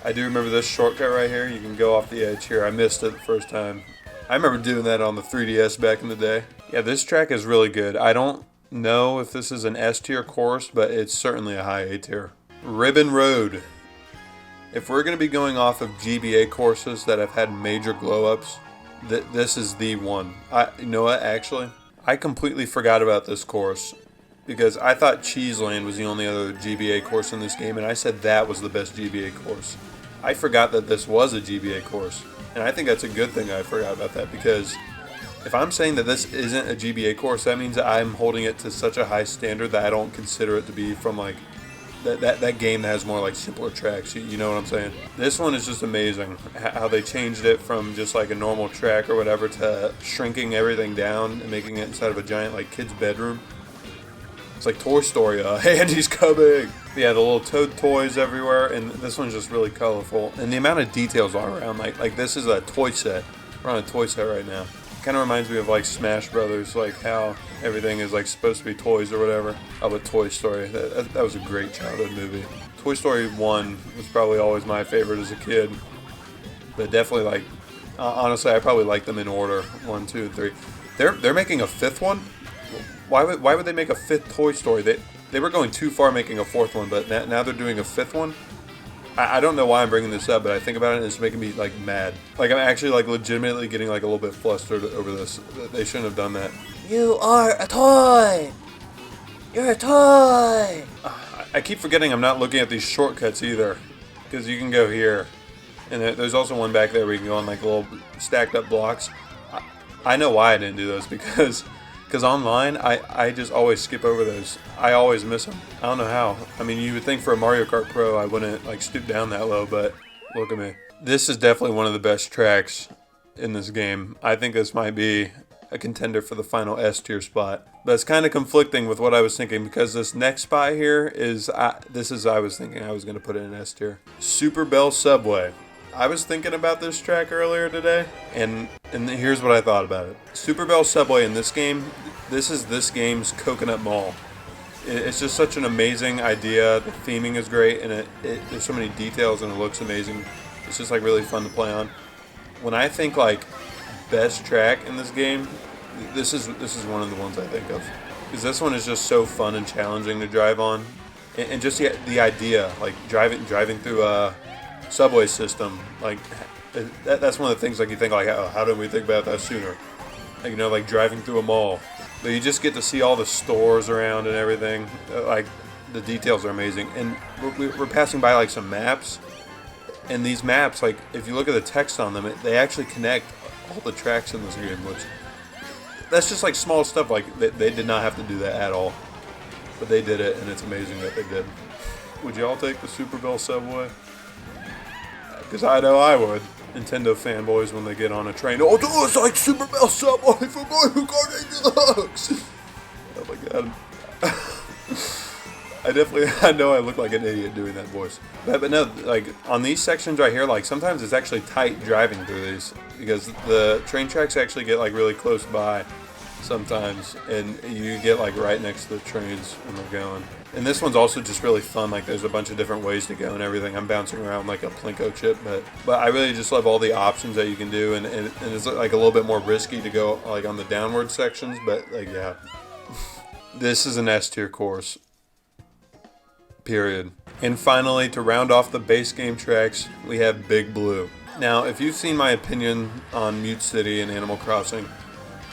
I do remember this shortcut right here. You can go off the edge here. I missed it the first time. I remember doing that on the 3DS back in the day. Yeah, this track is really good. I don't know if this is an S tier course, but it's certainly a high A tier. Ribbon Road. If we're going to be going off of GBA courses that have had major glow-ups, this is the one. You know what, actually? I completely forgot about this course because I thought Cheeseland was the only other GBA course in this game, and I said that was the best GBA course. I forgot that this was a GBA course, and I think that's a good thing I forgot about that, because if I'm saying that this isn't a GBA course, that means I'm holding it to such a high standard that I don't consider it to be from like that game that has more like simpler tracks. You know what I'm saying? This one is just amazing. How they changed it from just like a normal track or whatever to shrinking everything down and making it inside of a giant like kid's bedroom. It's like Toy Story. Andy's coming. Yeah, the little Toad toys everywhere, and this one's just really colorful. And the amount of details all around, like this is a toy set. We're on a toy set right now. Kind of reminds me of like Smash Brothers, like how everything is like supposed to be toys or whatever. Oh, but Toy Story, that was a great childhood movie. Toy Story 1 was probably always my favorite as a kid, but definitely like Honestly, I probably like them in order, 1, 2, and 3. They're making a 5th one. Why would they make a 5th Toy Story? They were going too far making a 4th one, but now they're doing a 5th one. I don't know why I'm bringing this up, but I think about it and it's making me like mad. Like I'm actually like legitimately getting like a little bit flustered over this. They shouldn't have done that. You are a toy! You're a toy! I keep forgetting I'm not looking at these shortcuts either. Because you can go here. And there's also one back there where you can go on like little stacked up blocks. I know why I didn't do those because online I just always skip over those. I always miss them. I don't know how. I mean, you would think for a Mario Kart Pro I wouldn't like stoop down that low, but look at me. This is definitely one of the best tracks in this game. I think this might be a contender for the final S tier spot. But it's kind of conflicting with what I was thinking because this next spot here is, I was thinking I was going to put it in S tier. Super Bell Subway. I was thinking about this track earlier today, and here's what I thought about it. Super Bell Subway in this game, this is this game's Coconut Mall. It's just such an amazing idea. The theming is great, and there's so many details, and it looks amazing. It's just like really fun to play on. When I think like best track in this game, this is one of the ones I think of, because this one is just so fun and challenging to drive on, and just the idea, like driving through a subway system, like that's one of the things like you think like, oh, how didn't we think about that sooner? Like, you know, like driving through a mall, but you just get to see all the stores around and everything. Like the details are amazing, and we're passing by like some maps, and these maps, like if you look at the text on them, they actually connect all the tracks in this game, which that's just like small stuff. Like they did not have to do that at all, but they did it, and it's amazing that they did. Would y'all take the Super Bell Subway? Because I know I would. Nintendo fanboys when they get on a train. Oh, dude, it's like Super Bell Subway for Mario Kart Deluxe. Oh my god. I know I look like an idiot doing that voice. But no, like on these sections right here, like sometimes it's actually tight driving through these because the train tracks actually get like really close by sometimes, and you get like right next to the trains when they're going. And this one's also just really fun. Like there's a bunch of different ways to go and everything. I'm bouncing around like a Plinko chip, but I really just love all the options that you can do, and it's like a little bit more risky to go like on the downward sections, but like yeah. This is an S tier course. Period. And finally, to round off the base game tracks, we have Big Blue. Now, if you've seen my opinion on Mute City and Animal Crossing,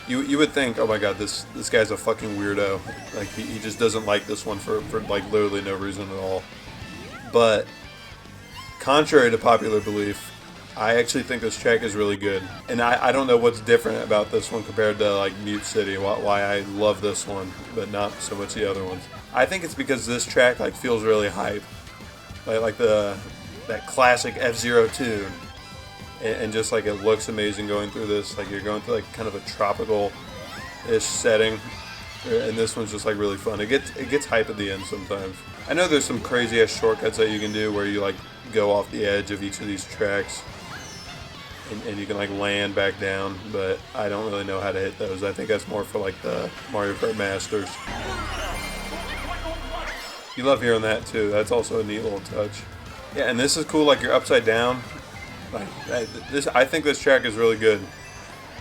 you would think, oh my god, this guy's a fucking weirdo. Like he just doesn't like this one for like literally no reason at all. But contrary to popular belief, I actually think this track is really good. And I don't know what's different about this one compared to like Mute City, why I love this one, but not so much the other ones. I think it's because this track like feels really hype. Like that classic F-Zero tune. And just like it looks amazing going through this. Like you're going through like kind of a tropical-ish setting. And this one's just like really fun. It gets hype at the end sometimes. I know there's some crazy ass shortcuts that you can do where you like go off the edge of each of these tracks. And you can like land back down, but I don't really know how to hit those. I think that's more for like the Mario Kart Masters. You love hearing that too. That's also a neat little touch. Yeah, and this is cool. Like you're upside down. Like this, I think this track is really good.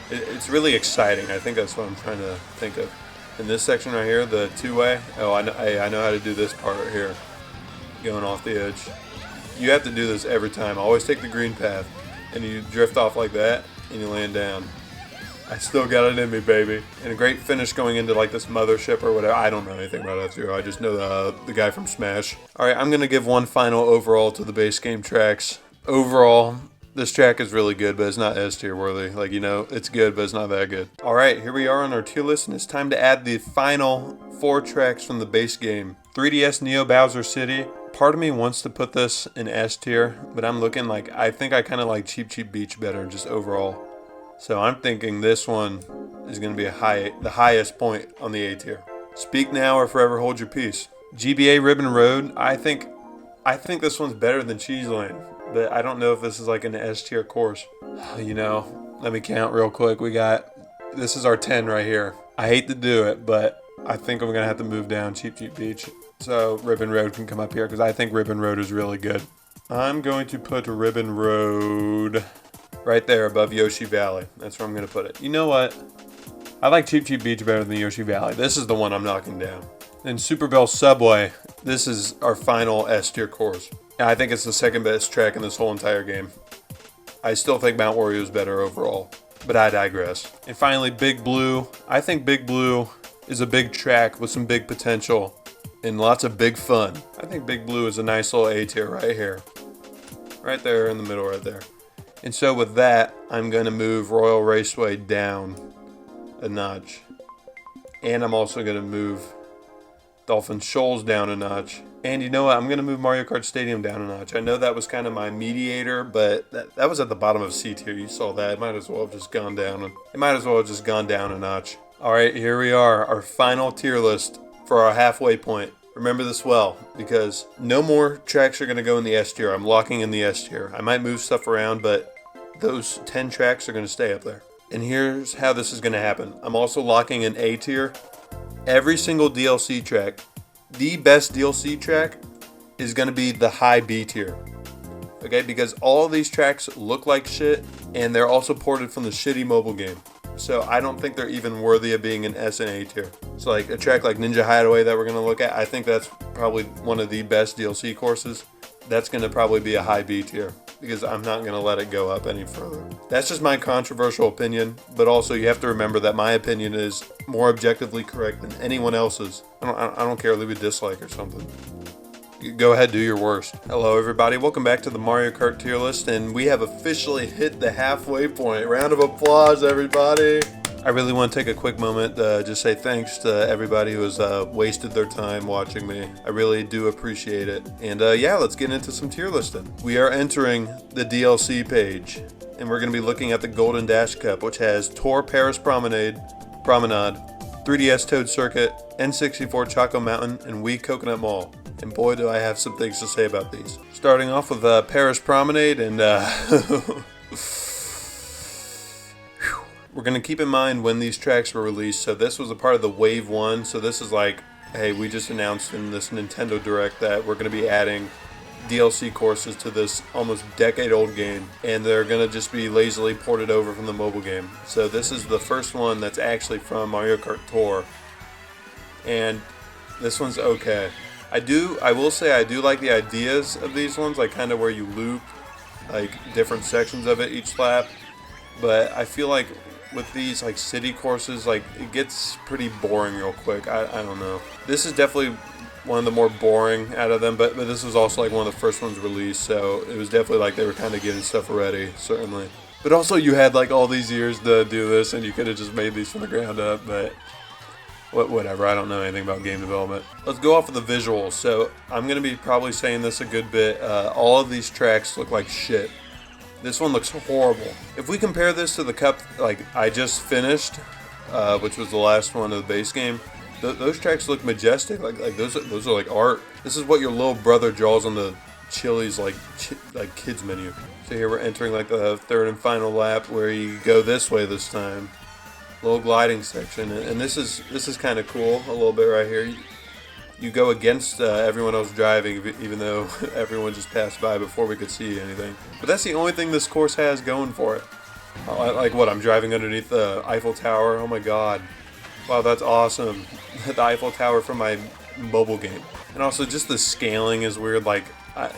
It's really exciting. I think that's what I'm trying to think of. In this section right here, the two-way. Oh, I know how to do this part right here. Going off the edge. You have to do this every time. Always take the green path, and you drift off like that, and you land down. I still got it in me, baby. And a great finish going into like this mothership or whatever. I don't know anything about F-Zero. I just know the guy from Smash. All right, I'm gonna give one final overall to the base game tracks. Overall, this track is really good, but it's not S tier worthy. Like, you know, it's good, but it's not that good. All right, here we are on our tier list, and it's time to add the final 4 tracks from the base game. 3DS Neo Bowser City. Part of me wants to put this in S tier, but I'm looking like, I think I kind of like Cheep Cheep Beach better, just overall. So I'm thinking this one is going to be the highest point on the A tier. Speak now or forever hold your peace. GBA Ribbon Road. I think this one's better than Cheese Lane, but I don't know if this is like an S tier course. You know, let me count real quick. This is our 10 right here. I hate to do it, but I think I'm going to have to move down Cheep Cheep Beach. So Ribbon Road can come up here because I think Ribbon Road is really good. I'm going to put Ribbon Road Right there above Yoshi Valley. That's where I'm going to put it. You know what? I like Cheap Cheap Beach better than Yoshi Valley. This is the one I'm knocking down. Then Super Bell Subway. This is our final S tier course. I think it's the second best track in this whole entire game. I still think Mount Wario is better overall, but I digress. And finally, Big Blue. I think Big Blue is a big track with some big potential and lots of big fun. I think Big Blue is a nice little A tier right here. Right there in the middle right there. And so with that, I'm going to move Royal Raceway down a notch. And I'm also going to move Dolphin Shoals down a notch. And you know what? I'm going to move Mario Kart Stadium down a notch. I know that was kind of my mediator, but that was at the bottom of C tier. You saw that. It might as well have just gone down. It might as well have just gone down a notch. All right, here we are. Our final tier list for our halfway point. Remember this well, because no more tracks are going to go in the S tier. I'm locking in the S tier. I might move stuff around, but those 10 tracks are going to stay up there. And here's how this is going to happen. I'm also locking in A tier. Every single DLC track, the best DLC track is going to be the high B tier. Okay, because all of these tracks look like shit, and they're also ported from the shitty mobile game. So I don't think they're even worthy of being an S and A tier. So like a track like Ninja Hideaway that we're going to look at, I think that's probably one of the best DLC courses. That's going to probably be a high B tier, because I'm not going to let it go up any further. That's just my controversial opinion, but also you have to remember that my opinion is more objectively correct than anyone else's. I don't care, leave a dislike or something. Go ahead, do your worst. Hello everybody, welcome back to the Mario Kart tier list, and we have officially hit the halfway point. Round of applause, everybody. I really want to take a quick moment to just say thanks to everybody who has wasted their time watching me. I really do appreciate it. And yeah, let's get into some tier listing. We are entering the DLC page, and we're going to be looking at the Golden Dash Cup, which has Tour Paris Promenade, 3DS Toad Circuit, N64 Choco Mountain, and Wii Coconut Mall. And boy, do I have some things to say about these. Starting off with Paris Promenade, and we're going to keep in mind when these tracks were released. So this was a part of the Wave 1. So this is like, hey, we just announced in this Nintendo Direct that we're going to be adding DLC courses to this almost decade-old game. And they're going to just be lazily ported over from the mobile game. So this is the first one that's actually from Mario Kart Tour. And this one's okay. I will say I do like the ideas of these ones, like kind of where you loop like different sections of it each lap. But I feel like with these like city courses, like it gets pretty boring real quick. I don't know. This is definitely one of the more boring out of them, but this was also like one of the first ones released, so it was definitely like they were kind of getting stuff ready, certainly. But also you had like all these years to do this, and you could have just made these from the ground up, but whatever. I don't know anything about game development. Let's go off of the visuals. So I'm going to be probably saying this a good bit. All of these tracks look like shit. This one looks horrible. If we compare this to the cup like I just finished, which was the last one of the base game, those tracks look majestic. Like those are like art. This is what your little brother draws on the Chili's like kids menu. So here we're entering like the third and final lap where you go this way this time. Little gliding section, and this is kind of cool. A little bit right here. You go against everyone else driving, even though everyone just passed by before we could see anything. But that's the only thing this course has going for it. Like what? I'm driving underneath the Eiffel Tower. Oh my god! Wow, that's awesome. The Eiffel Tower from my mobile game. And also, just the scaling is weird. Like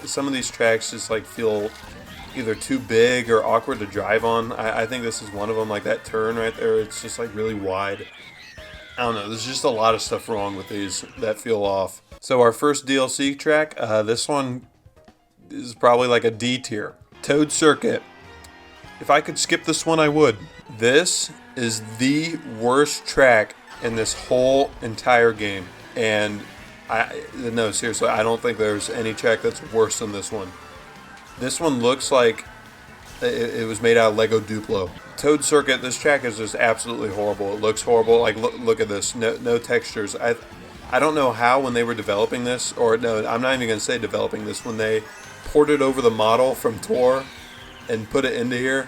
some of these tracks just like feel either too big or awkward to drive on. I think this is one of them. Like that turn right there, it's just like really wide. I don't know, there's just a lot of stuff wrong with these that feel off. So our first DLC track, this one is probably like a D tier. Toad Circuit. If I could skip this one, I would. This is the worst track in this whole entire game. And no, seriously, I don't think there's any track that's worse than this one. This one looks like it was made out of Lego Duplo. Toad Circuit, this track is just absolutely horrible. It looks horrible. Like, look at this. No textures. I don't know how when they were developing this, or no, I'm not even going to say developing this, when they ported over the model from Tour and put it into here.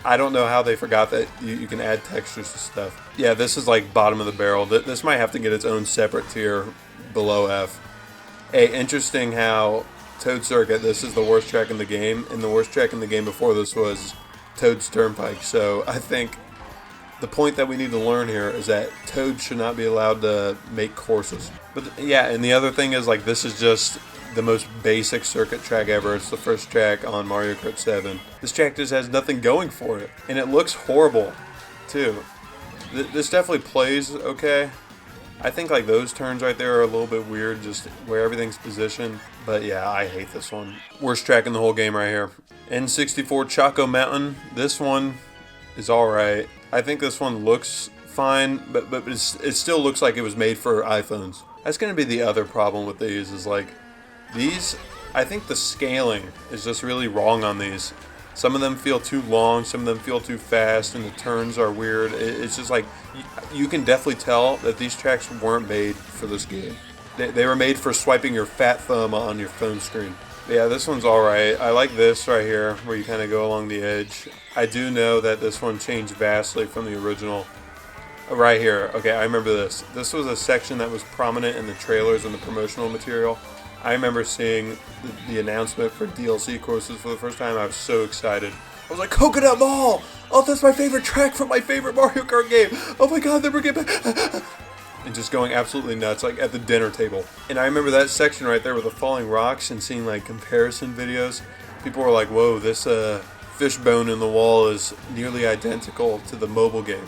I don't know how they forgot that you can add textures to stuff. Yeah, this is like bottom of the barrel. This might have to get its own separate tier below F. Hey, interesting how Toad Circuit, this is the worst track in the game, and the worst track in the game before this was Toad's Turnpike. So I think the point that we need to learn here is that Toad should not be allowed to make courses. But yeah, and the other thing is, like, this is just the most basic circuit track ever. It's the first track on Mario Kart 7. This track just has nothing going for it, and it looks horrible too. This definitely plays okay. I think like those turns right there are a little bit weird, just where everything's positioned. But yeah, I hate this one. Worst track in the whole game right here. N64 Choco Mountain. This one is alright. I think this one looks fine, but it still looks like it was made for iPhones. That's going to be the other problem with these, is like these, I think the scaling is just really wrong on these. Some of them feel too long, some of them feel too fast, and the turns are weird. It's just like, you can definitely tell that these tracks weren't made for this game. They were made for swiping your fat thumb on your phone screen. Yeah, this one's alright. I like this right here, where you kind of go along the edge. I do know that this one changed vastly from the original. Right here, okay, I remember this. This was a section that was prominent in the trailers and the promotional material. I remember seeing the announcement for DLC courses for the first time. I was so excited. I was like, Coconut Mall! Oh, that's my favorite track from my favorite Mario Kart game! Oh my god, they're bringing it back! And just going absolutely nuts, like at the dinner table. And I remember that section right there with the falling rocks and seeing like comparison videos. People were like, whoa, this fishbone in the wall is nearly identical to the mobile game.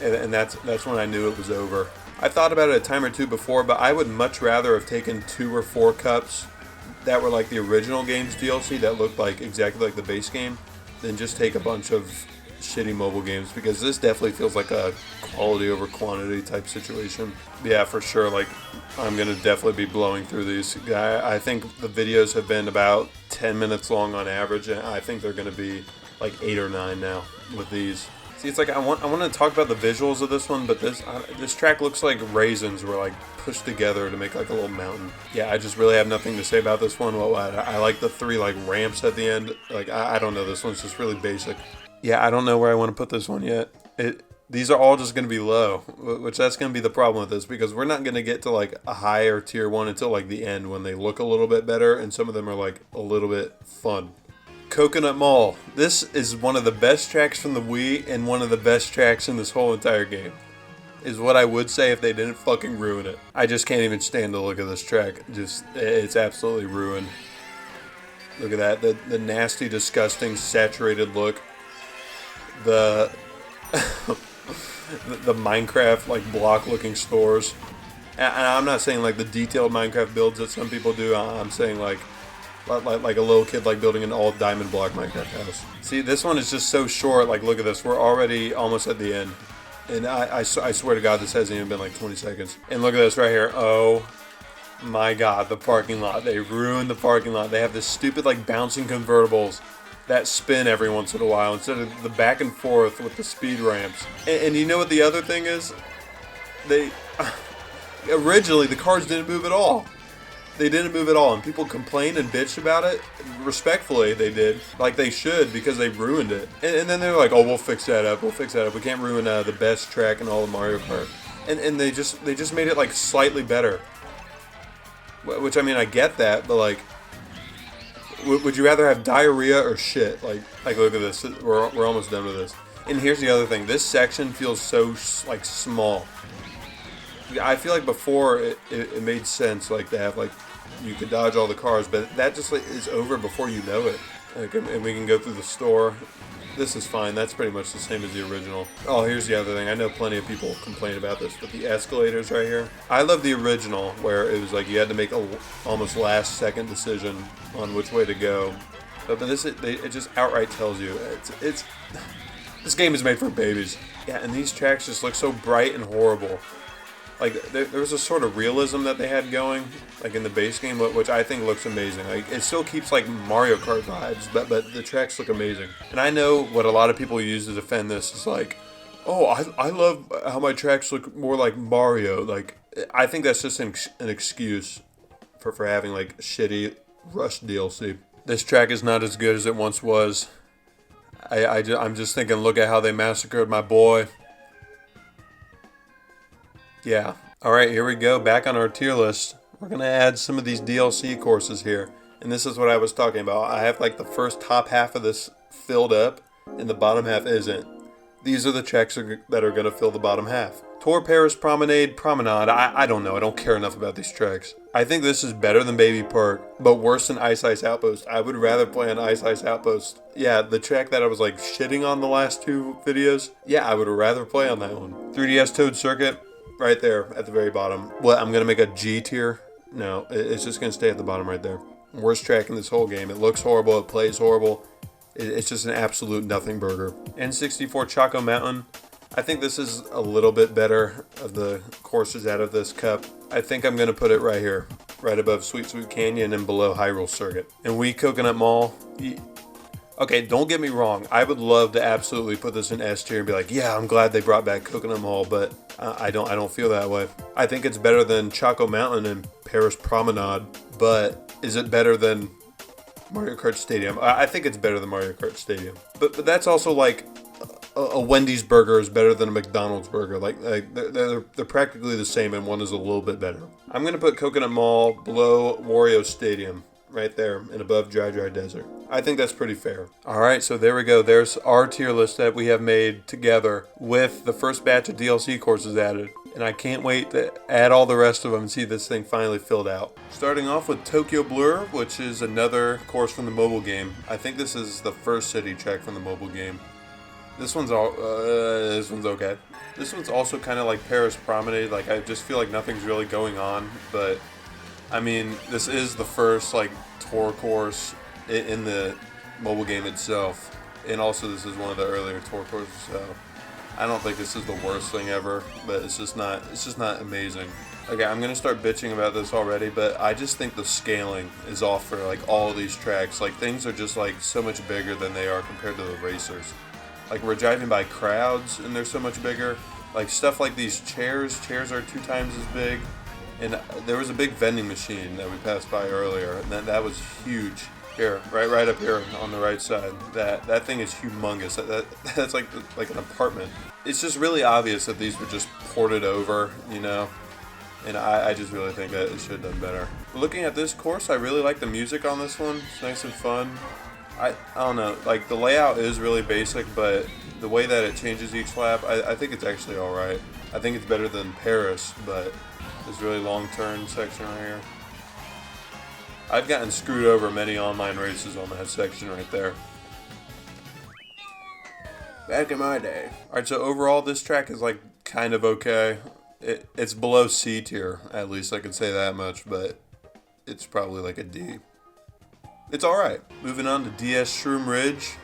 And that's when I knew it was over. I thought about it a time or two before, but I would much rather have taken 2 or 4 cups that were like the original game's DLC that looked like exactly like the base game than just take a bunch of shitty mobile games, because this definitely feels like a quality over quantity type situation. Yeah, for sure, like I'm gonna definitely be blowing through these. I think the videos have been about 10 minutes long on average, and I think they're gonna be like 8 or 9 now with these. See, it's like I want to talk about the visuals of this one, but this track looks like raisins were like pushed together to make like a little mountain. Yeah, I just really have nothing to say about this one. Well, I like the 3 like ramps at the end. Like I don't know, this one's just really basic. Yeah, I don't know where I want to put this one yet. These are all just going to be low, which that's going to be the problem with this, because we're not going to get to like a higher tier one until like the end when they look a little bit better, and some of them are like a little bit fun. Coconut Mall. This is one of the best tracks from the Wii and one of the best tracks in this whole entire game, is what I would say if they didn't fucking ruin it. I just can't even stand to look at this track. It's absolutely ruined. Look at that. The nasty, disgusting, saturated look. The the Minecraft like block looking stores. And I'm not saying like the detailed Minecraft builds that some people do. I'm saying like a little kid like building an all diamond block Minecraft house. See, this one is just so short. Like, look at this. We're already almost at the end. And I swear to God, this hasn't even been like 20 seconds. And look at this right here. Oh my God, the parking lot. They ruined the parking lot. They have this stupid like bouncing convertibles that spin every once in a while instead of the back and forth with the speed ramps. And you know what the other thing is? Originally the cars didn't move at all. They didn't move at all, and people complained and bitched about it. Respectfully, they did, like they should, because they ruined it. And then they're like, "Oh, we'll fix that up. We'll fix that up. We can't ruin the best track in all of Mario Kart." And they just made it like slightly better. Which, I mean, I get that, but like, would you rather have diarrhea or shit? Like look at this. We're almost done with this. And here's the other thing. This section feels so like small. I feel like before it made sense, like to have like you could dodge all the cars, but that just like, is over before you know it. Like, and we can go through the store. This is fine. That's pretty much the same as the original. Oh, here's the other thing. I know plenty of people complain about this, but the escalators right here. I love the original, where it was like you had to make a almost last second decision on which way to go. But this, it just outright tells you it's this game is made for babies. Yeah, and these tracks just look so bright and horrible. Like, there was a sort of realism that they had going, like in the base game, which I think looks amazing. Like, it still keeps, like, Mario Kart vibes, but the tracks look amazing. And I know what a lot of people use to defend this is like, oh, I love how my tracks look more like Mario. Like, I think that's just an excuse for having, like, shitty Rush DLC. This track is not as good as it once was. I'm just thinking, look at how they massacred my boy. Yeah. Alright, here we go. Back on our tier list. We're going to add some of these DLC courses here. And this is what I was talking about. I have like the first top half of this filled up and the bottom half isn't. These are the tracks that are going to fill the bottom half. Tour Paris Promenade, I don't know. I don't care enough about these tracks. I think this is better than Baby Park, but worse than Ice Ice Outpost. I would rather play on Ice Ice Outpost. Yeah, the track that I was like shitting on the last two videos. Yeah, I would rather play on that one. 3DS Toad Circuit, right there at the very bottom. What, I'm going to make a G tier? No, it's just going to stay at the bottom right there. Worst track in this whole game. It looks horrible. It plays horrible. It's just an absolute nothing burger. N64 Choco Mountain. I think this is a little bit better of the courses out of this cup. I think I'm going to put it right here. Right above Sweet Sweet Canyon and below Hyrule Circuit. And Wii Coconut Mall. Okay, don't get me wrong. I would love to absolutely put this in S tier and be like, yeah, I'm glad they brought back Coconut Mall, but I don't feel that way. I think it's better than Choco Mountain and Paris Promenade, but is it better than Mario Kart Stadium? I think it's better than Mario Kart Stadium. But that's also like a Wendy's burger is better than a McDonald's burger. Like they're practically the same, and one is a little bit better. I'm gonna put Coconut Mall below Wario Stadium, right there, and above Dry Dry Desert. I think that's pretty fair. All right, so there we go. There's our tier list that we have made together with the first batch of DLC courses added. And I can't wait to add all the rest of them and see this thing finally filled out. Starting off with Tokyo Blur, which is another course from the mobile game. I think this is the first city track from the mobile game. This one's okay. This one's also kind of like Paris Promenade. Like, I just feel like nothing's really going on, but I mean, this is the first like tour course in the mobile game itself, and also this is one of the earlier tour courses. So I don't think this is the worst thing ever, but it's just not amazing. Okay, I'm gonna start bitching about this already, but I just think the scaling is off for like all of these tracks. Like, things are just like so much bigger than they are compared to the racers. Like, we're driving by crowds and they're so much bigger. Like, stuff like these chairs are 2 times as big. And there was a big vending machine that we passed by earlier, and that was huge. Here, right up here on the right side. That thing is humongous. That's like an apartment. It's just really obvious that these were just ported over, you know. And I just really think that it should have done better. Looking at this course, I really like the music on this one. It's nice and fun. I don't know, like, the layout is really basic, but the way that it changes each lap, I think it's actually alright. I think it's better than Paris, but this really long turn section right here. I've gotten screwed over many online races on that section right there. Back in my day. Alright, so overall this track is like kind of okay. It's below C tier, at least I can say that much, but it's probably like a D. It's alright. Moving on to DS Shroom Ridge.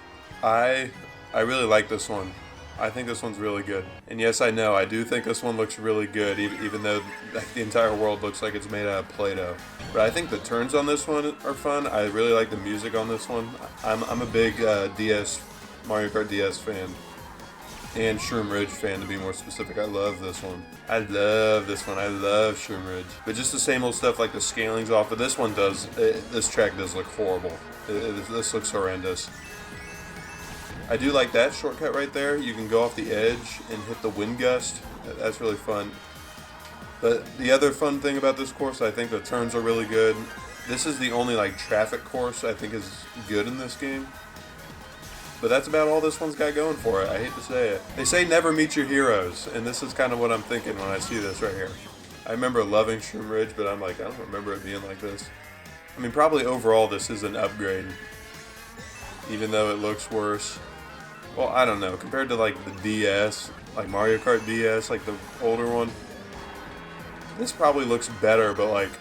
I really like this one. I think this one's really good. And yes, I know, I do think this one looks really good, even though like, the entire world looks like it's made out of Play-Doh. But I think the turns on this one are fun. I really like the music on this one. I'm a big Mario Kart DS fan. And Shroom Ridge fan, to be more specific. I love this one. I love this one. I love Shroom Ridge. But just the same old stuff, like the scaling's off. But this one does, this track does look horrible. This looks horrendous. I do like that shortcut right there. You can go off the edge and hit the wind gust. That's really fun. But the other fun thing about this course, I think the turns are really good. This is the only like traffic course I think is good in this game. But that's about all this one's got going for it. I hate to say it. They say never meet your heroes, and this is kind of what I'm thinking when I see this right here. I remember loving Shroom Ridge, but I'm like, I don't remember it being like this. I mean, probably overall this is an upgrade, even though it looks worse. Well, I don't know. Compared to like the DS, like Mario Kart DS, like the older one, this probably looks better, but like,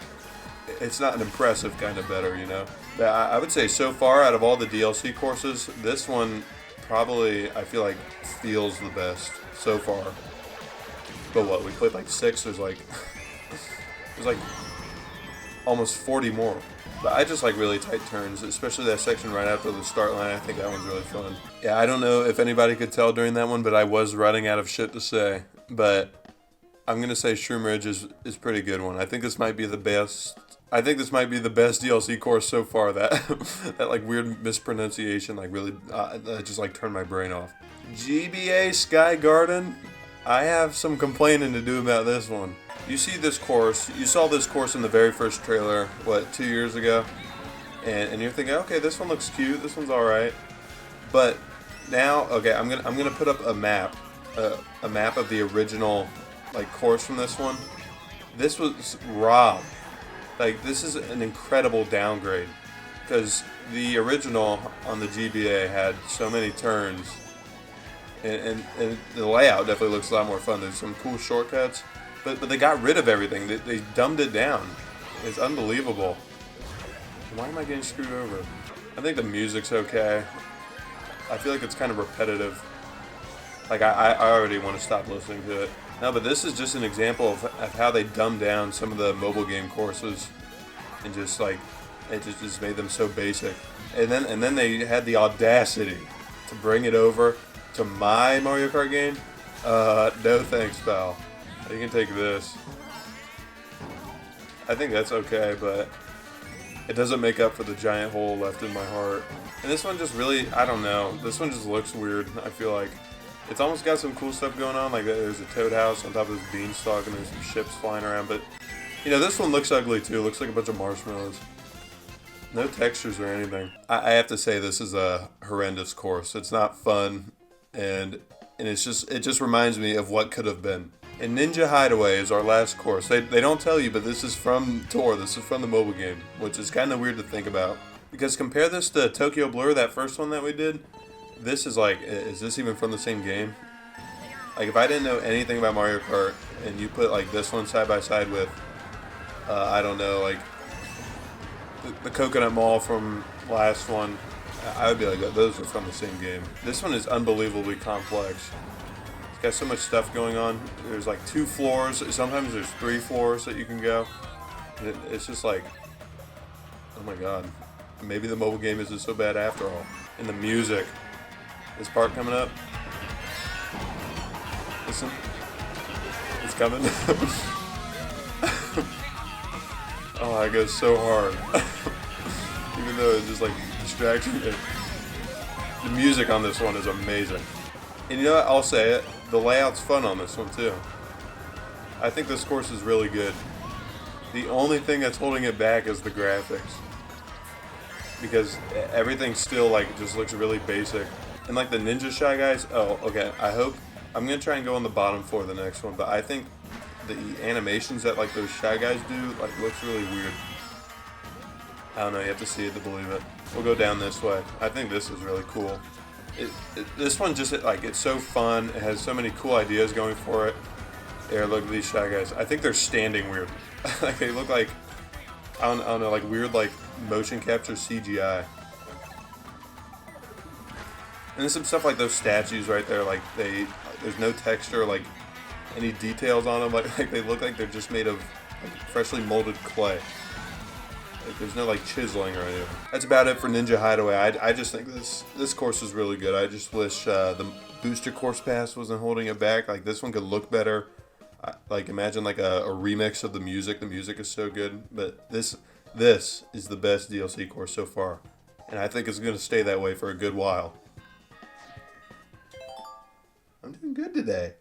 it's not an impressive kind of better, you know? But I would say so far, out of all the DLC courses, this one probably, I feel like, feels the best so far. But what, we played like 6, there's like almost 40 more. But I just like really tight turns, especially that section right after the start line. I think that one's really fun. Yeah, I don't know if anybody could tell during that one, but I was running out of shit to say. But I'm going to say Shroom Ridge is a pretty good one. I think this might be the best. I think this might be the best DLC course so far. That that like weird mispronunciation like really just like turned my brain off. GBA Sky Garden. I have some complaining to do about this one. You see this course, you saw this course in the very first trailer, what, 2 years ago? and you're thinking, okay, this one looks cute, this one's all right, but now, okay, I'm gonna put up a map of the original like course from this one. This was robbed. Like, this is an incredible downgrade because the original on the GBA had so many turns, and the layout definitely looks a lot more fun. There's some cool shortcuts, but they got rid of everything. They dumbed it down. It's unbelievable. Why am I getting screwed over? I think the music's okay. I feel like it's kind of repetitive. Like, I already want to stop listening to it. No, but this is just an example of how they dumbed down some of the mobile game courses, and just like it just made them so basic. And then they had the audacity to bring it over to my Mario Kart game. No thanks, pal. You can take this. I think that's okay, but it doesn't make up for the giant hole left in my heart. And this one just really, I don't know. This one just looks weird. I feel like it's almost got some cool stuff going on. Like, there's a toad house on top of this beanstalk, and there's some ships flying around. But, you know, this one looks ugly too. It looks like a bunch of marshmallows. No textures or anything. I have to say, this is a horrendous course. It's not fun, and it just reminds me of what could have been. And Ninja Hideaway is our last course. They don't tell you, but this is from Tour. This is from the mobile game, which is kind of weird to think about. Because compare this to Tokyo Blur, that first one that we did. This is like, is this even from the same game? Like, if I didn't know anything about Mario Kart, and you put like this one side by side with, I don't know, like the Coconut Mall from last one, I would be like, those are from the same game. This one is unbelievably complex. It's got so much stuff going on. There's like 2 floors. Sometimes there's 3 floors that you can go. It's just like, oh my god. Maybe the mobile game isn't so bad after all. And the music. This part coming up. Listen. It's coming. Oh, it goes so hard. Even though it's just like distraction. The music on this one is amazing. And you know what? I'll say it. The layout's fun on this one too. I think this course is really good. The only thing that's holding it back is the graphics. Because everything still like just looks really basic. And like the Ninja Shy Guys, oh, okay, I'm going to try and go on the bottom floor of the next one, but I think the animations that like those Shy Guys do like looks really weird. I don't know, you have to see it to believe it. We'll go down this way. I think this is really cool. This one just, like, it's so fun. It has so many cool ideas going for it. There, look at these Shy Guys. I think they're standing weird. Like, they look like, I don't know, like weird, like motion capture CGI. And there's some stuff like those statues right there, like there's no texture, like any details on them, like they look like they're just made of like freshly molded clay. Like there's no like chiseling or anything. That's about it for Ninja Hideaway. I just think this course is really good. I just wish the booster course pass wasn't holding it back. Like this one could look better. Like imagine like a remix of the music. The music is so good, but this is the best DLC course so far, and I think it's going to stay that way for a good while. I'm doing good today.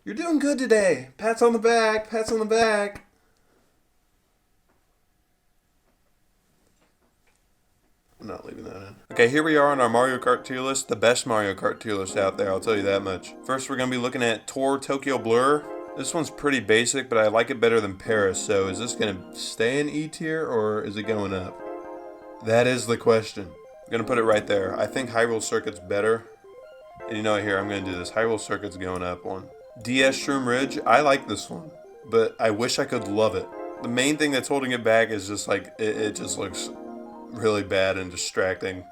You're doing good today. Pats on the back. Pats on the back. I'm not leaving that in. Okay, here we are on our Mario Kart tier list. The best Mario Kart tier list out there, I'll tell you that much. First, we're going to be looking at Tour Tokyo Blur. This one's pretty basic, but I like it better than Paris. So is this going to stay in E tier or is it going up? That is the question. I'm going to put it right there. I think Hyrule Circuit's better. And you know what, here, I'm going to do this. Hyrule Circuit's going up one. DS Shroom Ridge, I like this one, but I wish I could love it. The main thing that's holding it back is just like, it just looks really bad and distracting.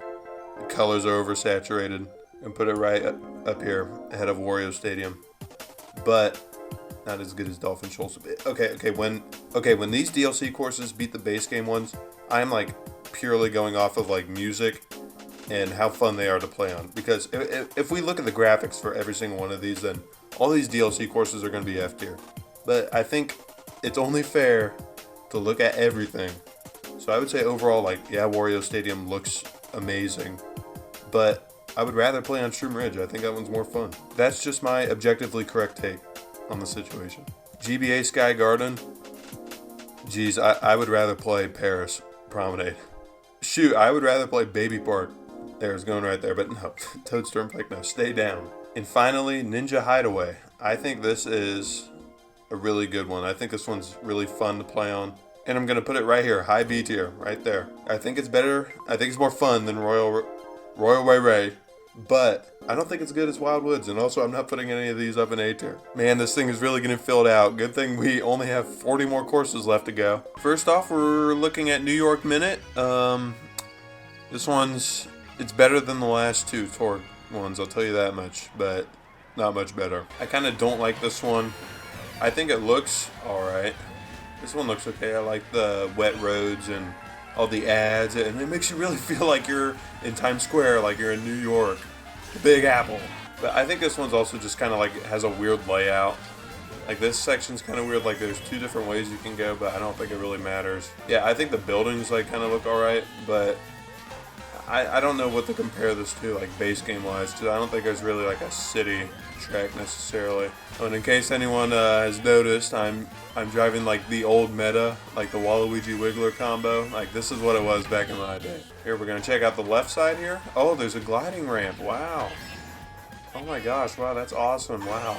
The colors are oversaturated. And put it right up here, ahead of Wario Stadium. But not as good as Dolphin Shoals. Okay, when these DLC courses beat the base game ones, I'm like purely going off of like music and how fun they are to play on. Because if we look at the graphics for every single one of these, then all these DLC courses are going to be F tier. But I think it's only fair to look at everything. So I would say overall, like, yeah, Wario Stadium looks amazing. But I would rather play on Shroom Ridge. I think that one's more fun. That's just my objectively correct take on the situation. GBA Sky Garden. Geez, I would rather play Paris Promenade. Shoot, I would rather play Baby Park. There, it's going right there, but no. Toad's Turnpike, no, stay down. And finally, Ninja Hideaway. I think this is a really good one. I think this one's really fun to play on. And I'm going to put it right here, high B tier, right there. I think it's better, I think it's more fun than Royal Ray Ray. But I don't think it's good as Wild Woods, and also I'm not putting any of these up in A tier. Man, this thing is really getting filled out. Good thing we only have 40 more courses left to go. First off, we're looking at New York Minute. This one's, it's better than the last two tour ones, I'll tell you that much, but not much better. I kind of don't like this one. I think it looks alright. This one looks okay. I like the wet roads and all the ads, and it makes you really feel like you're in Times Square, like you're in New York, the Big Apple. But I think this one's also just kind of like has a weird layout. Like this section's kind of weird, like there's two different ways you can go, but I don't think it really matters. Yeah, I think the buildings like kind of look alright, but I don't know what to compare this to, like base game wise, because I don't think there's really like a city track necessarily. And in case anyone has noticed, I'm driving like the old meta, like the Waluigi Wiggler combo. Like this is what it was back in my day. Here, we're gonna check out the left side here. Oh, there's a gliding ramp. Wow. Oh my gosh. Wow, that's awesome. Wow.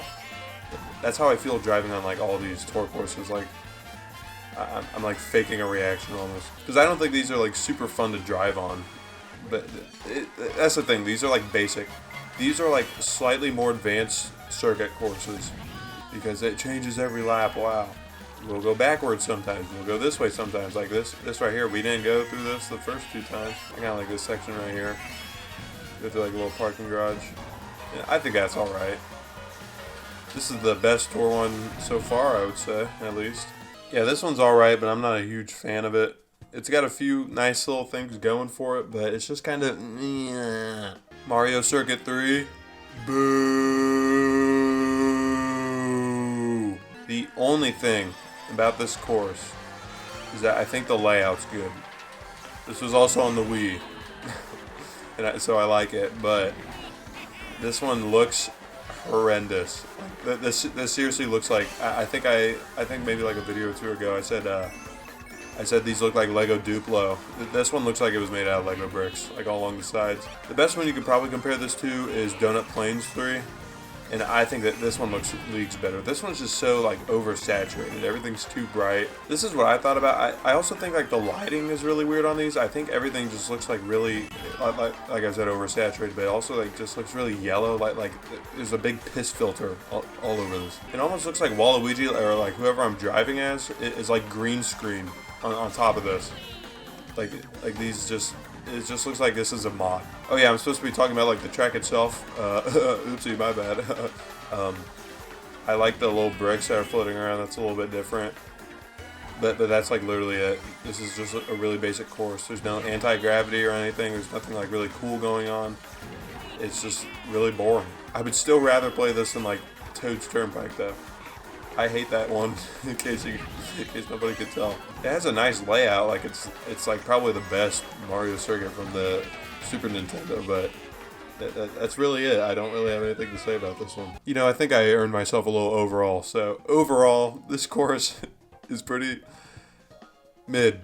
That's how I feel driving on like all these tour courses. Like I'm like faking a reaction almost, because I don't think these are like super fun to drive on. But that's the thing. These are like basic. These are like slightly more advanced circuit courses because it changes every lap. Wow. We'll go backwards sometimes. We'll go this way sometimes. Like this right here. We didn't go through this the first two times. I kind of like this section right here. Go through like a little parking garage. Yeah, I think that's alright. This is the best tour one so far, I would say, at least. Yeah, this one's alright, but I'm not a huge fan of it. It's got a few nice little things going for it, but it's just kind of... Mario Circuit 3. Boo! The only thing about this course is that I think the layout's good. This was also on the Wii, so I like it, but this one looks horrendous. This seriously looks like... I think maybe like a video or two ago I said these look like Lego Duplo. This one looks like it was made out of Lego bricks, like all along the sides. The best one you could probably compare this to is Donut Plains 3. And I think that this one looks leagues better. This one's just so like oversaturated. Everything's too bright. This is what I thought about. I also think like the lighting is really weird on these. I think everything just looks like really, like I said, oversaturated, but it also like just looks really yellow. Like there's a big piss filter all over this. It almost looks like Waluigi or like whoever I'm driving as is like green screen on top of this. Like these just, it just looks like this is a mod. Oh yeah, I'm supposed to be talking about like the track itself. Oopsie, my bad. I like the little bricks that are floating around. That's a little bit different. But that's like literally it. This is just a really basic course. There's no anti-gravity or anything. There's nothing like really cool going on. It's just really boring. I would still rather play this than like Toad's Turnpike though. I hate that one, in case nobody could tell. It has a nice layout, like it's like probably the best Mario circuit from the Super Nintendo, but that's really it. I don't really have anything to say about this one. You know, I think I earned myself a little overall. So overall, this course is pretty mid,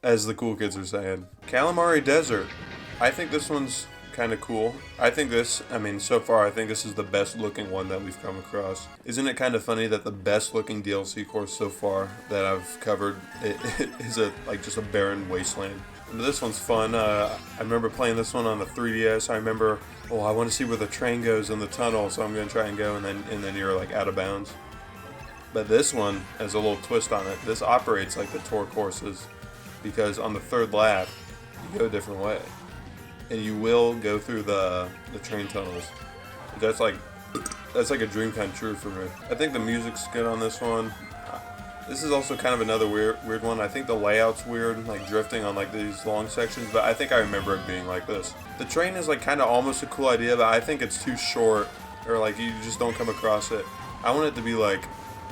as the cool kids are saying. Calamari Desert. I think this one's kind of cool. I think so far I think this is the best looking one that we've come across. Isn't it kind of funny that the best looking DLC course so far that I've covered is just a barren wasteland? But this one's fun. I remember playing this one on the 3DS. I remember, I want to see where the train goes in the tunnel, so I'm going to try and go, and then you're like out of bounds. But this one has a little twist on it. This operates like the tour courses, because on the third lap you go a different way. And you will go through the train tunnels. That's like a dream come true for me. I think the music's good on this one. This is also kind of another weird one. I think the layout's weird, like drifting on like these long sections, but I think I remember it being like this. The train is like kind of almost a cool idea, but I think it's too short, or like you just don't come across it. I want it to be like,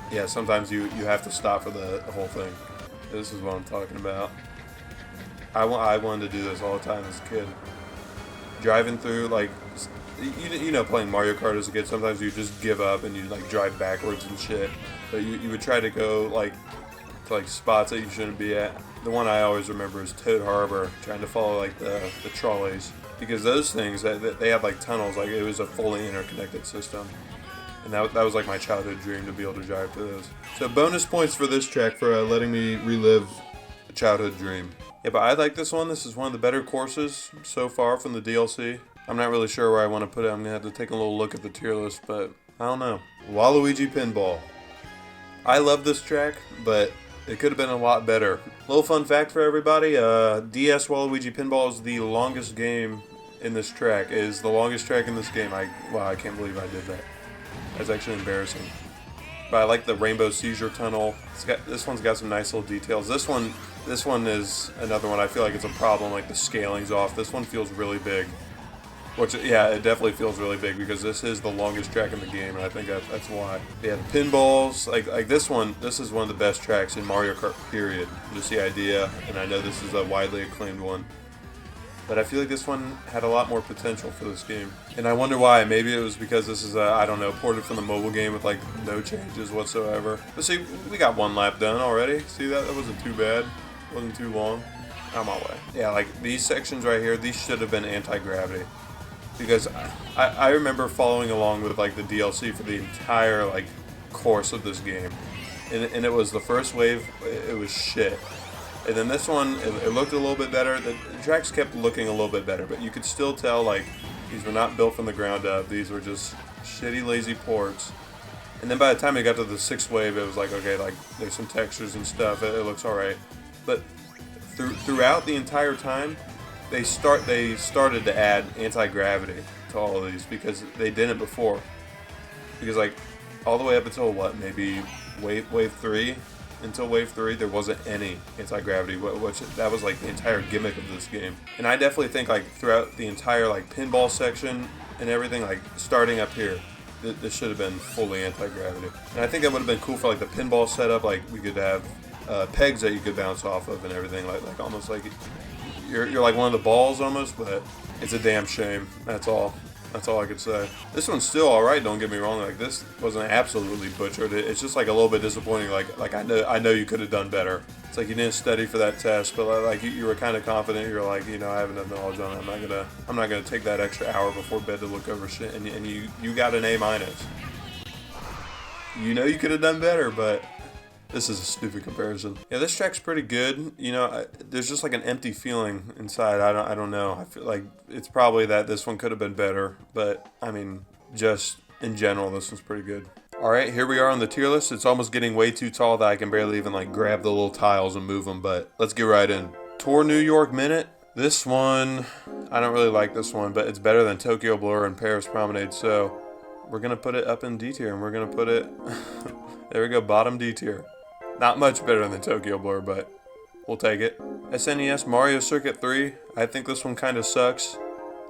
yeah, sometimes you have to stop for the whole thing. This is what I'm talking about. I wanted to do this all the time as a kid. Driving through, like, you know, playing Mario Kart as a kid, sometimes you just give up and you like drive backwards and shit. But you would try to go like to like spots that you shouldn't be at. the one I always remember is Toad Harbor, trying to follow like the trolleys, because those things they have like tunnels, like it was a fully interconnected system, and that was like my childhood dream to be able to drive to those. So bonus points for this track for letting me relive a childhood dream. Yeah, but I like this one. This is one of the better courses so far from the DLC. I'm not really sure where I want to put it. I'm gonna have to take a little look at the tier list, but I don't know. Waluigi Pinball. I love this track, but it could have been a lot better. Little fun fact for everybody, DS Waluigi Pinball is the longest game in this track. It is the longest track in this game. Wow, I can't believe I did that. That's actually embarrassing. But I like the Rainbow Seizure Tunnel. This one's got some nice little details. This one is another one I feel like it's a problem, like the scaling's off. This one feels really big. Which, yeah, it definitely feels really big because this is the longest track in the game, and I think that's why. Yeah, the pinballs, like this one, this is one of the best tracks in Mario Kart, period. Just the idea, and I know this is a widely acclaimed one. But I feel like this one had a lot more potential for this game. And I wonder why. Maybe it was because this is, I don't know, ported from the mobile game with, like, no changes whatsoever. But see, we got one lap done already. See, that wasn't too bad. Wasn't too long. On my way. Yeah, like, these sections right here, these should have been anti-gravity. Because I remember following along with, like, the DLC for the entire, like, course of this game. And it was the first wave, it was shit. And then this one, it looked a little bit better. The tracks kept looking a little bit better, but you could still tell, like, these were not built from the ground up. These were just shitty, lazy ports. And then by the time it got to the sixth wave, it was like, okay, like, there's some textures and stuff. It looks alright. But throughout the entire time, they started to add anti-gravity to all of these because they didn't before. Because, like, all the way up until, what, maybe wave 3? Until wave 3, there wasn't any anti-gravity, which that was like the entire gimmick of this game. And I definitely think, like, throughout the entire, like, pinball section and everything, like, starting up here, this should have been fully anti-gravity. And I think that would have been cool for, like, the pinball setup. Like, we could have pegs that you could bounce off of and everything, like almost like you're like one of the balls almost. But it's a damn shame. That's all I could say. This one's still alright, don't get me wrong. Like, this wasn't absolutely butchered. It's just like a little bit disappointing. Like I know you could have done better. It's like you didn't study for that test, but like you were kind of confident. You're like, you know, I have enough knowledge on it. I'm not gonna take that extra hour before bed to look over shit. And you got an A-. You know you could have done better, but this is a stupid comparison. Yeah, this track's pretty good. You know, there's just like an empty feeling inside. I don't know. I feel like it's probably that this one could have been better. But, I mean, just in general, this one's pretty good. Alright, here we are on the tier list. It's almost getting way too tall that I can barely even, like, grab the little tiles and move them. But let's get right in. Tour New York Minute. This one, I don't really like this one, but it's better than Tokyo Blur and Paris Promenade. So we're going to put it up in D tier, and we're going to put it, there we go, bottom D tier. Not much better than Tokyo Blur, but we'll take it. SNES Mario Circuit 3. I think this one kind of sucks.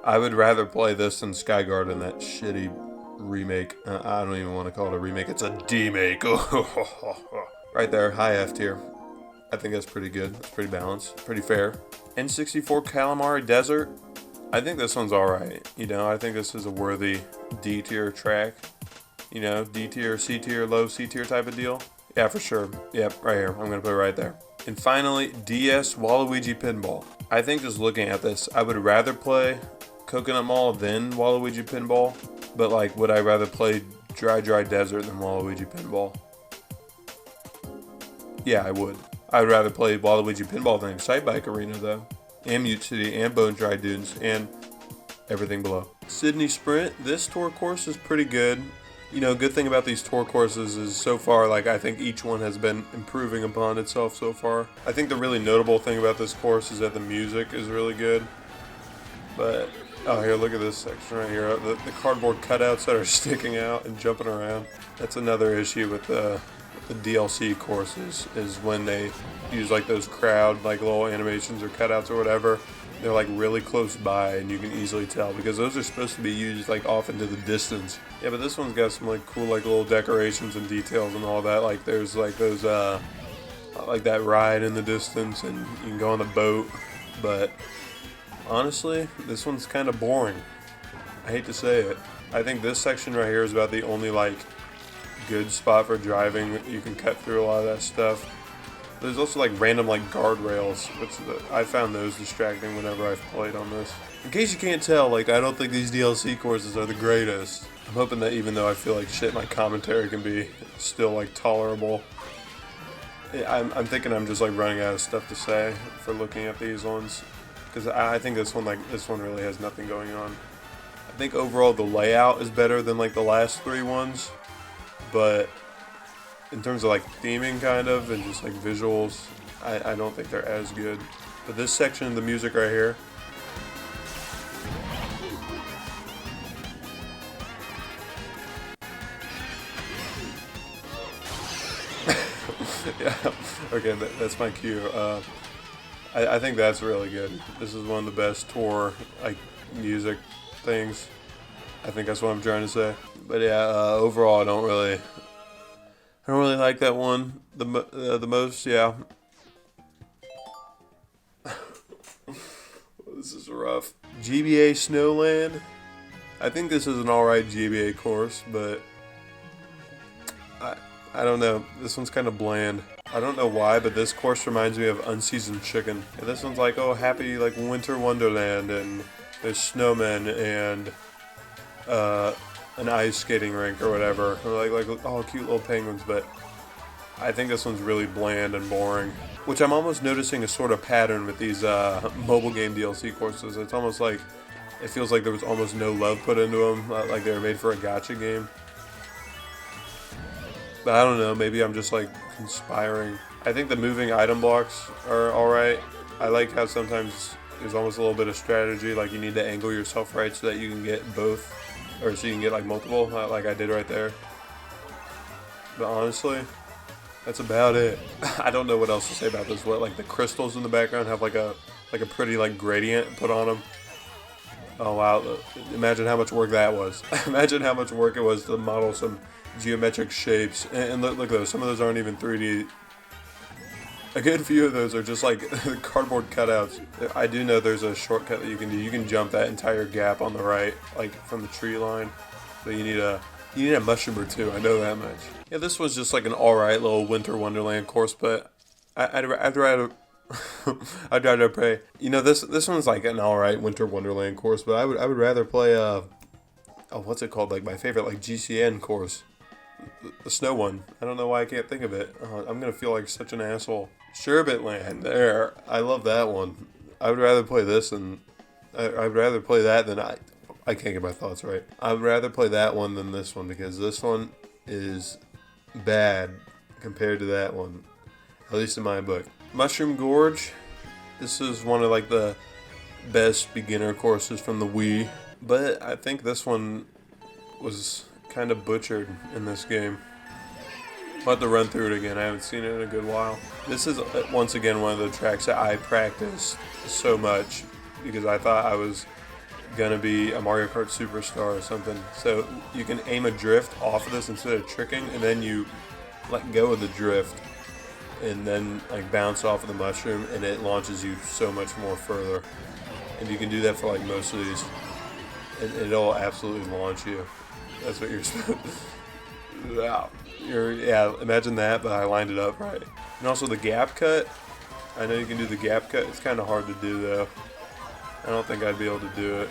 I would rather play this than Sky Garden, that shitty remake. I don't even want to call it a remake. It's a D-make. Right there, high F tier. I think that's pretty good. It's pretty balanced. Pretty fair. N64 Calamari Desert. I think this one's alright. You know, I think this is a worthy D tier track. You know, D tier, C tier, low C tier type of deal. Yeah, for sure. Yep, right here. I'm going to put it right there. And finally, DS Waluigi Pinball. I think just looking at this, I would rather play Coconut Mall than Waluigi Pinball. But, like, would I rather play Dry Desert than Waluigi Pinball? Yeah, I would. I'd rather play Waluigi Pinball than Excite Bike Arena, though. And Mute City, and Bone Dry Dunes, and everything below. Sydney Sprint. This tour course is pretty good. You know, good thing about these tour courses is so far, like, I think each one has been improving upon itself so far. I think the really notable thing about this course is that the music is really good. But, oh, here, look at this section right here. The cardboard cutouts that are sticking out and jumping around. That's another issue with the DLC courses, is when they use, like, those crowd, like, little animations or cutouts or whatever. They're, like, really close by, and you can easily tell, because those are supposed to be used, like, off into the distance. Yeah, but this one's got some, like, cool, like, little decorations and details and all that. Like, there's, like, those, like, that ride in the distance, and you can go on the boat. But, honestly, this one's kind of boring. I hate to say it. I think this section right here is about the only, like, good spot for driving. You can cut through a lot of that stuff. There's also like random like guardrails, which I found those distracting whenever I've played on this. In case you can't tell, like I don't think these DLC courses are the greatest. I'm hoping that even though I feel like shit, my commentary can be still like tolerable. I'm thinking I'm just like running out of stuff to say for looking at these ones, because I think this one really has nothing going on. I think overall the layout is better than like the last 3 ones, but in terms of like theming kind of and just like visuals, I don't think they're as good. But this section of the music right here, yeah, okay, that's my cue. I think that's really good. This is one of the best tour like music things. I think that's what I'm trying to say. But yeah, overall I don't really like that one the most. Yeah. This is rough. GBA Snowland. I think this is an alright GBA course, but I don't know. This one's kind of bland. I don't know why, but this course reminds me of Unseasoned Chicken. And this one's like, oh, happy like winter wonderland, and there's snowmen and an ice skating rink or whatever. Or like oh, cute little penguins. But I think this one's really bland and boring. Which I'm almost noticing a sort of pattern with these mobile game DLC courses. It's almost like it feels like there was almost no love put into them, like they were made for a gacha game. But I don't know, maybe I'm just like conspiring. I think the moving item blocks are alright. I like how sometimes there's almost a little bit of strategy, like you need to angle yourself right so that you can get both, or so you can get like multiple, like I did right there. But honestly, that's about it. I don't know what else to say about this. What, like the crystals in the background have like a pretty like gradient put on them. Oh wow, imagine how much work that was. Imagine how much work it was to model some geometric shapes. And look at those, some of those aren't even 3D. A good few of those are just like cardboard cutouts. I do know there's a shortcut that you can do. You can jump that entire gap on the right, like from the tree line. But you need a mushroom or two, I know that much. Yeah, this was just like an alright little winter wonderland course, but I'd rather I'd rather play. You know, this one's like an alright winter wonderland course, but I would rather play oh, what's it called? Like my favorite like GCN course, the snow one. I don't know why I can't think of it. I'm gonna feel like such an asshole. Sherbet Land. There, I love that one. I would rather play this than I'd rather play that than I can't get my thoughts right. I'd rather play that one than this one, because this one is bad compared to that one, at least in my book. Mushroom Gorge. This is one of like the best beginner courses from the Wii, but I think this one was kind of butchered in this game. I'll have to run through it again. I haven't seen it in a good while. This is once again one of the tracks that I practiced so much because I thought I was gonna be a Mario Kart superstar or something. So you can aim a drift off of this instead of tricking, and then you let go of the drift and then like bounce off of the mushroom, and it launches you so much more further. And you can do that for like most of these, and it'll absolutely launch you. That's what you're supposed to. Wow. Yeah, imagine that, but I lined it up right. And also the gap cut. I know you can do the gap cut. It's kind of hard to do though. I don't think I'd be able to do it.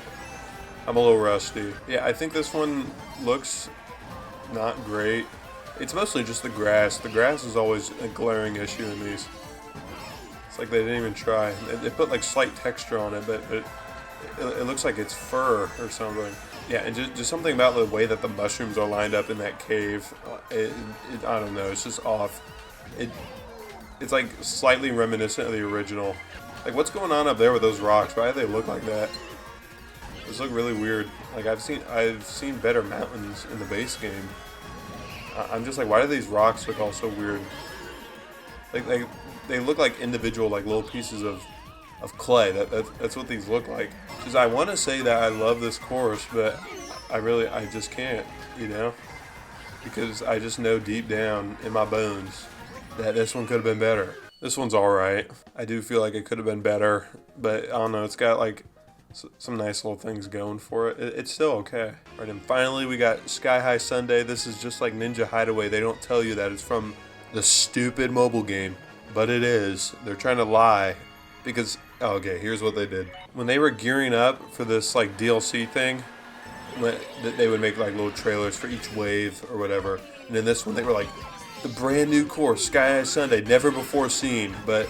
I'm a little rusty. Yeah, I think this one looks not great. It's mostly just the grass. The grass is always a glaring issue in these. It's like they didn't even try. They put like slight texture on it, but it looks like it's fur or something. Yeah, and just something about the way that the mushrooms are lined up in that cave. I don't know, it's just off. It's like slightly reminiscent of the original. Like, what's going on up there with those rocks? Why do they look like that? Those look really weird. Like, I've seen better mountains in the base game. I'm just like, why do these rocks look all so weird? Like they look like individual, like little pieces of clay. That's what these look like. Because I want to say that I love this course, but I just can't, you know? Because I just know deep down in my bones that this one could have been better. This one's alright. I do feel like it could have been better, but I don't know, it's got like some nice little things going for it. It's still okay. Right, and finally we got Sky High Sunday. This is just like Ninja Hideaway. They don't tell you that it's from the stupid mobile game. but it is. They're trying to lie because, oh, okay, here's what they did. When they were gearing up for this like DLC thing, they would make like little trailers for each wave or whatever. And in this one, they were like, the brand new course, Sky High Sunday, never before seen. But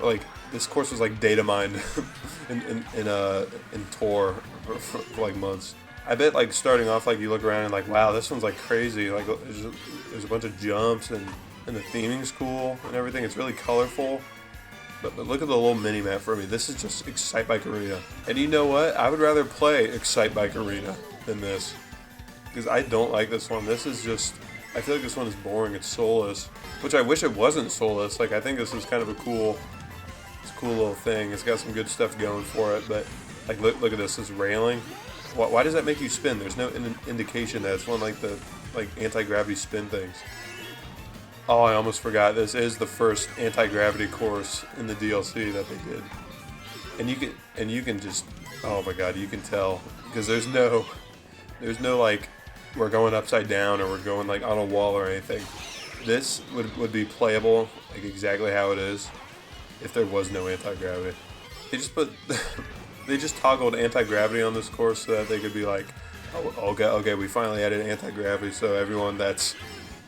like this course was like data mined in Tor for like months. I bet like starting off, like you look around and like, wow, this one's like crazy. Like there's a bunch of jumps and the theming's cool and everything. It's really colorful. But look at the little mini map for me. This is just Excite Bike Arena. And you know what? I would rather play Excite Bike Arena than this. Because I don't like this one. This is just, I feel like this one is boring. It's soulless. Which I wish it wasn't soulless. Like I think this is kind of a cool little thing. It's got some good stuff going for it. But like look at this railing. Why does that make you spin? There's no indication that it's one like the anti-gravity spin things. Oh, I almost forgot. This is the first anti-gravity course in the DLC that they did. And you can just, oh my god, you can tell because there's no like we're going upside down or we're going like on a wall or anything. This would be playable like exactly how it is if there was no anti-gravity. They just toggled anti-gravity on this course so that they could be like, oh, okay, we finally added anti-gravity, so everyone that's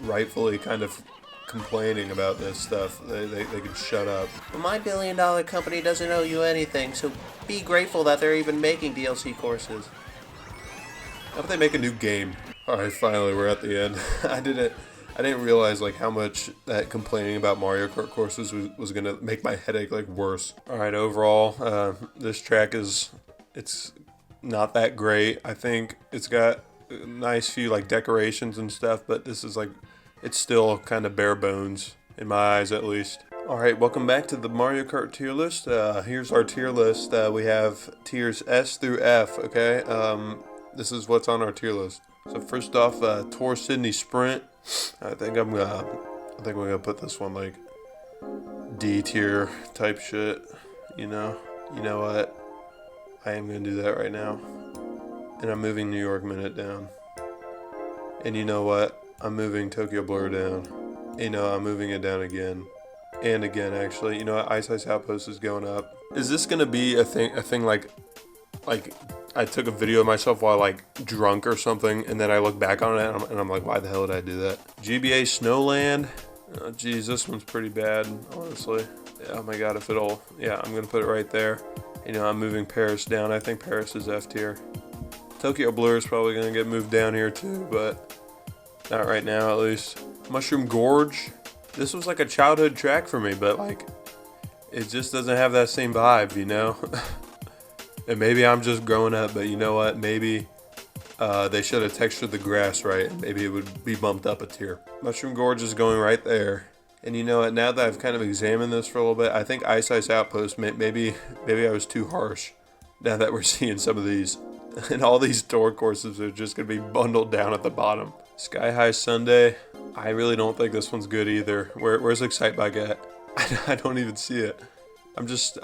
rightfully kind of complaining about this stuff, they can shut up. Well, my billion-dollar company doesn't owe you anything, so be grateful that they're even making DLC courses. How about they make a new game? Alright, finally, we're at the end. I didn't realize like how much that complaining about Mario Kart courses was gonna make my headache like worse. Alright, overall, this track it's not that great. I think it's got a nice few like decorations and stuff, but this is like, it's still kind of bare bones in my eyes at least. Alright, welcome back to the Mario Kart tier list. Here's our tier list. We have tiers S through F, okay? This is what's on our tier list. So first off, Tour Sydney Sprint. I think we're gonna put this one like D tier type shit. You know what? I am gonna do that right now. And I'm moving New York Minute down. And you know what? I'm moving Tokyo Blur down. You know, I'm moving it down again. And again, actually. You know what? Ice Ice Outpost is going up. Is this gonna be a thing like I took a video of myself while like drunk or something, and then I look back on it and I'm like, why the hell did I do that? GBA Snowland. Oh, geez, this one's pretty bad, honestly. Yeah, oh my god, I'm gonna put it right there. You know, I'm moving Paris down. I think Paris is F tier. Tokyo Blur is probably gonna get moved down here too, but not right now at least. Mushroom Gorge. This was like a childhood track for me, but like, it just doesn't have that same vibe, you know? And maybe I'm just growing up, but you know what? Maybe they should have textured the grass right. Maybe it would be bumped up a tier. Mushroom Gorge is going right there. And you know what? Now that I've kind of examined this for a little bit, I think Ice Ice Outpost, maybe I was too harsh. Now that we're seeing some of these. And all these tour courses are just going to be bundled down at the bottom. Sky High Sunday. I really don't think this one's good either. Where's Excite Bike at? I don't even see it. I'm just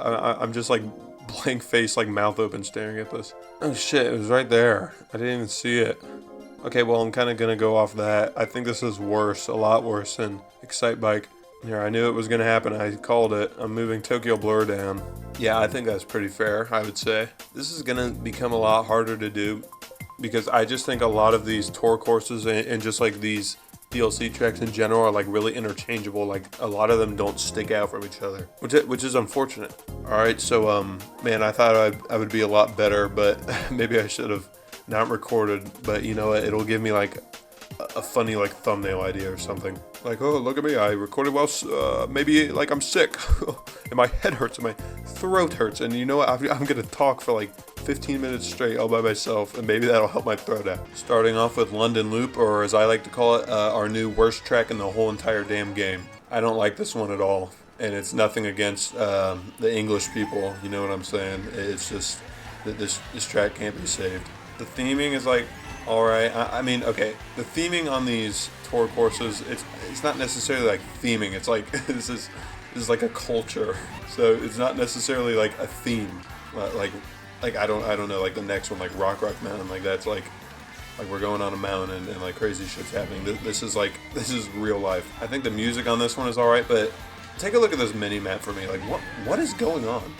like blank face, like mouth open staring at this. Oh shit, it was right there. I didn't even see it. Okay, well, I'm kind of gonna go off that. I think this is worse, a lot worse than Excite Bike. Here, I knew it was gonna happen. I called it. I'm moving Tokyo Blur down. Yeah, I think that's pretty fair, I would say. This is gonna become a lot harder to do because I just think a lot of these tour courses and just like these DLC tracks in general are like really interchangeable. Like a lot of them don't stick out from each other, which is unfortunate. All right, so man, I thought I would be a lot better, but maybe I should have not recorded. But you know what? It'll give me like a funny like thumbnail idea or something. Like, oh, look at me, I recorded well. Maybe like I'm sick, and my head hurts, and my throat hurts, and you know what? I'm gonna talk for like 15 minutes straight all by myself, and maybe that'll help my throat out. Starting off with London Loop, or as I like to call it, our new worst track in the whole entire damn game. I don't like this one at all, and it's nothing against the English people, you know what I'm saying? It's just that this track can't be saved. The theming is like, alright, I mean, okay, the theming on these tour courses, it's not necessarily like theming, it's like, this is like a culture, so it's not necessarily like a theme, like I don't know, like the next one, like Rock Mountain, like that's like we're going on a mountain and like crazy shit's happening. This is real life. I think the music on this one is alright, but take a look at this mini map for me. Like, what is going on?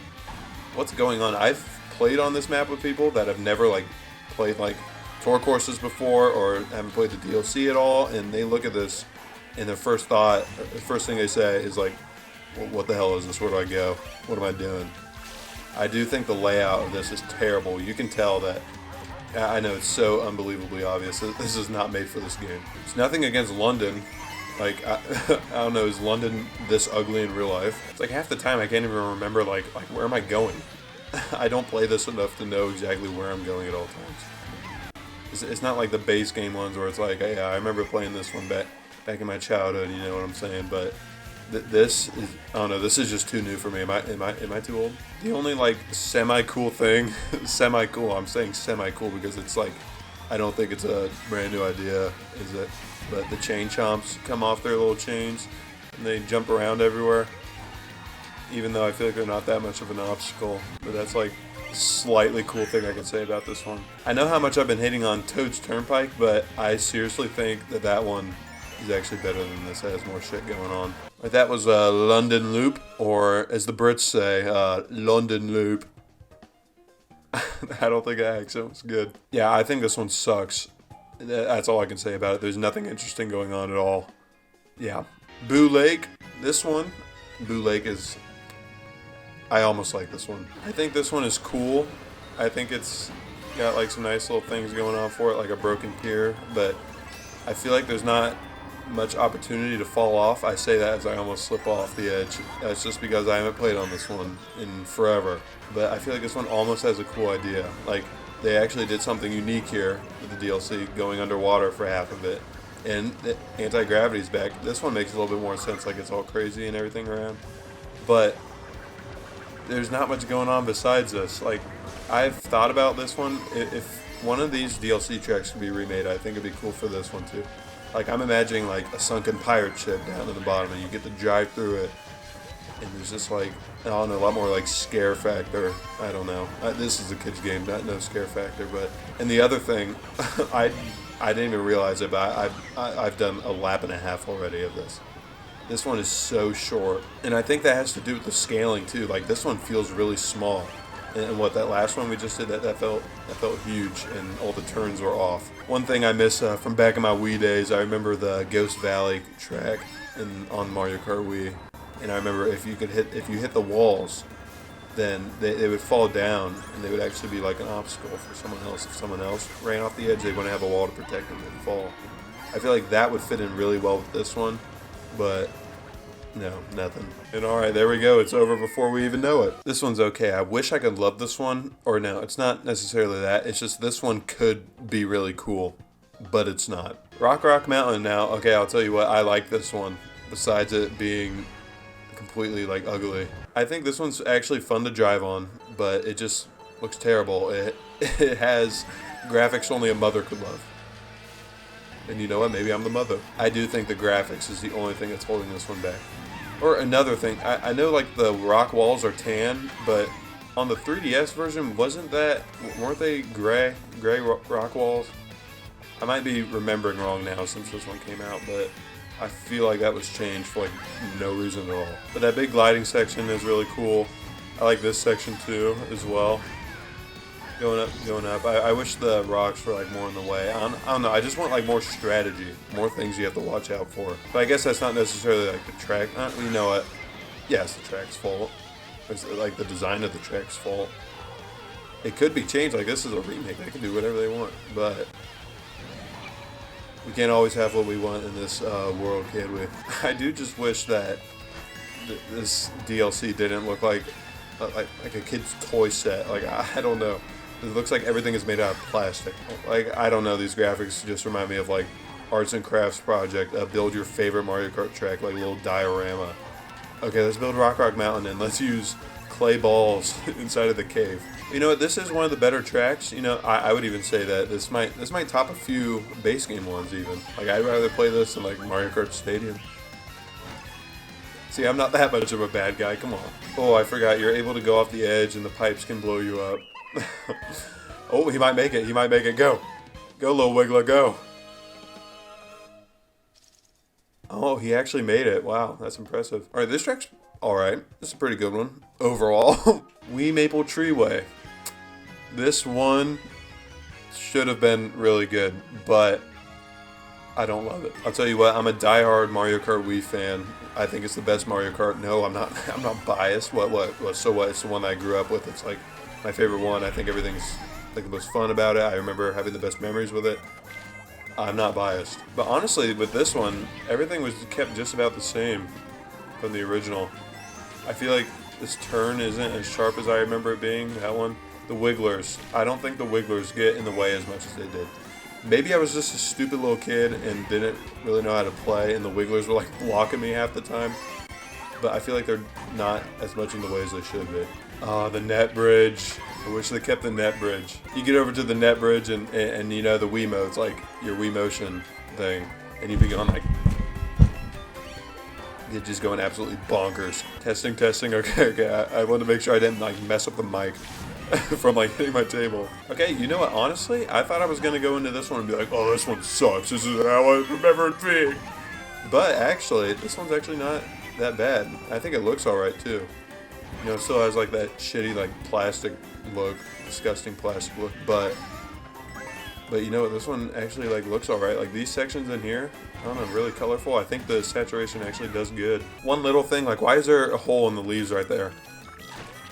What's going on? I've played on this map with people that have never like played like tour courses before or haven't played the DLC at all, and they look at this and their first thought, the first thing they say is like, what the hell is this? Where do I go? What am I doing? I do think the layout of this is terrible. You can tell that. I know it's so unbelievably obvious that this is not made for this game. It's nothing against London. Like, I don't know, is London this ugly in real life? It's like half the time I can't even remember, like where am I going? I don't play this enough to know exactly where I'm going at all times. It's not like the base game ones where it's like, hey, I remember playing this one back in my childhood, you know what I'm saying? But this is, I don't know, this is just too new for me. Am I too old? The only like semi-cool thing, semi-cool, I'm saying semi-cool because it's like, I don't think it's a brand new idea, is it? But the chain chomps come off their little chains and they jump around everywhere. Even though I feel like they're not that much of an obstacle. But that's like a slightly cool thing I can say about this one. I know how much I've been hating on Toad's Turnpike, but I seriously think that that one is actually better than this. It has more shit going on. Like that was a London Loop, or as the Brits say, London Loop. I don't think that accent was good. Yeah, I think this one sucks. That's all I can say about it. There's nothing interesting going on at all. Yeah. Boo Lake. This one. Boo Lake is... I almost like this one. I think this one is cool. I think it's got like some nice little things going on for it, like a broken pier. But I feel like there's not much opportunity to fall off. I say that as I almost slip off the edge. That's just because I haven't played on this one in forever. But I feel like this one almost has a cool idea. Like, they actually did something unique here with the DLC, going underwater for half of it. And the anti-gravity's back. This one makes a little bit more sense, like it's all crazy and everything around. But there's not much going on besides this. Like, I've thought about this one. If one of these DLC tracks could be remade, I think it'd be cool for this one too. Like, I'm imagining like a sunken pirate ship down at the bottom and you get to drive through it. And there's just like, I don't know, a lot more like scare factor. I don't know. This is a kid's game, not no scare factor. But, and the other thing, I didn't even realize it, but I've done a lap and a half already of this. This one is so short, and I think that has to do with the scaling too. Like, this one feels really small, and what that last one we just did, that felt huge, and all the turns were off. One thing I miss from back in my Wii days, I remember the Ghost Valley track on Mario Kart Wii, and I remember if you hit the walls, then they would fall down, and they would actually be like an obstacle for someone else. If someone else ran off the edge, they wouldn't have a wall to protect them. They'd fall. I feel like that would fit in really well with this one, but no, nothing. And alright, there we go. It's over before we even know it. This one's okay. I wish I could love this one, or no, it's not necessarily that. It's just this one could be really cool, but it's not. Rock Mountain now, okay, I'll tell you what, I like this one, besides it being completely like ugly. I think this one's actually fun to drive on, but it just looks terrible. It has graphics only a mother could love. And you know what? Maybe I'm the mother. I do think the graphics is the only thing that's holding this one back. Or another thing, I know like the rock walls are tan, but on the 3DS version, weren't they gray rock walls? I might be remembering wrong now since this one came out, but I feel like that was changed for like no reason at all. But that big gliding section is really cool. I like this section too as well. Going up. I wish the rocks were like more in the way. I don't know. I just want like more strategy, more things you have to watch out for. But I guess that's not necessarily like the track. You know what? Yes, the track's fault. It's like the design of the track's fault. It could be changed. Like, this is a remake. They can do whatever they want, but we can't always have what we want in this world, can we? I do just wish that this DLC didn't look like a kid's toy set. Like, I don't know. It looks like everything is made out of plastic. Like, I don't know. These graphics just remind me of like arts and crafts project. Build your favorite Mario Kart track, like a little diorama. Okay, let's build Rock Mountain and let's use clay balls inside of the cave. You know what? This is one of the better tracks. You know, I would even say that this might top a few base game ones even. Like, I'd rather play this than like Mario Kart Stadium. See, I'm not that much of a bad guy. Come on. Oh, I forgot. You're able to go off the edge and the pipes can blow you up. Oh, he might make it. He might make it. Go. Go, little Wiggler, go. Oh, he actually made it. Wow, that's impressive. All right, this track's all right. This is a pretty good one overall. Wee Maple Treeway. This one should have been really good, but I don't love it. I'll tell you what, I'm a diehard Mario Kart Wii fan. I think it's the best Mario Kart. No, I'm not. I'm not biased. What? So what? It's the one that I grew up with. It's like my favorite one. I think everything's like the most fun about it. I remember having the best memories with it. I'm not biased, but honestly, with this one, everything was kept just about the same from the original. I feel like this turn isn't as sharp as I remember it being. That one, the wigglers. I don't think the wigglers get in the way as much as they did. Maybe I was just a stupid little kid and didn't really know how to play, and the wigglers were like blocking me half the time. But I feel like they're not as much in the way as they should be. The net bridge. I wish they kept the net bridge. You get over to the net bridge and you know the Wii mode's like your Wii motion thing. And you'd be going like, you're just going absolutely bonkers. Testing. Okay. I wanted to make sure I didn't like mess up the mic from like hitting my table. Okay, you know what? Honestly, I thought I was gonna go into this one and be like, oh, this one sucks. This is how I remember it being. But actually, this one's actually not that bad. I think it looks alright too. You know, it still has like that shitty like plastic look, disgusting plastic look, but you know what, this one actually like looks alright. Like these sections in here, I don't know, really colorful. I think the saturation actually does good. One little thing, like why is there a hole in the leaves right there?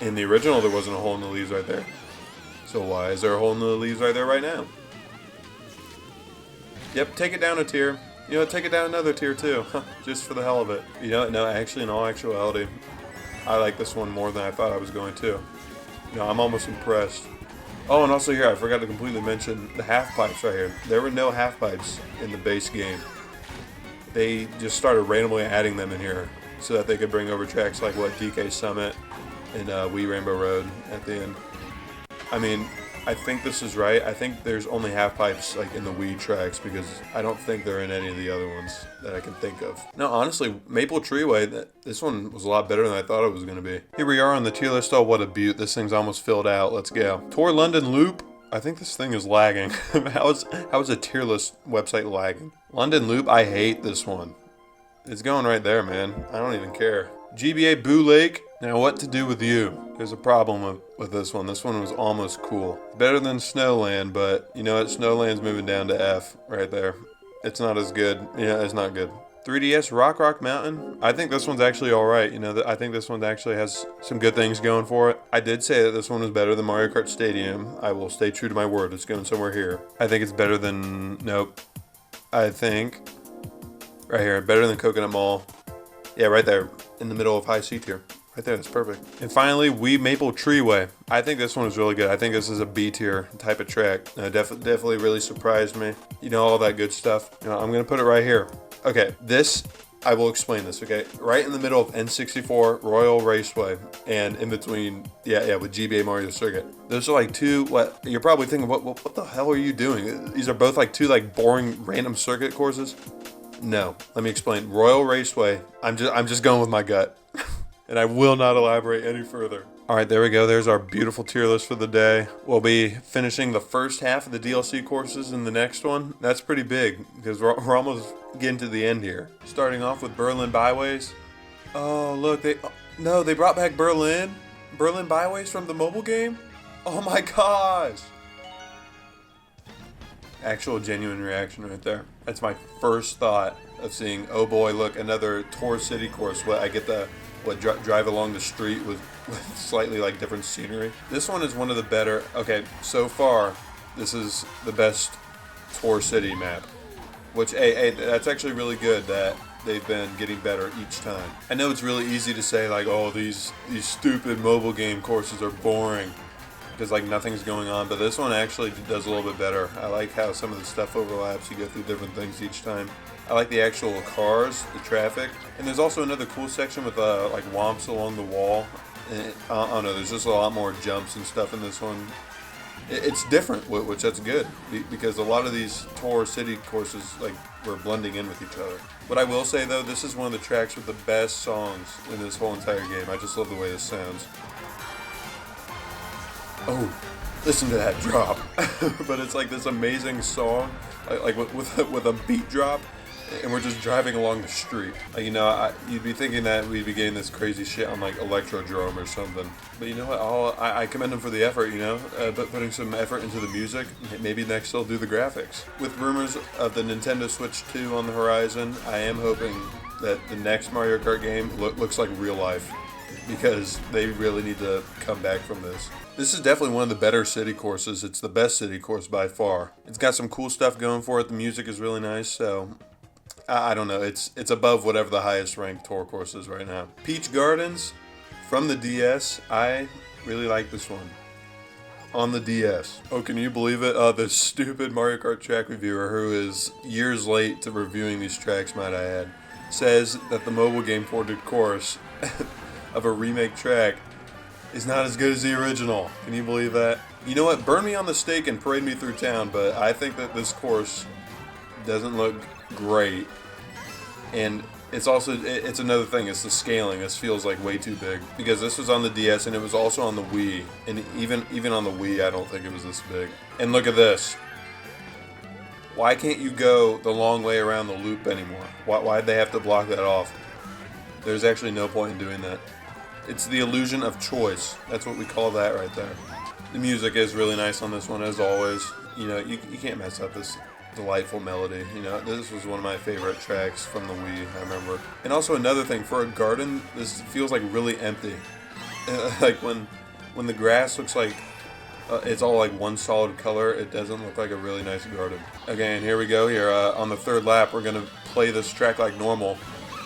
In the original there wasn't a hole in the leaves right there. So why is there a hole in the leaves right there right now? Yep, take it down a tier. You know, take it down another tier too, just for the hell of it. You know, no, actually in all actuality, I like this one more than I thought I was going to. You know, I'm almost impressed. Oh, and also here, I forgot to completely mention the half pipes right here. There were no half pipes in the base game. They just started randomly adding them in here so that they could bring over tracks like what DK Summit and Wii Rainbow Road at the end. I mean, I think this is right. I think there's only half pipes like in the Wii tracks because I don't think they're in any of the other ones that I can think of. No, honestly, Maple Treeway, this one was a lot better than I thought it was going to be. Here we are on the tier list. Oh, what a beaut. This thing's almost filled out. Let's go. Tour London Loop. I think this thing is lagging. How is a tier list website lagging? London Loop, I hate this one. It's going right there, man. I don't even care. GBA Boo Lake. Now, what to do with you? There's a problem with this one. This one was almost cool. Better than Snowland, but you know what? Snowland's moving down to F right there. It's not as good. Yeah, it's not good. 3DS Rock Mountain. I think this one's actually alright. You know, I think this one actually has some good things going for it. I did say that this one was better than Mario Kart Stadium. I will stay true to my word. It's going somewhere here. I think it's better than... Nope. I think... Right here. Better than Coconut Mall. Yeah, right there. In the middle of high C tier. Right there, that's perfect. And finally, Wee Maple Treeway. I think this one is really good. I think this is a B tier type of track. Definitely really surprised me. You know, all that good stuff. You know, I'm gonna put it right here. Okay, this, I will explain this, okay? Right in the middle of N64 Royal Raceway and in between, yeah, with GBA Mario Circuit. Those are like two, what, you're probably thinking, what the hell are you doing? These are both like two like boring random circuit courses. No, let me explain. Royal Raceway, I'm just going with my gut. And I will not elaborate any further. All right, there we go. There's our beautiful tier list for the day. We'll be finishing the first half of the DLC courses in the next one. That's pretty big because we're almost getting to the end here. Starting off with Berlin Byways. Oh, look, they brought back Berlin Byways from the mobile game. Oh my gosh. Actual genuine reaction right there. That's my first thought of seeing, oh boy, look, another Tour City course. What I get the drive along the street with slightly like different scenery. This one is one of the better. Okay, so far this is the best Tour City map, which hey, that's actually really good that they've been getting better each time. I know it's really easy to say like, oh, these stupid mobile game courses are boring because like nothing's going on, but this one actually does a little bit better. I like how some of the stuff overlaps. You go through different things each time. I like the actual cars, the traffic, and there's also another cool section with like womps along the wall. And, I don't know, there's just a lot more jumps and stuff in this one. It's different, which that's good, because a lot of these Tour City courses like were blending in with each other. What I will say though, this is one of the tracks with the best songs in this whole entire game. I just love the way this sounds. Oh, listen to that drop. But it's like this amazing song, like with a beat drop. and we're just driving along the street. Like, you know, you'd be thinking that we'd be getting this crazy shit on like Electrodrome or something. But you know what? I commend them for the effort, you know, but putting some effort into the music. Maybe next they'll do the graphics. With rumors of the Nintendo Switch 2 on the horizon, I am hoping that the next Mario Kart game looks like real life, because they really need to come back from this. This is definitely one of the better city courses. It's the best city course by far. It's got some cool stuff going for it. The music is really nice, so I don't know. It's above whatever the highest ranked tour course is right now. Peach Gardens from the DS. I really like this one. On the DS. Oh, can you believe it? The stupid Mario Kart track reviewer, who is years late to reviewing these tracks, might I add, says that the mobile game ported course of a remake track is not as good as the original. Can you believe that? You know what? Burn me on the stake and parade me through town, but I think that this course doesn't look great. And it's also, it's another thing, it's the scaling. This feels like way too big, because this was on the DS and it was also on the Wii. And even on the Wii, I don't think it was this big. And look at this. Why can't you go the long way around the loop anymore? Why'd they have to block that off? There's actually no point in doing that. It's the illusion of choice. That's what we call that right there. The music is really nice on this one, as always. You know, you can't mess up this delightful melody. You know, this was one of my favorite tracks from the Wii, I remember. And also another thing, for a garden, this feels like really empty. Like when the grass looks like it's all like one solid color, it doesn't look like a really nice garden. Okay, and here we go here. On the third lap, we're going to play this track like normal.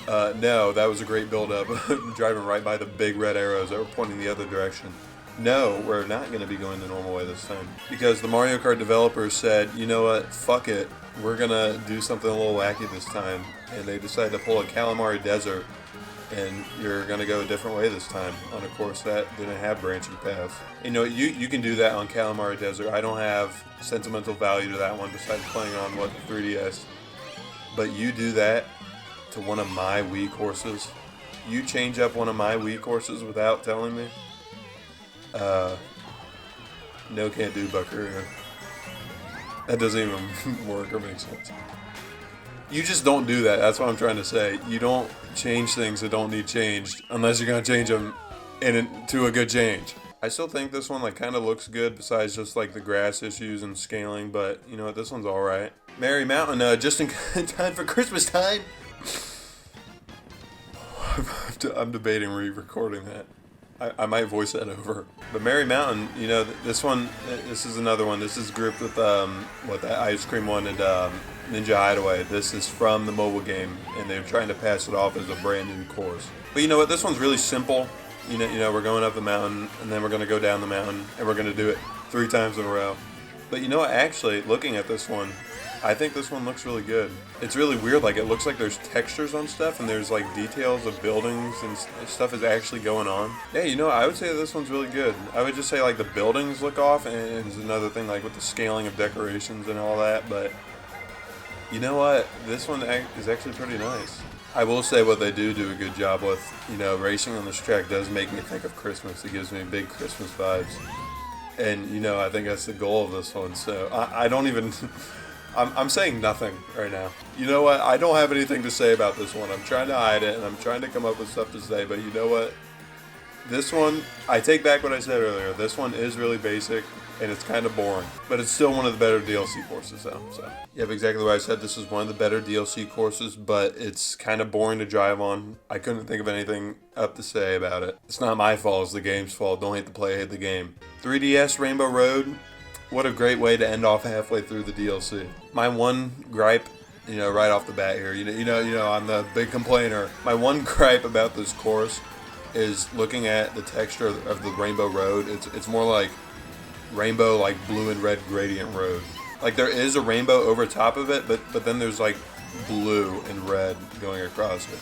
No, that was a great build-up. Driving right by the big red arrows that were pointing the other direction. No, we're not going to be going the normal way this time. Because the Mario Kart developers said, you know what, fuck it. We're going to do something a little wacky this time. And they decided to pull a Calamari Desert. And you're going to go a different way this time on a course that didn't have branching paths. You know, you can do that on Calamari Desert. I don't have sentimental value to that one besides playing on, the 3DS. But you do that to one of my Wii courses. You change up one of my Wii courses without telling me? No, can't do, Buckaroo. That doesn't even work or make sense. You just don't do that. That's what I'm trying to say. You don't change things that don't need changed unless you're going to change them to a good change. I still think this one like kind of looks good besides just like the grass issues and scaling, but you know what, this one's alright. Merry Mountain, just in time for Christmas time. I'm debating re-recording that. I might voice that over. But Merry Mountain, you know, this is another one. This is grouped with that Ice Cream one and Ninja Hideaway. This is from the mobile game, and they're trying to pass it off as a brand new course. But you know what? This one's really simple. You know, we're going up the mountain, and then we're going to go down the mountain, and we're going to do it 3 times in a row. But you know what? Actually, looking at this one, I think this one looks really good. It's really weird. Like, it looks like there's textures on stuff, and there's like details of buildings and stuff is actually going on. Yeah, you know, I would say this one's really good. I would just say like the buildings look off, and it's another thing like with the scaling of decorations and all that. But you know what? This one is actually pretty nice. I will say what they do a good job with. You know, racing on this track does make me think of Christmas. It gives me big Christmas vibes. And, you know, I think that's the goal of this one. So I don't even... I'm saying nothing right now. You know what? I don't have anything to say about this one. I'm trying to hide it, and I'm trying to come up with stuff to say. But you know what? This one, I take back what I said earlier. This one is really basic, and it's kind of boring. But it's still one of the better DLC courses, though. So, yep, exactly what I said. This is one of the better DLC courses, but it's kind of boring to drive on. I couldn't think of anything up to say about it. It's not my fault. It's the game's fault. Don't hate the play, hate the game. 3DS Rainbow Road. What a great way to end off halfway through the DLC. My one gripe, you know, right off the bat here, you know, I'm the big complainer. My one gripe about this course is looking at the texture of the Rainbow Road. It's more like rainbow, like blue and red gradient road. Like there is a rainbow over top of it, but then there's like blue and red going across it.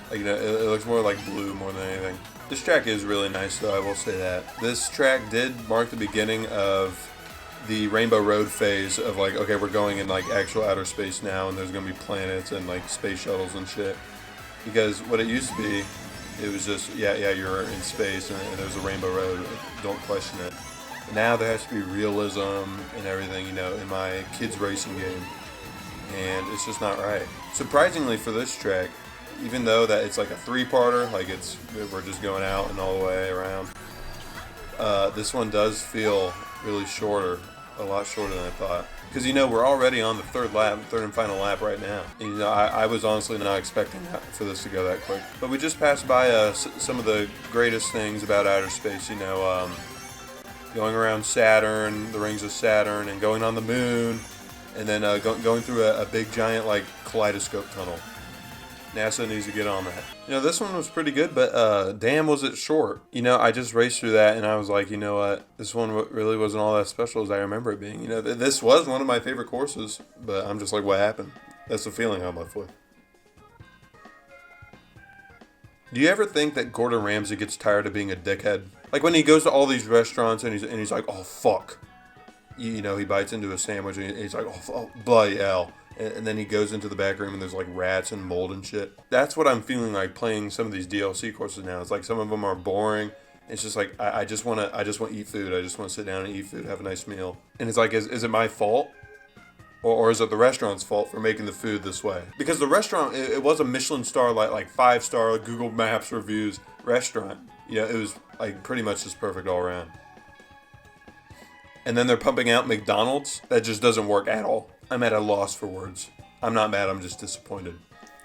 Like, you know, it looks more like blue more than anything. This track is really nice, though, I will say that. This track did mark the beginning of the Rainbow Road phase of like, okay, we're going in like actual outer space now, and there's gonna be planets and like space shuttles and shit. Because what it used to be, it was just, yeah, you're in space and there's a Rainbow Road, don't question it. Now there has to be realism and everything, you know, in my kids racing game. and it's just not right. Surprisingly for this track, even though that it's like a three-parter, like we're just going out and all the way around, this one does feel really shorter, a lot shorter than I thought. Because, we're already on the third and final lap right now. And, I was honestly not expecting for this to go that quick. But we just passed by some of the greatest things about outer space, going around Saturn, the rings of Saturn, and going on the moon, and then going through a big giant like kaleidoscope tunnel. NASA needs to get on that. This one was pretty good, but damn was it short. I just raced through that and I was like, you know what? This one really wasn't all that special as I remember it being. This was one of my favorite courses, but I'm just like, what happened? That's the feeling I'm left with. Do you ever think that Gordon Ramsay gets tired of being a dickhead? Like when he goes to all these restaurants and he's like, oh fuck. He bites into a sandwich and he's like, oh bloody hell. And then he goes into the back room and there's like rats and mold and shit. That's what I'm feeling like playing some of these DLC courses now. It's like some of them are boring. It's just like I just want to eat food. I just want to sit down and eat food, have a nice meal. And it's like, is it my fault? Or is it the restaurant's fault for making the food this way? Because the restaurant, it was a Michelin star, like 5-star Google Maps reviews restaurant. It was like pretty much just perfect all around. And then they're pumping out McDonald's. That just doesn't work at all. I'm at a loss for words. I'm not mad, I'm just disappointed.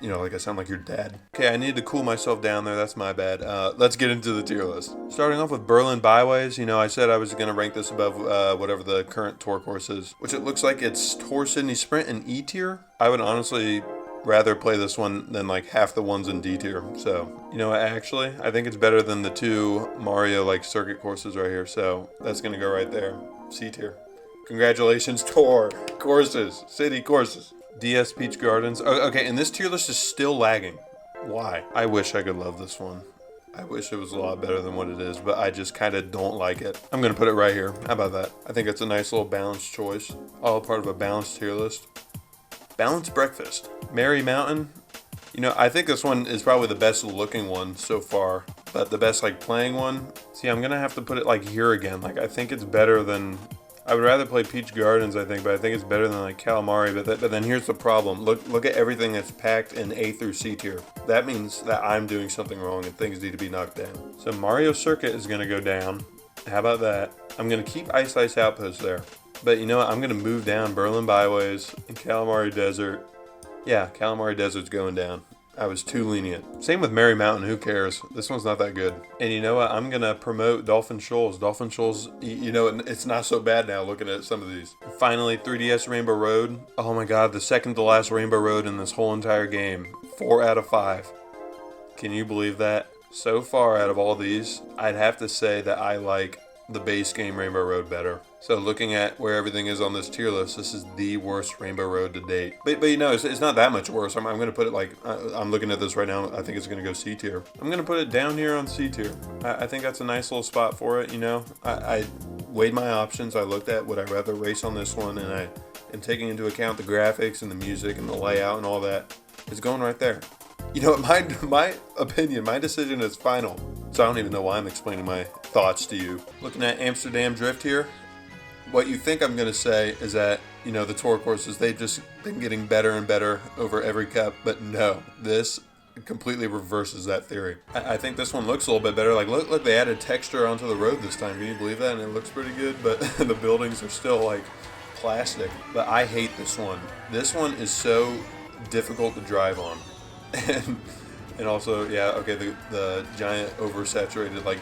Like I sound like your dad. Okay, I need to cool myself down there, that's my bad. Let's get into the tier list. Starting off with Berlin Byways, I said I was going to rank this above whatever the current tour course is, which it looks like it's Tour Sydney Sprint and E tier. I would honestly rather play this one than like half the ones in D tier. So, actually, I think it's better than the two Mario like circuit courses right here. So that's going to go right there. C tier. Congratulations, tour courses, city courses. DS Peach Gardens. Okay, and this tier list is still lagging. Why? I wish I could love this one. I wish it was a lot better than what it is, but I just kind of don't like it. I'm going to put it right here. How about that? I think it's a nice little balanced choice. All part of a balanced tier list. Balanced Breakfast. Merry Mountain. I think this one is probably the best looking one so far, but the best like playing one. See, I'm going to have to put it like here again. Like I think it's better than... I would rather play Peach Gardens, I think, but I think it's better than like Calamari. But then here's the problem. Look at everything that's packed in A through C tier. That means that I'm doing something wrong and things need to be knocked down. So Mario Circuit is going to go down. How about that? I'm going to keep Ice Ice Outpost there. But you know what? I'm going to move down Berlin Byways and Calamari Desert. Yeah, Calamari Desert's going down. I was too lenient. Same with Merry Mountain, who cares? This one's not that good. And you know what? I'm going to promote Dolphin Shoals. Dolphin Shoals, it's not so bad now looking at some of these. Finally, 3DS Rainbow Road. Oh my god, the second to last Rainbow Road in this whole entire game. 4 out of 5. Can you believe that? So far out of all these, I'd have to say that I like the base game Rainbow Road better. So looking at where everything is on this tier list, this is the worst Rainbow Road to date. But it's not that much worse. I'm going to put it like, I'm looking at this right now. I think it's going to go C tier. I'm going to put it down here on C tier. I think that's a nice little spot for it, I weighed my options. I looked at would I rather race on this one, and I am taking into account the graphics and the music and the layout and all that. It's going right there. My opinion, my decision is final. So I don't even know why I'm explaining my thoughts to you. Looking at Amsterdam Drift here, what you think I'm going to say is that, the tour courses, they've just been getting better and better over every cup. But no, this completely reverses that theory. I think this one looks a little bit better. Like, look, they added texture onto the road this time. Can you believe that? And it looks pretty good, but the buildings are still, like, plastic. But I hate this one. This one is so difficult to drive on. And also, yeah, okay, the giant oversaturated, like,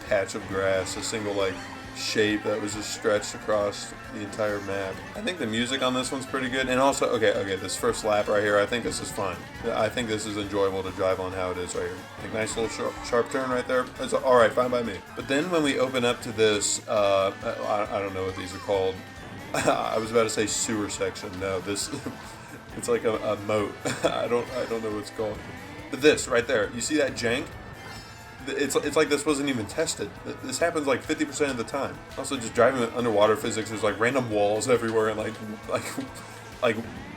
patch of grass, a single, like, shape that was just stretched across the entire map. I think the music on this one's pretty good. And also, okay, this first lap right here, I think this is fun. I think this is enjoyable to drive on how it is right here. Like, nice little sharp turn right there. It's all right, fine by me. But then when we open up to this, I don't know what these are called. I was about to say sewer section. No, this, it's like a moat. I don't know what it's called. But this right there, you see that jank? It's like this wasn't even tested. This happens like 50% of the time. Also, just driving with underwater physics, there's like random walls everywhere and like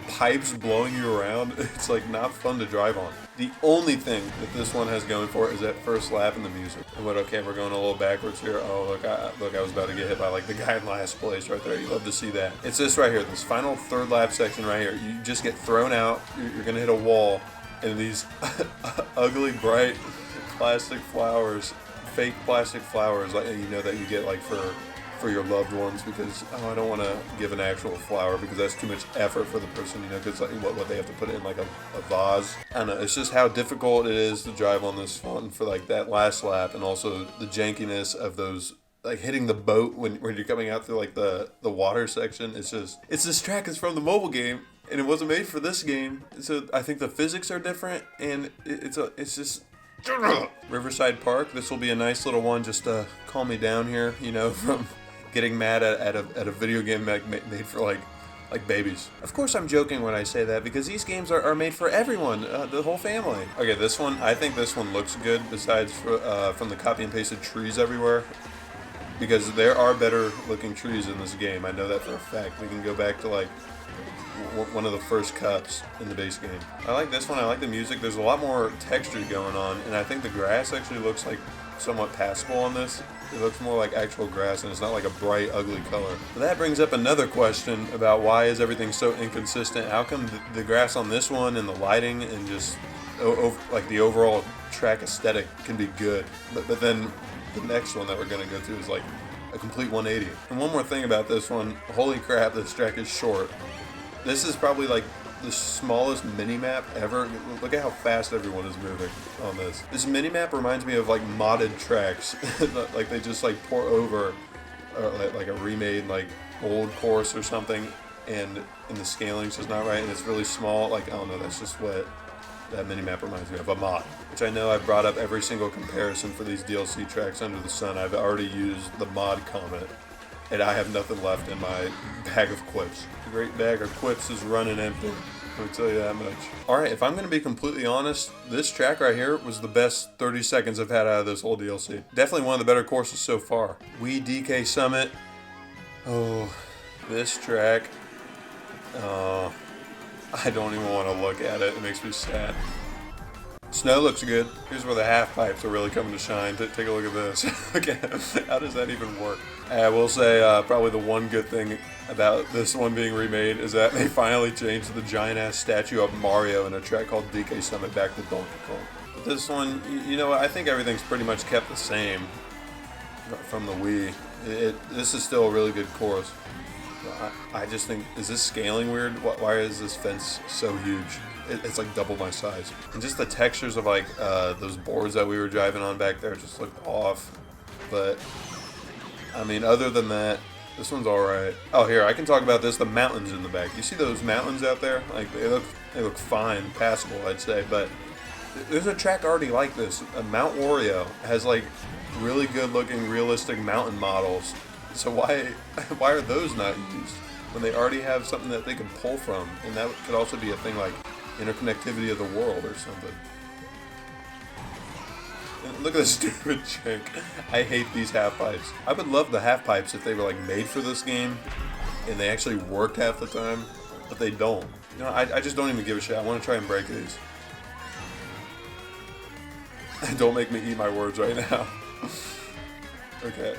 pipes blowing you around. It's like not fun to drive on. The only thing that this one has going for it is that first lap and the music. And what? Okay, we're going a little backwards here. Oh, look, I was about to get hit by like the guy in last place right there. You love to see that. It's this right here, this final third lap section right here. You just get thrown out. You're gonna hit a wall, and these ugly, bright plastic flowers, fake plastic flowers, like you know that you get like for your loved ones, because I don't want to give an actual flower because that's too much effort for the person, you know, because like what they have to put in like a vase. I don't know, it's just how difficult it is to drive on this one for like that last lap, and also the jankiness of those, like hitting the boat when you're coming out through like the water section. It's this track is from the mobile game and it wasn't made for this game, so I think the physics are different, and it's just Riverside Park. This will be a nice little one just to calm me down here, you know, from getting mad at a video game made for like babies. Of course I'm joking when I say that, because these games are made for everyone, the whole family. Okay, this one, I think this one looks good besides from the copy and pasted trees everywhere, because there are better looking trees in this game. I know that for a fact. We can go back to like one of the first cups in the base game. I like this one. I like the music. There's a lot more texture going on, and I think the grass actually looks like somewhat passable on this. It looks more like actual grass, and it's not like a bright, ugly color. But that brings up another question about why is everything so inconsistent? How come the grass on this one and the lighting and just like the overall track aesthetic can be good, but then the next one that we're gonna go through is like a complete 180. And one more thing about this one, holy crap, this track is short. This is probably like the smallest mini-map ever. Look at how fast everyone is moving on this. This mini-map reminds me of like modded tracks. Like they just like pour over like a remade like old course or something, and the scaling's just not right, and it's really small. Like, I don't know, that's just what that mini-map reminds me of, a mod. Which I know I've brought up every single comparison for these DLC tracks under the sun. I've already used the mod comment, and I have nothing left in my bag of quips. The great bag of quips is running empty. I'll tell you that much. Alright, if I'm going to be completely honest, this track right here was the best 30 seconds I've had out of this whole DLC. Definitely one of the better courses so far. Wii DK Summit. Oh, this track. I don't even want to look at it. It makes me sad. Snow looks good. Here's where the half pipes are really coming to shine. Take a look at this. Okay, how does that even work? I will say probably the one good thing about this one being remade is that they finally changed the giant-ass statue of Mario in a track called DK Summit back to Donkey Kong. But this one, you know what, I think everything's pretty much kept the same from the Wii. This is still a really good course. I just think, is this scaling weird? Why is this fence so huge? It's like double my size. And just the textures of like those boards that we were driving on back there just looked off. But I mean, other than that, this one's alright. Oh, here, I can talk about this, the mountains in the back. You see those mountains out there? Like, they look fine, passable, I'd say, but there's a track already like this. Mount Wario has like really good looking realistic mountain models. So why are those not used when they already have something that they can pull from? And that could also be a thing like interconnectivity of the world or something. And look at this stupid chick. I hate these half pipes. I would love the half pipes if they were like made for this game and they actually worked half the time, but they don't. You know, I just don't even give a shit. I want to try and break these. Don't make me eat my words right now. Okay.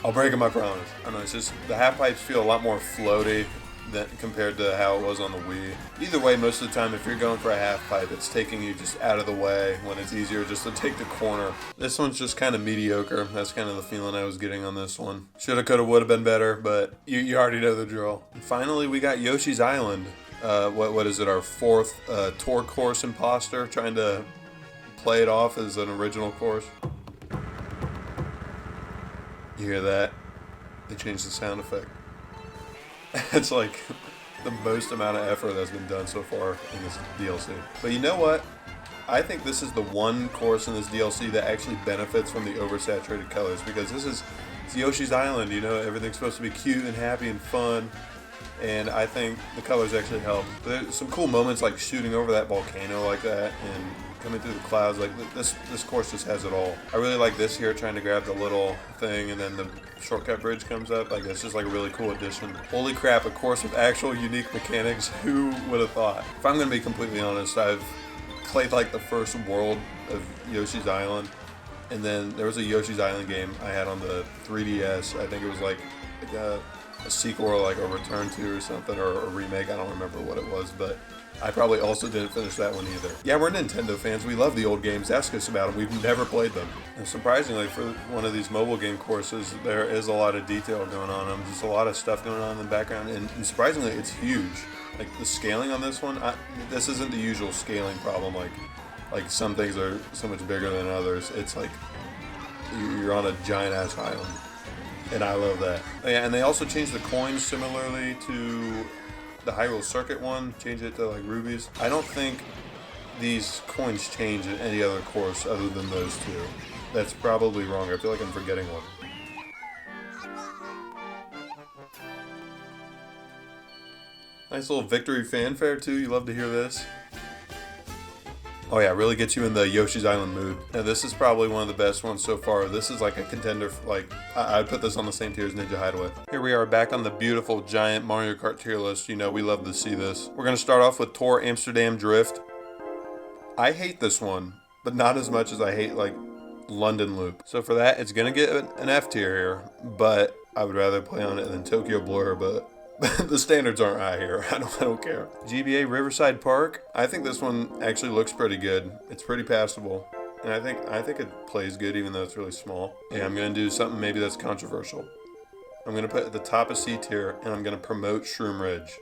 I'll break them, I promise. I don't know, it's just the half pipes feel a lot more floaty than compared to how it was on the Wii. Either way, most of the time, if you're going for a half pipe, it's taking you just out of the way when it's easier just to take the corner. This one's just kind of mediocre. That's kind of the feeling I was getting on this one. Shoulda, coulda, woulda been better, but you already know the drill. And finally, we got Yoshi's Island. What is it? Our fourth tour course imposter trying to play it off as an original course. You hear that? They changed the sound effect. It's like the most amount of effort that's been done so far in this DLC. But you know what? I think this is the one course in this DLC that actually benefits from the oversaturated colors, because it's Yoshi's Island, you know, everything's supposed to be cute and happy and fun, and I think the colors actually help. There's some cool moments like shooting over that volcano like that and coming through the clouds. Like this course just has it all. I really like this here, trying to grab the little thing and then the shortcut bridge comes up. Like, it's just like a really cool addition. Holy crap, a course with actual unique mechanics. Who would have thought? If I'm going to be completely honest, I've played like the first world of Yoshi's Island, and then there was a Yoshi's Island game I had on the 3DS. I think it was like a sequel or like a return to or something, or a remake. I don't remember what it was, but I probably also didn't finish that one either. Yeah, we're Nintendo fans. We love the old games. Ask us about them. We've never played them. And surprisingly, for one of these mobile game courses, there is a lot of detail going on them. Just a lot of stuff going on in the background. And surprisingly, it's huge. Like the scaling on this one, this isn't the usual scaling problem. Like some things are so much bigger than others. It's like you're on a giant ass island. And I love that. Yeah, and they also changed the coins similarly to the Hyrule Circuit one, change it to like rubies. I don't think these coins change in any other course other than those two. That's probably wrong. I feel like I'm forgetting one. Nice little victory fanfare too. You love to hear this. Oh yeah, really gets you in the Yoshi's Island mood. Now this is probably one of the best ones so far. This is like a contender for, like, I'd put this on the same tier as Ninja Hideaway. Here we are back on the beautiful giant Mario Kart tier list. You know, we love to see this. We're gonna start off with Tour Amsterdam Drift. I hate this one, but not as much as I hate like London Loop. So for that, it's gonna get an F tier here, but I would rather play on it than Tokyo Blur, but the standards aren't high here. I don't care. GBA Riverside Park. I think this one actually looks pretty good. It's pretty passable. And I think it plays good even though it's really small. Yeah, I'm gonna do something maybe that's controversial. I'm gonna put at the top of C tier and I'm gonna promote Shroom Ridge.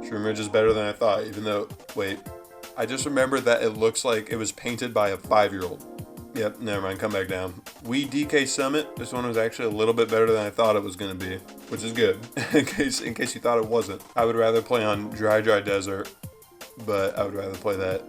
Shroom Ridge is better than I thought, even though, wait, I just remembered that it looks like it was painted by a 5-year-old. Yep, never mind, come back down. Wii DK Summit. This one was actually a little bit better than I thought it was going to be, which is good, in case you thought it wasn't. I would rather play on Dry Desert, but I would rather play that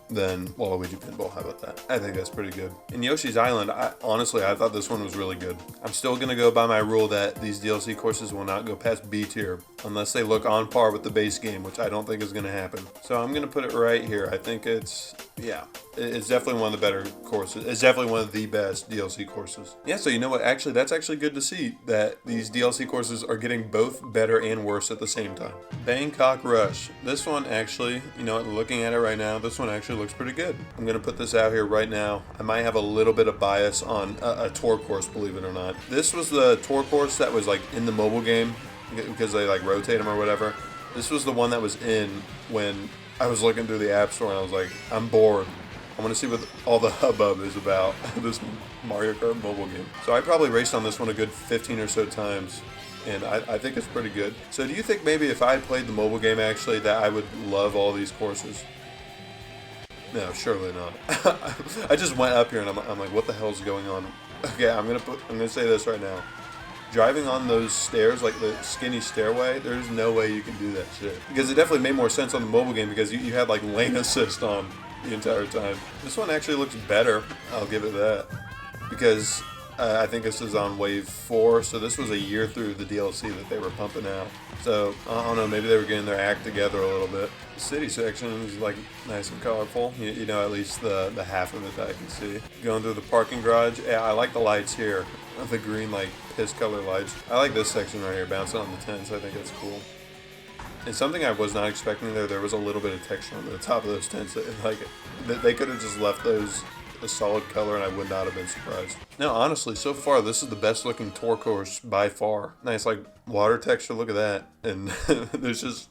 than Waluigi Pinball. How about that? I think that's pretty good. In Yoshi's Island, honestly, I thought this one was really good. I'm still going to go by my rule that these DLC courses will not go past B tier unless they look on par with the base game, which I don't think is going to happen. So I'm going to put it right here. I think it's definitely one of the better courses. It's definitely one of the best DLC courses. Yeah, so you know what? Actually, that's actually good to see that these DLC courses are getting both better and worse at the same time. Bangkok Rush. This one actually, you know, looking at it right now, this one actually looks pretty good. I'm going to put this out here right now. I might have a little bit of bias on a tour course, believe it or not. This was the tour course that was like in the mobile game because they like rotate them or whatever. This was the one that was in when I was looking through the App Store and I was like, I'm bored. I want to see what all the hubbub is about this Mario Kart mobile game. So I probably raced on this one a good 15 or so times, and I think it's pretty good. So do you think maybe if I played the mobile game actually that I would love all these courses? No, surely not. I just went up here and I'm like, what the hell's going on? Okay, I'm gonna say this right now. Driving on those stairs, like the skinny stairway, there's no way you can do that shit. Because it definitely made more sense on the mobile game because you had like lane assist on the entire time. This one actually looks better, I'll give it that. Because I think this is on wave 4, so this was a year through the DLC that they were pumping out. So, I don't know, maybe they were getting their act together a little bit. The city section is like nice and colorful, you know, at least the half of it that I can see. Going through the parking garage, yeah, I like the lights here. The green, like, piss color lights. I like this section right here, bouncing on the tents, I think that's cool. And something I was not expecting there was a little bit of texture on the top of those tents. Like, they could have just left those a solid color and I would not have been surprised. Now, honestly, so far, this is the best looking tour course by far. Nice, like, water texture, look at that. And there's just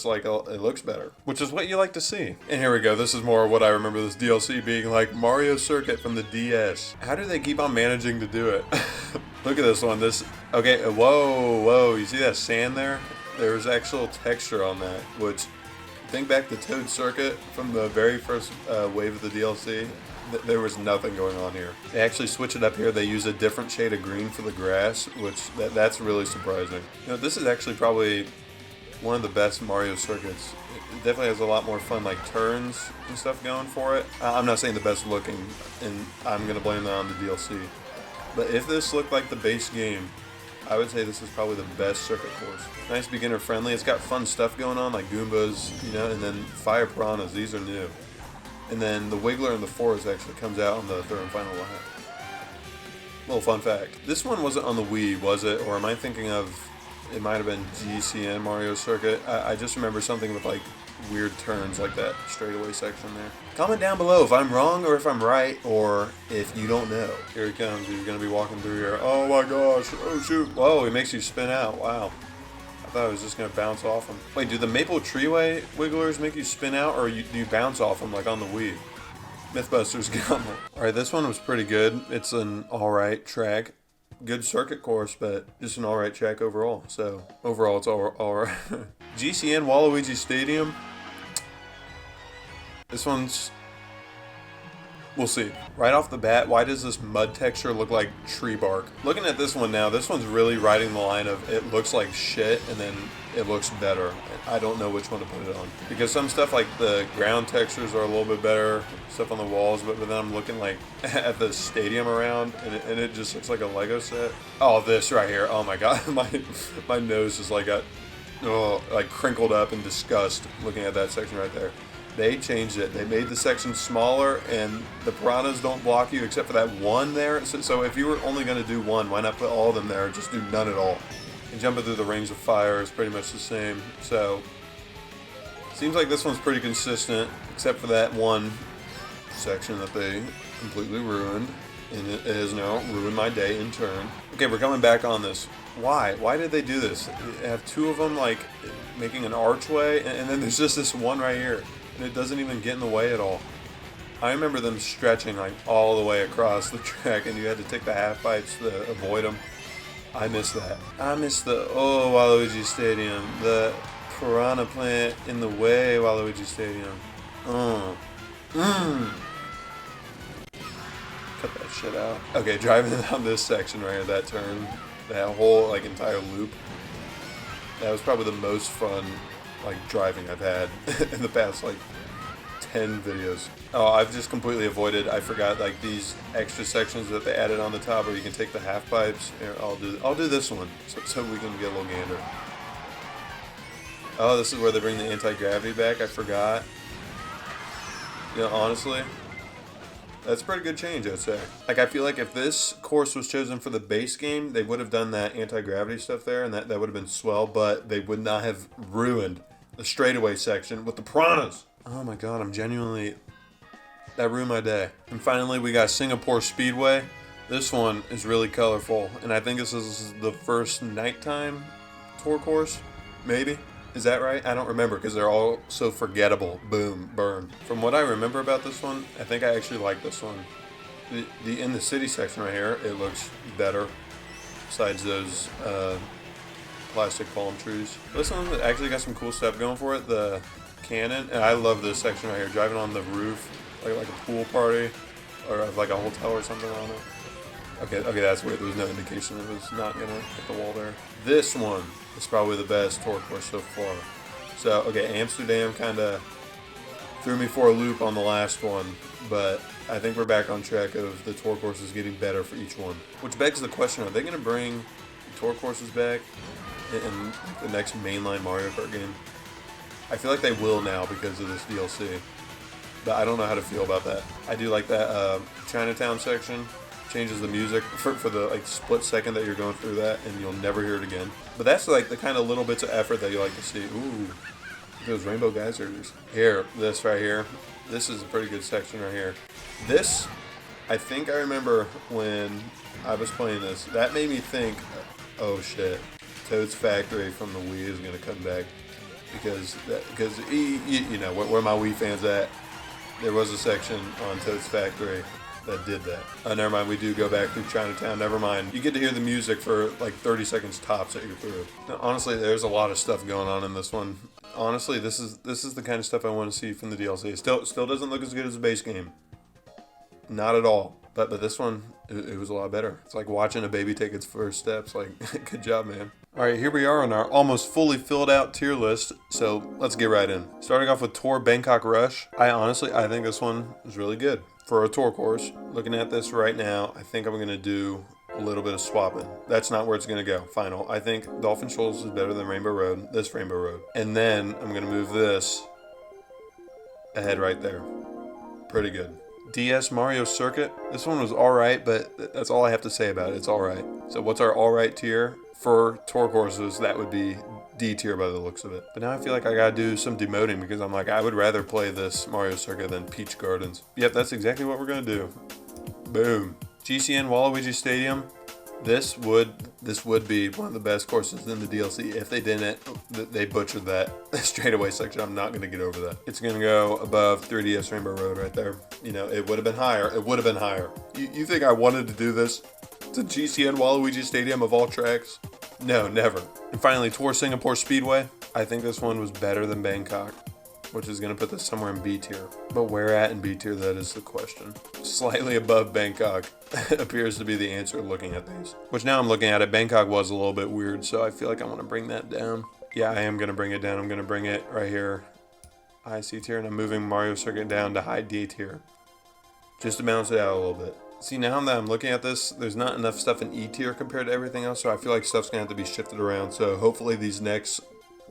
like, it looks better, which is what you like to see. And here we go. This is more what I remember this DLC being like. Mario Circuit from the DS. How do they keep on managing to do it? Look at this one. Okay, whoa, you see that sand there? There's actual texture on that, which, think back to Toad Circuit from the very first wave of the DLC. There was nothing going on here. They actually switch it up here. They use a different shade of green for the grass, which that's really surprising. You know, this is actually probably one of the best Mario circuits. It definitely has a lot more fun, like turns and stuff going for it. I'm not saying the best looking, and I'm gonna blame that on the DLC. But if this looked like the base game, I would say this is probably the best circuit course. Nice beginner friendly. It's got fun stuff going on, like Goombas, you know, and then Fire Piranhas. These are new. And then the Wiggler in the forest actually comes out on the third and final lap. Little fun fact. This one wasn't on the Wii, was it? Or am I thinking of It might have been GCN Mario Circuit. I just remember something with like weird turns like that straightaway section there. Comment down below if I'm wrong or if I'm right or if you don't know. Here he comes. He's going to be walking through here. Oh my gosh. Oh shoot. Whoa, he makes you spin out. Wow. I thought I was just going to bounce off him. Wait, do the Maple Treeway wigglers make you spin out or do you bounce off them like on the Wii? Mythbusters, get on there. Alright, this one was pretty good. It's an alright track. Good circuit course, but just an alright track overall. So, overall, it's alright. GCN Waluigi Stadium. This one's... We'll see. Right off the bat, why does this mud texture look like tree bark? Looking at this one now, this one's really riding the line of it looks like shit and then it looks better. I don't know which one to put it on. Because some stuff like the ground textures are a little bit better, stuff on the walls, but then I'm looking like at the stadium around and it just looks like a Lego set. Oh, this right here. Oh my god, my nose is like like crinkled up in disgust looking at that section right there. They changed it. They made the section smaller, and the piranhas don't block you except for that one there. So if you were only going to do one, why not put all of them there? Just do none at all. And jumping through the rings of fire is pretty much the same. So seems like this one's pretty consistent, except for that one section that they completely ruined, and it has now ruined my day in turn. Okay, we're coming back on this. Why? Why did they do this? They have two of them like making an archway, and then there's just this one right here. And it doesn't even get in the way at all. I remember them stretching like all the way across the track and you had to take the half pipes to avoid them. I miss that. I miss the Waluigi Stadium. The piranha plant in the way Waluigi Stadium. Cut that shit out. Okay, driving down this section right here, that turn, that whole like entire loop. That was probably the most fun like driving I've had in the past like 10 videos. Oh, I've just completely avoided. I forgot like these extra sections that they added on the top where you can take the half pipes. Here, I'll do this one so we can get a little gander. Oh, this is where they bring the anti-gravity back. I forgot. You know, honestly, that's a pretty good change, I'd say. Like, I feel like if this course was chosen for the base game, they would have done that anti-gravity stuff there, and that would have been swell, but they would not have ruined the straightaway section with the piranhas. Oh my god, I'm genuinely... That ruined my day. And finally, we got Singapore Speedway. This one is really colorful, and I think this is the first nighttime tour course, maybe? Is that right? I don't remember because they're all so forgettable. Boom, burn. From what I remember about this one, I think I actually like this one. The in the city section right here, it looks better. Besides those plastic palm trees. This one actually got some cool stuff going for it. The cannon, and I love this section right here. Driving on the roof, like a pool party, or like a hotel or something on it. Okay, that's weird. There was no indication it was not gonna hit the wall there. This one is probably the best tour course so far. So, okay, Amsterdam kind of threw me for a loop on the last one, but I think we're back on track of the tour courses getting better for each one. Which begs the question, are they going to bring the tour courses back in the next mainline Mario Kart game? I feel like they will now because of this DLC, but I don't know how to feel about that. I do like that Chinatown section. Changes the music for the like split second that you're going through that, and you'll never hear it again. But that's like the kind of little bits of effort that you like to see. Ooh, those rainbow geysers. Here, this right here. This is a pretty good section right here. This, I think I remember when I was playing this. That made me think, oh shit, Toad's Factory from the Wii is gonna come back because you know where my Wii fans at. There was a section on Toad's Factory that did that. Never mind, we do go back through Chinatown. Never mind. You get to hear the music for like 30 seconds tops that you're through. Now, honestly, there's a lot of stuff going on in this one. Honestly, this is the kind of stuff I want to see from the DLC. It still doesn't look as good as the base game. Not at all. But this one, it was a lot better. It's like watching a baby take its first steps. Like, good job, man. All right, here we are on our almost fully filled out tier list. So let's get right in. Starting off with Tour Bangkok Rush. I think this one is really good for a tour course. Looking at this right now, I think I'm going to do a little bit of swapping. That's not where it's going to go. Final. I think Dolphin Shoals is better than Rainbow Road. This Rainbow Road. And then I'm going to move this ahead right there. Pretty good. DS Mario Circuit. This one was alright, but that's all I have to say about it. It's alright. So what's our alright tier? for tour courses, that would be D tier by the looks of it. But now I feel like I gotta do some demoting because I'm like, I would rather play this Mario Circuit than Peach Gardens. Yep, that's exactly what we're gonna do. Boom. GCN Waluigi Stadium. This would be one of the best courses in the DLC. If they didn't, they butchered that straightaway section. I'm not gonna get over that. It's gonna go above 3DS Rainbow Road right there. You know, it would have been higher. It would have been higher. You think I wanted to do this to GCN Waluigi Stadium of all tracks? No, never. And finally, Tour Singapore Speedway. I think this one was better than Bangkok, which is going to put this somewhere in B tier. But where at in B tier, that is the question. Slightly above Bangkok appears to be the answer looking at these. Which now I'm looking at it, Bangkok was a little bit weird, so I feel like I want to bring that down. Yeah, I am going to bring it down. I'm going to bring it right here, high C tier, and I'm moving Mario Circuit down to high D tier, just to balance it out a little bit. See, now that I'm looking at this, there's not enough stuff in E tier compared to everything else, so I feel like stuff's going to have to be shifted around. So hopefully these next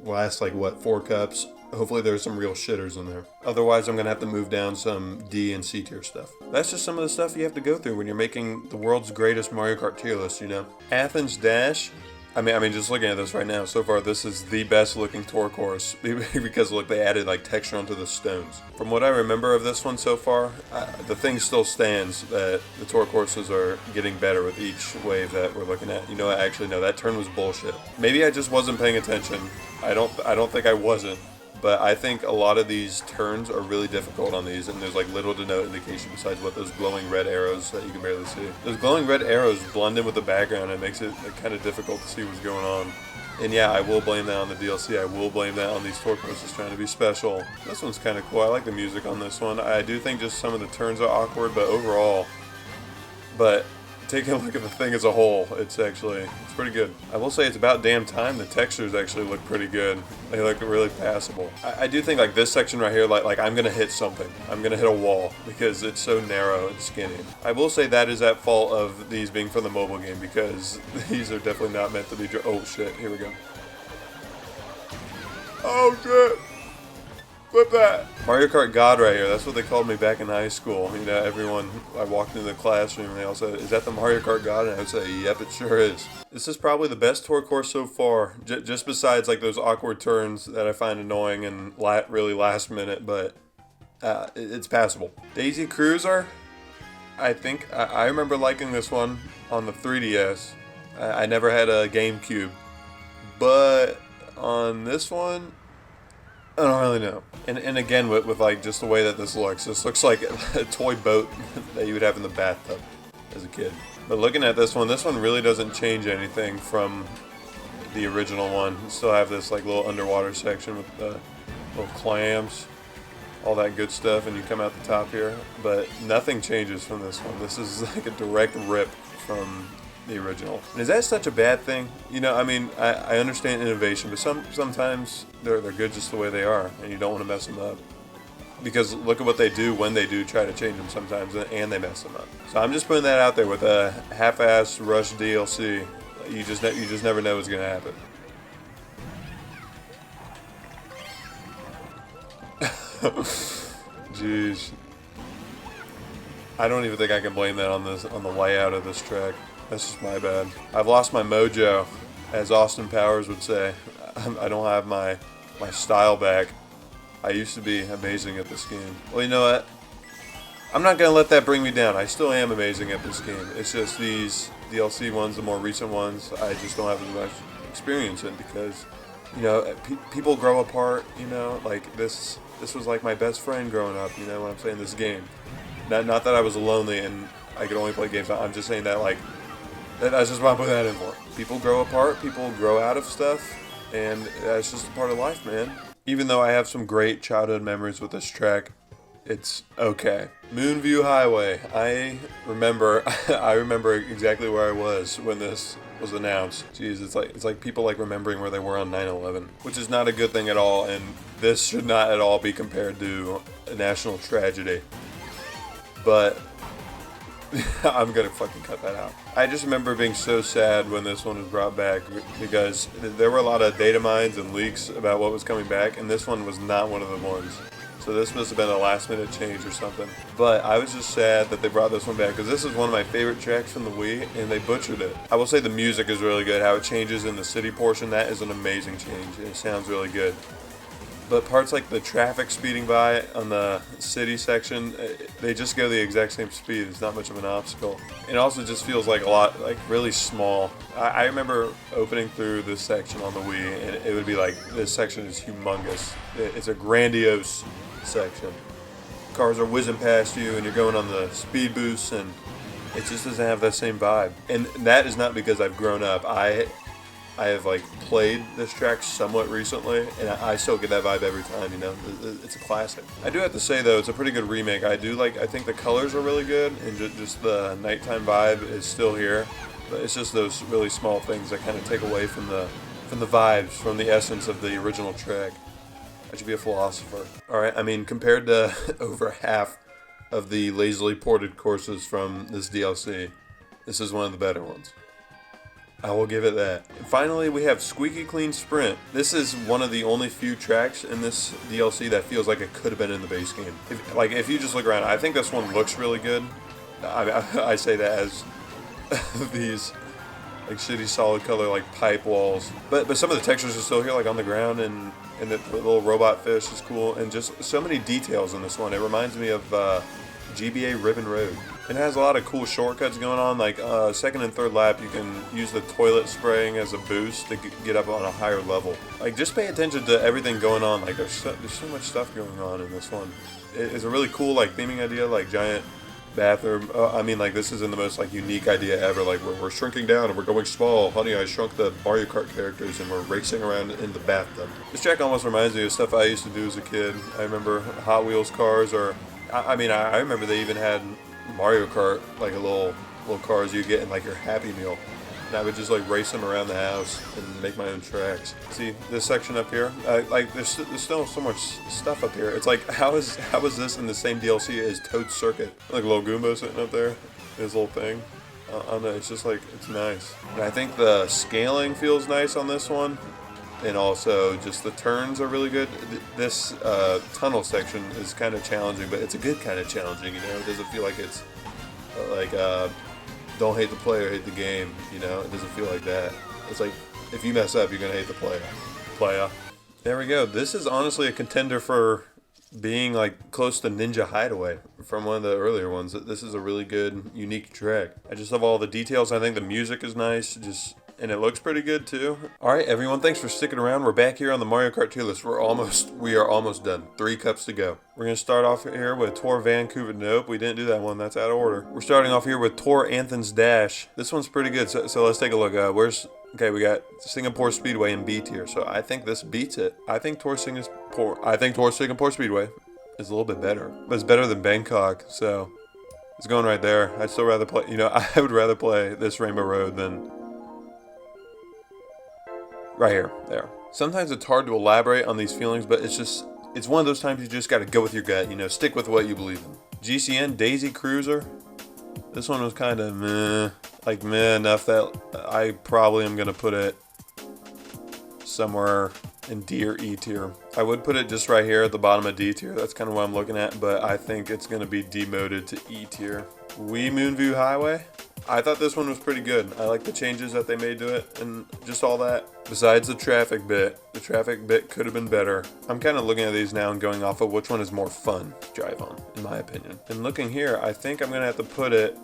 last, like, what, 4 cups, hopefully there's some real shitters in there. Otherwise, I'm going to have to move down some D and C tier stuff. That's just some of the stuff you have to go through when you're making the world's greatest Mario Kart tier list, you know? Athens Dash. I mean, just looking at this right now, so far, this is the best looking tour course because, look, they added, like, texture onto the stones. From what I remember of this one so far, the thing still stands that the tour courses are getting better with each wave that we're looking at. You know what? Actually, no, that turn was bullshit. Maybe I just wasn't paying attention. I don't think I wasn't. But I think a lot of these turns are really difficult on these, and there's like little to no indication besides what those glowing red arrows that you can barely see. Those glowing red arrows blend in with the background and it makes it kind of difficult to see what's going on. And yeah, I will blame that on the DLC. I will blame that on these tour courses trying to be special. This one's kind of cool. I like the music on this one. I do think just some of the turns are awkward, but overall, taking a look at the thing as a whole, it's pretty good. I will say it's about damn time. The textures actually look pretty good. They look really passable. I do think like this section right here, like I'm gonna hit something. I'm gonna hit a wall because it's so narrow and skinny. I will say that is at fault of these being for the mobile game because these are definitely not meant to be. Oh shit! Here we go. Oh shit! Flip that! Mario Kart God right here. That's what they called me back in high school. You know, everyone, I walked into the classroom and they all said, "Is that the Mario Kart God?" And I would say, "Yep, it sure is." This is probably the best tour course so far. Just besides like those awkward turns that I find annoying and really last minute, but it's passable. Daisy Cruiser. I think, I remember liking this one on the 3DS. I never had a GameCube. But on this one, I don't really know. And again, with like just the way that this looks like a toy boat that you would have in the bathtub as a kid. But looking at this one really doesn't change anything from the original one. You still have this like little underwater section with the little clams, all that good stuff, and you come out the top here. But nothing changes from this one. This is like a direct rip from the original. And is that such a bad thing? You know, I mean, I understand innovation, but sometimes they're good just the way they are, and you don't want to mess them up. Because look at what they do when they do try to change them sometimes, and they mess them up. So I'm just putting that out there with a half-ass rush DLC. You just never know what's gonna happen. Jeez. I don't even think I can blame that on the layout of this track. That's just my bad. I've lost my mojo, as Austin Powers would say. I don't have my style back. I used to be amazing at this game. Well, you know what? I'm not going to let that bring me down. I still am amazing at this game. It's just these DLC ones, the more recent ones, I just don't have as much experience in because, you know, people grow apart, you know? Like, this was like my best friend growing up, you know what I'm saying? This game. Not that I was lonely and I could only play games. I'm just saying that, like, that's just what I put that in for. People grow apart, people grow out of stuff, and that's just a part of life, man. Even though I have some great childhood memories with this track, it's okay. Moonview Highway. I remember exactly where I was when this was announced. Jeez, it's like people like remembering where they were on 9/11, which is not a good thing at all, and this should not at all be compared to a national tragedy. But I'm gonna fucking cut that out. I just remember being so sad when this one was brought back because there were a lot of data mines and leaks about what was coming back, and this one was not one of the ones. So this must have been a last minute change or something. But I was just sad that they brought this one back because this is one of my favorite tracks from the Wii and they butchered it. I will say the music is really good. How it changes in the city portion, that is an amazing change. It sounds really good. But parts like the traffic speeding by on the city section, they just go the exact same speed. It's not much of an obstacle. It also just feels like a lot, like really small. I remember opening through this section on the Wii, and it would be like, this section is humongous. It's a grandiose section. Cars are whizzing past you, and you're going on the speed boost, and it just doesn't have that same vibe. And that is not because I've grown up. I have like played this track somewhat recently, and I still get that vibe every time. You know, it's a classic. I do have to say though, it's a pretty good remake. I think the colors are really good, and just the nighttime vibe is still here. But it's just those really small things that kind of take away from the vibes, from the essence of the original track. I should be a philosopher. All right, I mean, compared to over half of the lazily ported courses from this DLC, this is one of the better ones. I will give it that. And finally, we have Squeaky Clean Sprint. This is one of the only few tracks in this DLC that feels like it could have been in the base game. If you just look around, I think this one looks really good. I say that as these like shitty solid color like pipe walls. But some of the textures are still here, like on the ground, and the little robot fish is cool, and just so many details in this one. It reminds me of GBA Ribbon Road. It has a lot of cool shortcuts going on, like second and third lap you can use the toilet spraying as a boost to get up on a higher level. Like, just pay attention to everything going on. Like, there's so much stuff going on in this one. It's a really cool like theming idea, like giant bathroom. I mean, like, this isn't the most like unique idea ever. Like, we're shrinking down and we're going small. Honey, I shrunk the Mario Kart characters and we're racing around in the bathtub. This track almost reminds me of stuff I used to do as a kid. I remember Hot Wheels cars, or I remember they even had Mario Kart, like a little cars you get in like your Happy Meal, and I would just like race them around the house and make my own tracks. See this section up here? Like there's still so much stuff up here. It's like, how is this in the same DLC as Toad's Circuit? Like a little Goomba sitting up there, his little thing. I don't know, it's just like, it's nice. And I think the scaling feels nice on this one. And also, just the turns are really good. This tunnel section is kind of challenging, but it's a good kind of challenging, you know? It doesn't feel like it's like, don't hate the player, hate the game, you know? It doesn't feel like that. It's like, if you mess up, you're going to hate the player. There we go. This is honestly a contender for being like close to Ninja Hideaway from one of the earlier ones. This is a really good, unique track. I just love all the details. I think the music is nice. And it looks pretty good too. Alright everyone, thanks for sticking around. We're back here on the Mario Kart 2 list. We are almost done. 3 cups to go. We're going to start off here with Tour Vancouver. Nope, we didn't do that one. That's out of order. We're starting off here with Tour Anthon's Dash. This one's pretty good. So let's take a look. Okay, we got Singapore Speedway in B tier. So I think this beats it. I think Tour Singapore Speedway is a little bit better. But it's better than Bangkok. So it's going right there. I'd still rather play, I would rather play this Rainbow Road than right here, there. Sometimes it's hard to elaborate on these feelings, but it's one of those times you just got to go with your gut, stick with what you believe in. GCN Daisy Cruiser. This one was kind of meh enough that I probably am going to put it somewhere in D or E tier. I would put it just right here at the bottom of D tier. That's kind of what I'm looking at, but I think it's going to be demoted to E tier. Wii Moonview Highway. I thought this one was pretty good. I like the changes that they made to it and just all that. Besides the traffic bit could have been better. I'm kind of looking at these now and going off of which one is more fun to drive on, in my opinion. And looking here, I think I'm going to have to put it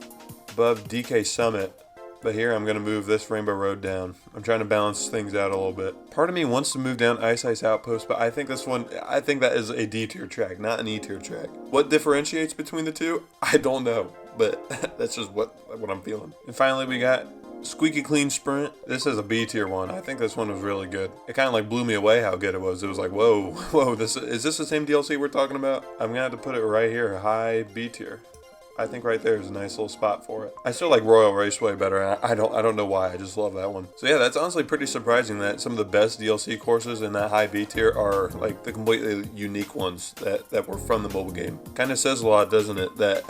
above DK Summit. But here I'm going to move this Rainbow Road down. I'm trying to balance things out a little bit. Part of me wants to move down Ice Ice Outpost, but I think that is a D tier track, not an E tier track. What differentiates between the two? I don't know, but that's just what I'm feeling. And finally we got Squeaky Clean Sprint. This is a B tier one. I think this one was really good. It kind of like blew me away how good it was. It was like, whoa, is this the same DLC we're talking about? I'm going to have to put it right here, high B tier. I think right there is a nice little spot for it. I still like Royal Raceway better, and I don't know why. I just love that one. So yeah, that's honestly pretty surprising that some of the best DLC courses in that high B tier are like the completely unique ones that were from the mobile game. Kind of says a lot, doesn't it? That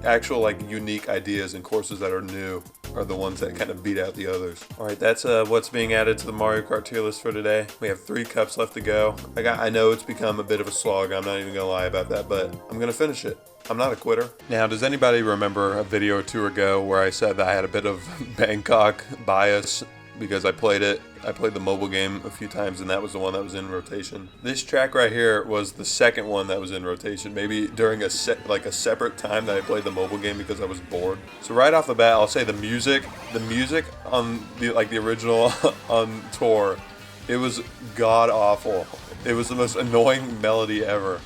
actual like unique ideas and courses that are new are the ones that kind of beat out the others. All right, that's what's being added to the Mario Kart tier list for today. We have 3 cups left to go. I know it's become a bit of a slog. I'm not even gonna lie about that, but I'm gonna finish it. I'm not a quitter. Now, does anybody remember a video or 2 ago where I said that I had a bit of Bangkok bias because I played the mobile game a few times, and that was the one that was in rotation. This track right here was the second one that was in rotation, maybe during a separate time that I played the mobile game because I was bored. So right off the bat, I'll say the music on the original on tour, it was god awful. It was the most annoying melody ever.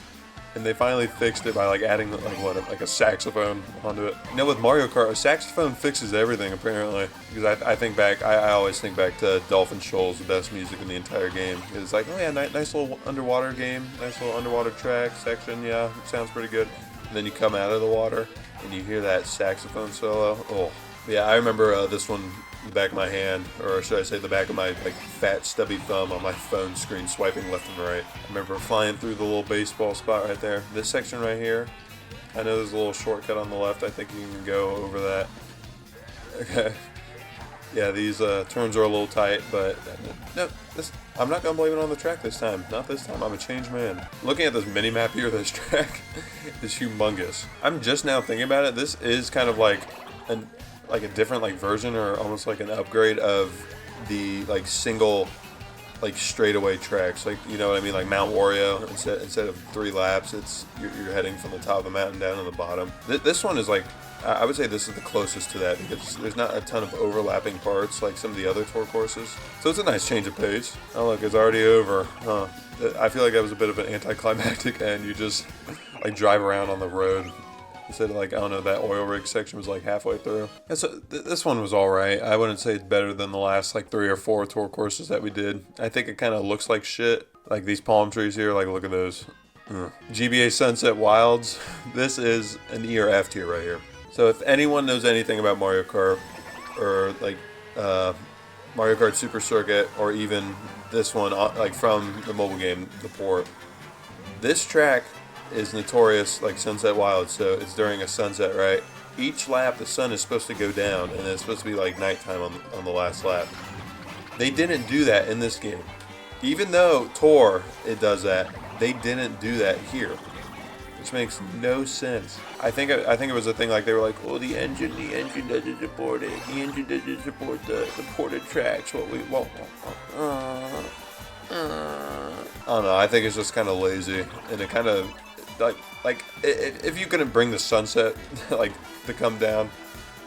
And they finally fixed it by adding a saxophone onto it. You know, with Mario Kart, a saxophone fixes everything apparently. Because I always think back to Dolphin Shoals, the best music in the entire game. It's like, oh yeah, nice little underwater game, nice little underwater track section. Yeah, sounds pretty good. And then you come out of the water and you hear that saxophone solo. Oh yeah, I remember this one. The back of my hand, or should I say the back of my fat stubby thumb on my phone screen swiping left and right. I remember flying through the little baseball spot right there. This section right here, I know there's a little shortcut on the left. I think you can go over that. Okay. Yeah, these turns are a little tight, but no, I'm not going to blame it on the track this time. Not this time. I'm a changed man. Looking at this mini-map here, this track is humongous. I'm just now thinking about it. This is kind of like a different version, or almost like an upgrade of the single straightaway tracks, you know what I mean, like Mount Wario. Instead of 3 laps, it's you're heading from the top of the mountain down to the bottom. This one is I would say this is the closest to that because there's not a ton of overlapping parts like some of the other tour courses. So it's a nice change of pace. Oh look, it's already over. Huh. I feel like that was a bit of an anticlimactic end. You just drive around on the road. Instead of I don't know, that oil rig section was halfway through. And so this one was alright. I wouldn't say it's better than the last 3 or 4 tour courses that we did. I think it kind of looks like shit. Like these palm trees here, look at those. GBA Sunset Wilds. This is an E or F tier right here. So if anyone knows anything about Mario Kart, or Mario Kart Super Circuit, or even this one from the mobile game, the port, this track is notorious Sunset Wild, so it's during a sunset, right? Each lap the sun is supposed to go down, and it's supposed to be nighttime on the last lap. They didn't do that in this game. Even though Tour, it does that, they didn't do that here. Which makes no sense. I think it was a thing they were oh, the engine doesn't support it. The engine doesn't support the ported tracks. What we want. I don't know, I think it's just kind of lazy, and it kind of if you couldn't bring the sunset to come down,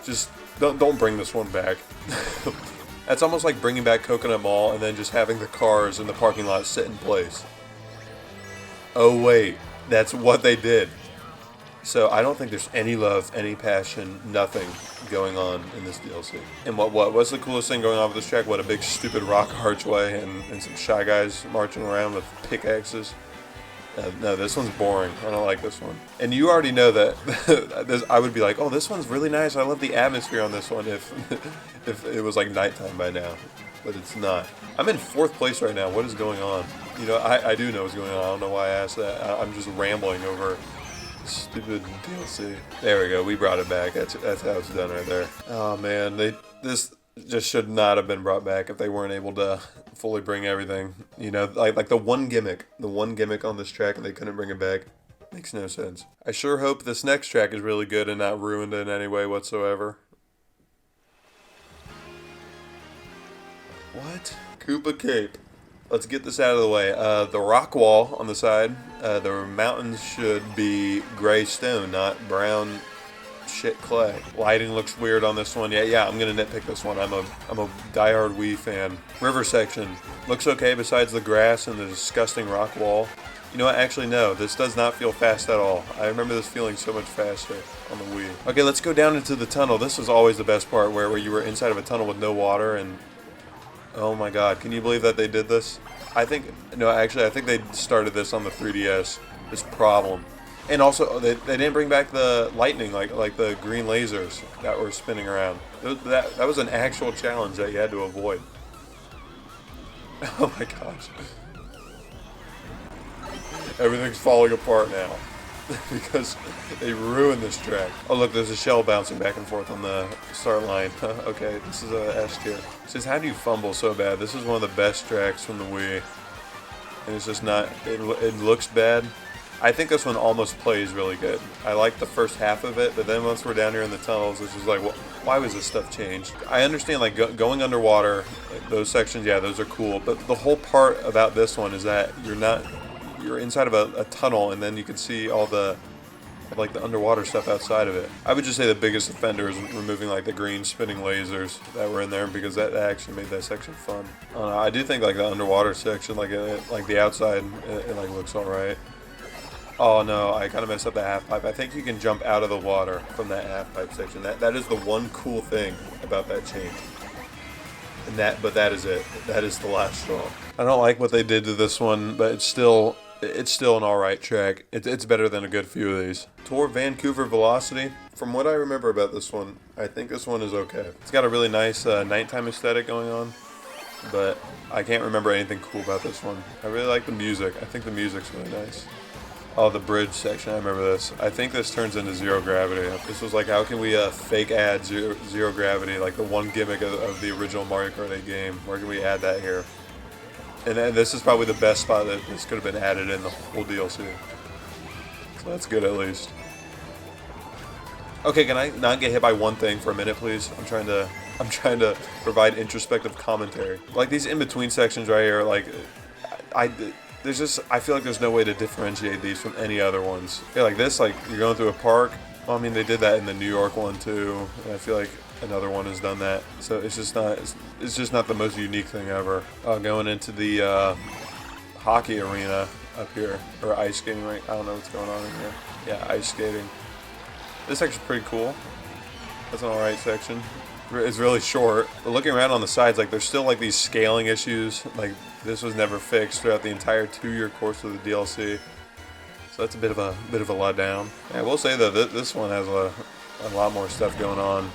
just don't bring this one back. That's almost like bringing back Coconut Mall and then just having the cars in the parking lot sit in place. Oh wait, that's what they did. So I don't think there's any love, any passion, nothing going on in this DLC. And what's the coolest thing going on with this track? What, a big stupid rock archway and some shy guys marching around with pickaxes? No, this one's boring. I don't like this one. And you already know that I would be oh, this one's really nice. I love the atmosphere on this one if it was nighttime by now. But it's not. I'm in 4th place right now. What is going on? You know, I do know what's going on. I don't know why I asked that. I'm just rambling over stupid DLC. There we go. We brought it back. That's how it's done right there. Oh man, this just should not have been brought back if they weren't able to fully bring everything. You know, like the one gimmick on this track, and they couldn't bring it back. Makes no sense. I sure hope this next track is really good and not ruined in any way whatsoever. What? Koopa Cape. Let's get this out of the way. The rock wall on the side, the mountains should be gray stone, not brown shit clay. Lighting looks weird on this one. Yeah, I'm gonna nitpick this one. I'm a diehard Wii fan. River section looks okay besides the grass and the disgusting rock wall. You know what? Actually, no. This does not feel fast at all. I remember this feeling so much faster on the Wii. Okay, let's go down into the tunnel. This was always the best part, where you were inside of a tunnel with no water and... Oh my god, can you believe that they did this? I think they started this on the 3DS, this problem. And also, they didn't bring back the lightning, like the green lasers that were spinning around. That was an actual challenge that you had to avoid. Oh my gosh. Everything's falling apart now. because they ruined this track. Oh look, there's a shell bouncing back and forth on the start line. Okay, this is a S tier. It says, how do you fumble so bad? This is one of the best tracks from the Wii. And it's just not, it looks bad. I think this one almost plays really good. I like the first half of it, but then once we're down here in the tunnels, it's just like, well, why was this stuff changed? I understand like going underwater, like, those sections, yeah, those are cool. But the whole part about this one is that you're inside of a tunnel, and then you can see all the like the underwater stuff outside of it. I would just say the biggest offender is removing like the green spinning lasers that were in there, because that actually made that section fun. I do think like the underwater section, like the outside, it like looks all right. Oh no, I kind of messed up the half pipe. I think you can jump out of the water from that half pipe section. That is the one cool thing about that change. But that is it. That is the last straw. I don't like what they did to this one, but it's still an alright track. It's better than a good few of these. Tour Vancouver Velocity. From what I remember about this one, I think this one is okay. It's got a really nice nighttime aesthetic going on, but I can't remember anything cool about this one. I really like the music. I think the music's really nice. Oh, the bridge section, I remember this. I think this turns into zero gravity. This was like, how can we fake add zero gravity, like the one gimmick of the original Mario Kart 8 game? Where can we add that here? And then this is probably the best spot that this could have been added in the whole DLC. So that's good at least. Okay, can I not get hit by one thing for a minute, please? I'm trying to provide introspective commentary. Like these in-between sections right here, like I feel like there's no way to differentiate these from any other ones. Yeah, like this, like you're going through a park. Well, I mean, they did that in the New York one too, and I feel like another one has done that. So it's just not the most unique thing ever. Going into the hockey arena up here, or ice skating rink. I don't know what's going on in here. Yeah, ice skating. This section's pretty cool. That's an alright section. It's really short, but looking around on the sides, like there's still like these scaling issues. Like this was never fixed throughout the entire 2-year course of the DLC. So that's a bit of a letdown. Yeah, I will say though that this one has a lot more stuff going on,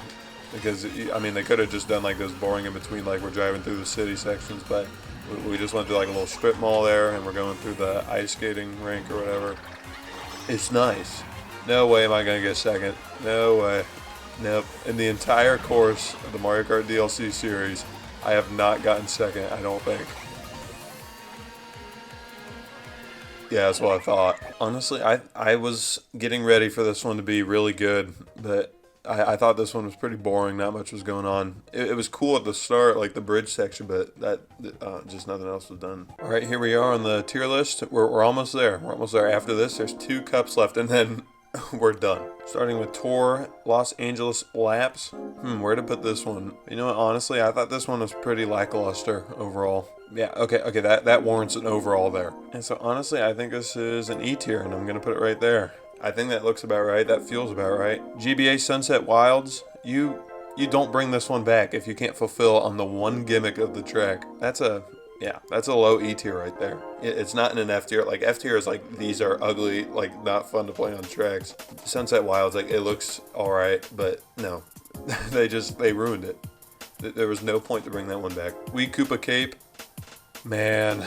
because I mean they could have just done like those boring in between, like we're driving through the city sections, but we just went through like a little strip mall there, and we're going through the ice skating rink or whatever. It's nice. No way am I gonna get second. No way. Nope. In the entire course of the Mario Kart DLC series, I have not gotten second, I don't think. Yeah, that's what I thought. Honestly, I was getting ready for this one to be really good, but I thought this one was pretty boring. Not much was going on. It was cool at the start, like the bridge section, but that just nothing else was done. All right, here we are on the tier list. We're almost there. We're almost there. After this, there's 2 cups left, and then we're done. Starting with Tour Los Angeles Laps. Where to put this one? You know what, honestly, I thought this one was pretty lackluster overall. Yeah, okay, that warrants an overall there. And so honestly, I think this is an E tier, and I'm gonna put it right there. I think that looks about right. That feels about right. GBA Sunset Wilds. You don't bring this one back if you can't fulfill on the one gimmick of the track. That's a low E tier right there. It's not in an F tier. Like F tier is like, these are ugly, like not fun to play on tracks. Sunset Wilds, like it looks all right, but no, they ruined it. There was no point to bring that one back. Wii Koopa Cape, man,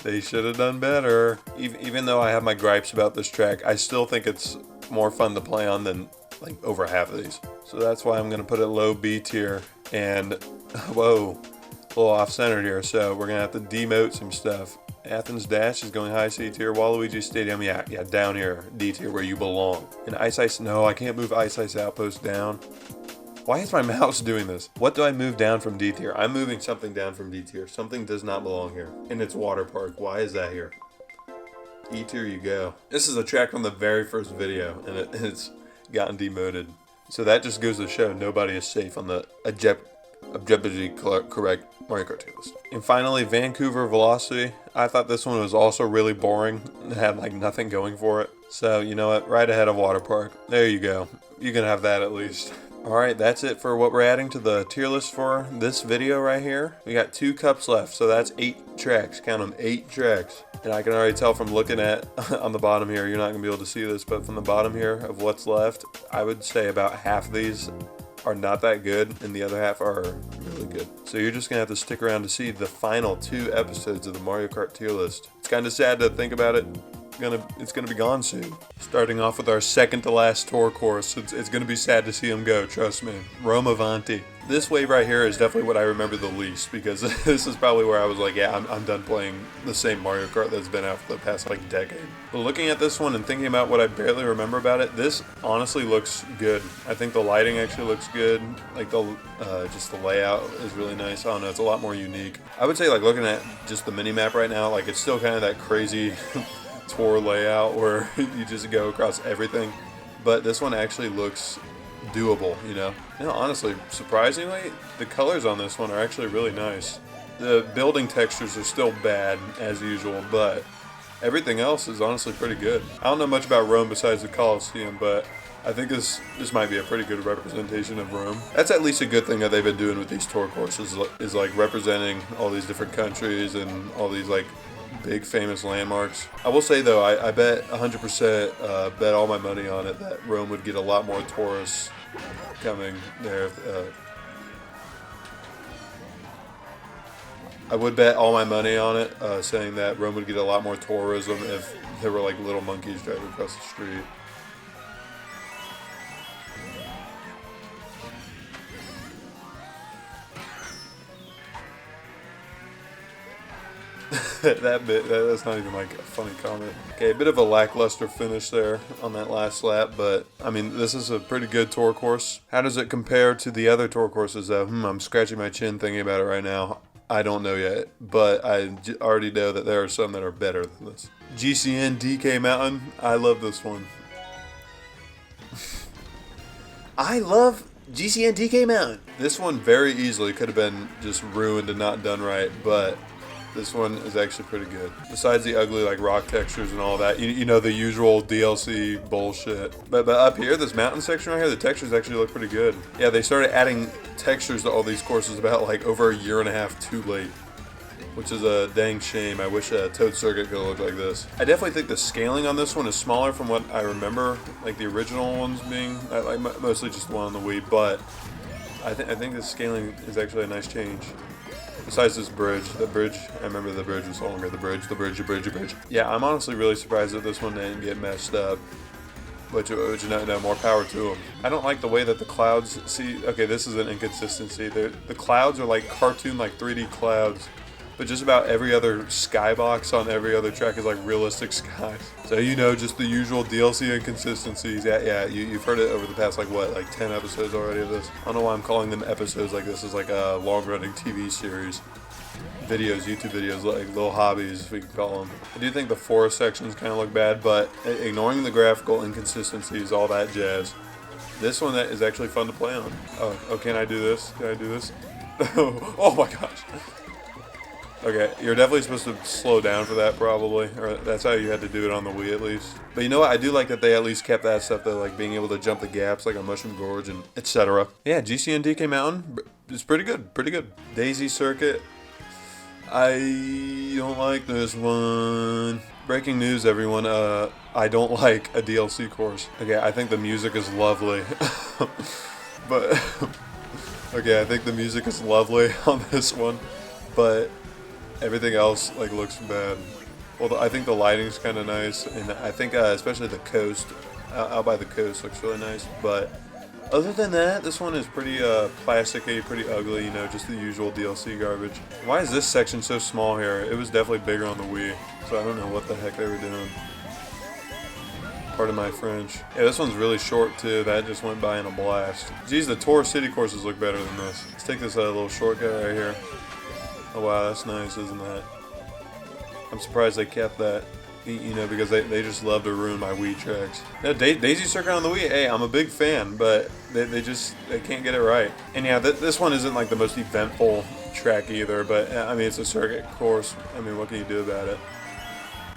they should have done better. Even though I have my gripes about this track, I still think it's more fun to play on than like over half of these. So that's why I'm gonna put it low B tier. And whoa, a little off-centered here, so we're gonna have to demote some stuff. Athens Dash is going high C tier. Waluigi Stadium, yeah, down here, D tier, where you belong. And Ice Ice, no, I can't move Ice Ice Outpost down. Why is my mouse doing this? What do I move down from D tier? I'm moving something down from D tier. Something does not belong here. And it's Water Park. Why is that here? E tier you go. This is a track from the very first video, and it's gotten demoted. So that just goes to show nobody is safe on the objectively correct Mario Kart tier list. And finally, Vancouver Velocity. I thought this one was also really boring. It had like nothing going for it. So you know what? Right ahead of Water Park. There you go. You can have that at least. Alright, that's it for what we're adding to the tier list for this video right here. We got 2 cups left, so that's 8 tracks. Count them, 8 tracks. And I can already tell from looking at on the bottom here, you're not going to be able to see this, but from the bottom here of what's left, I would say about half of these are not that good, and the other half are really good. So you're just going to have to stick around to see the final 2 episodes of the Mario Kart tier list. It's kind of sad to think about it, gonna be gone soon. Starting off with our second to last tour course. It's gonna be sad to see him go, trust me. Rome Avanti. This wave right here is definitely what I remember the least, because this is probably where I was like, yeah, I'm done playing the same Mario Kart that's been out for the past like decade. But looking at this one and thinking about what I barely remember about it, this honestly looks good. I think the lighting actually looks good. Like just the layout is really nice. I don't know, it's a lot more unique. I would say like looking at just the mini map right now, like it's still kind of that crazy tour layout where you just go across everything. But this one actually looks doable, you know. Honestly, surprisingly, the colors on this one are actually really nice. The building textures are still bad as usual, but everything else is honestly pretty good. I don't know much about Rome besides the Colosseum, but I think this might be a pretty good representation of Rome. That's at least a good thing that they've been doing with these tour courses, is like representing all these different countries and all these like big famous landmarks. I will say though, I bet 100% bet all my money on it that Rome would get a lot more tourists coming there. I would bet all my money on it, saying that Rome would get a lot more tourism if there were like little monkeys driving across the street. That's not even like a funny comment. Okay, a bit of a lackluster finish there on that last lap, but I mean, this is a pretty good tour course. How does it compare to the other tour courses though? I'm scratching my chin thinking about it right now. I don't know yet, but I already know that there are some that are better than this. GCN DK Mountain, I love this one. I love GCN DK Mountain. This one very easily could have been just ruined and not done right, but this one is actually pretty good. Besides the ugly like rock textures and all that, you know, the usual DLC bullshit. But up here, this mountain section right here, the textures actually look pretty good. Yeah, they started adding textures to all these courses about like over a year and a half too late, which is a dang shame. I wish Toad Circuit could look like this. I definitely think the scaling on this one is smaller from what I remember, like the original ones being, like mostly just the one on the Wii, but I think the scaling is actually a nice change. Besides this bridge, I remember the bridge was longer. The bridge. Yeah, I'm honestly really surprised that this one didn't get messed up. Which no, more power to them. I don't like the way that the clouds, okay, this is an inconsistency. The clouds are like cartoon, like 3D clouds. But just about every other skybox on every other track is like realistic skies. So you know, just the usual DLC inconsistencies. Yeah, you've heard it over the past like 10 episodes already of this. I don't know why I'm calling them episodes like this is like a long-running TV series. Videos, YouTube videos, like little hobbies, we can call them. I do think the forest sections kind of look bad, but ignoring the graphical inconsistencies, all that jazz, this one that is actually fun to play on. Oh, can I do this? Oh my gosh. Okay, you're definitely supposed to slow down for that probably, or that's how you had to do it on the Wii at least. But you know what, I do like that they at least kept that stuff though, like being able to jump the gaps like on Mushroom Gorge and etc. Yeah, GCN DK Mountain is pretty good. Daisy Circuit, I don't like this one. Breaking news everyone, I don't like a DLC course. Okay, I think the music is lovely. But, okay, I think the music is lovely on this one, but everything else like looks bad. Well, I think the lighting's kind of nice, and I think especially the coast, out by the coast looks really nice. But other than that, this one is pretty plasticky, pretty ugly, you know, just the usual DLC garbage. Why is this section so small here? It was definitely bigger on the Wii, so I don't know what the heck they were doing. Pardon my French. Yeah, this one's really short too. That just went by in a blast. Geez, the Tour City courses look better than this. Let's take this little shortcut right here. Oh wow, that's nice, isn't that? I'm surprised they kept that, you know, because they just love to ruin my Wii tracks. Yeah, Daisy Circuit on the Wii, hey, I'm a big fan, but they can't get it right. And yeah, this one isn't like the most eventful track either, but I mean, it's a circuit course. I mean, what can you do about it?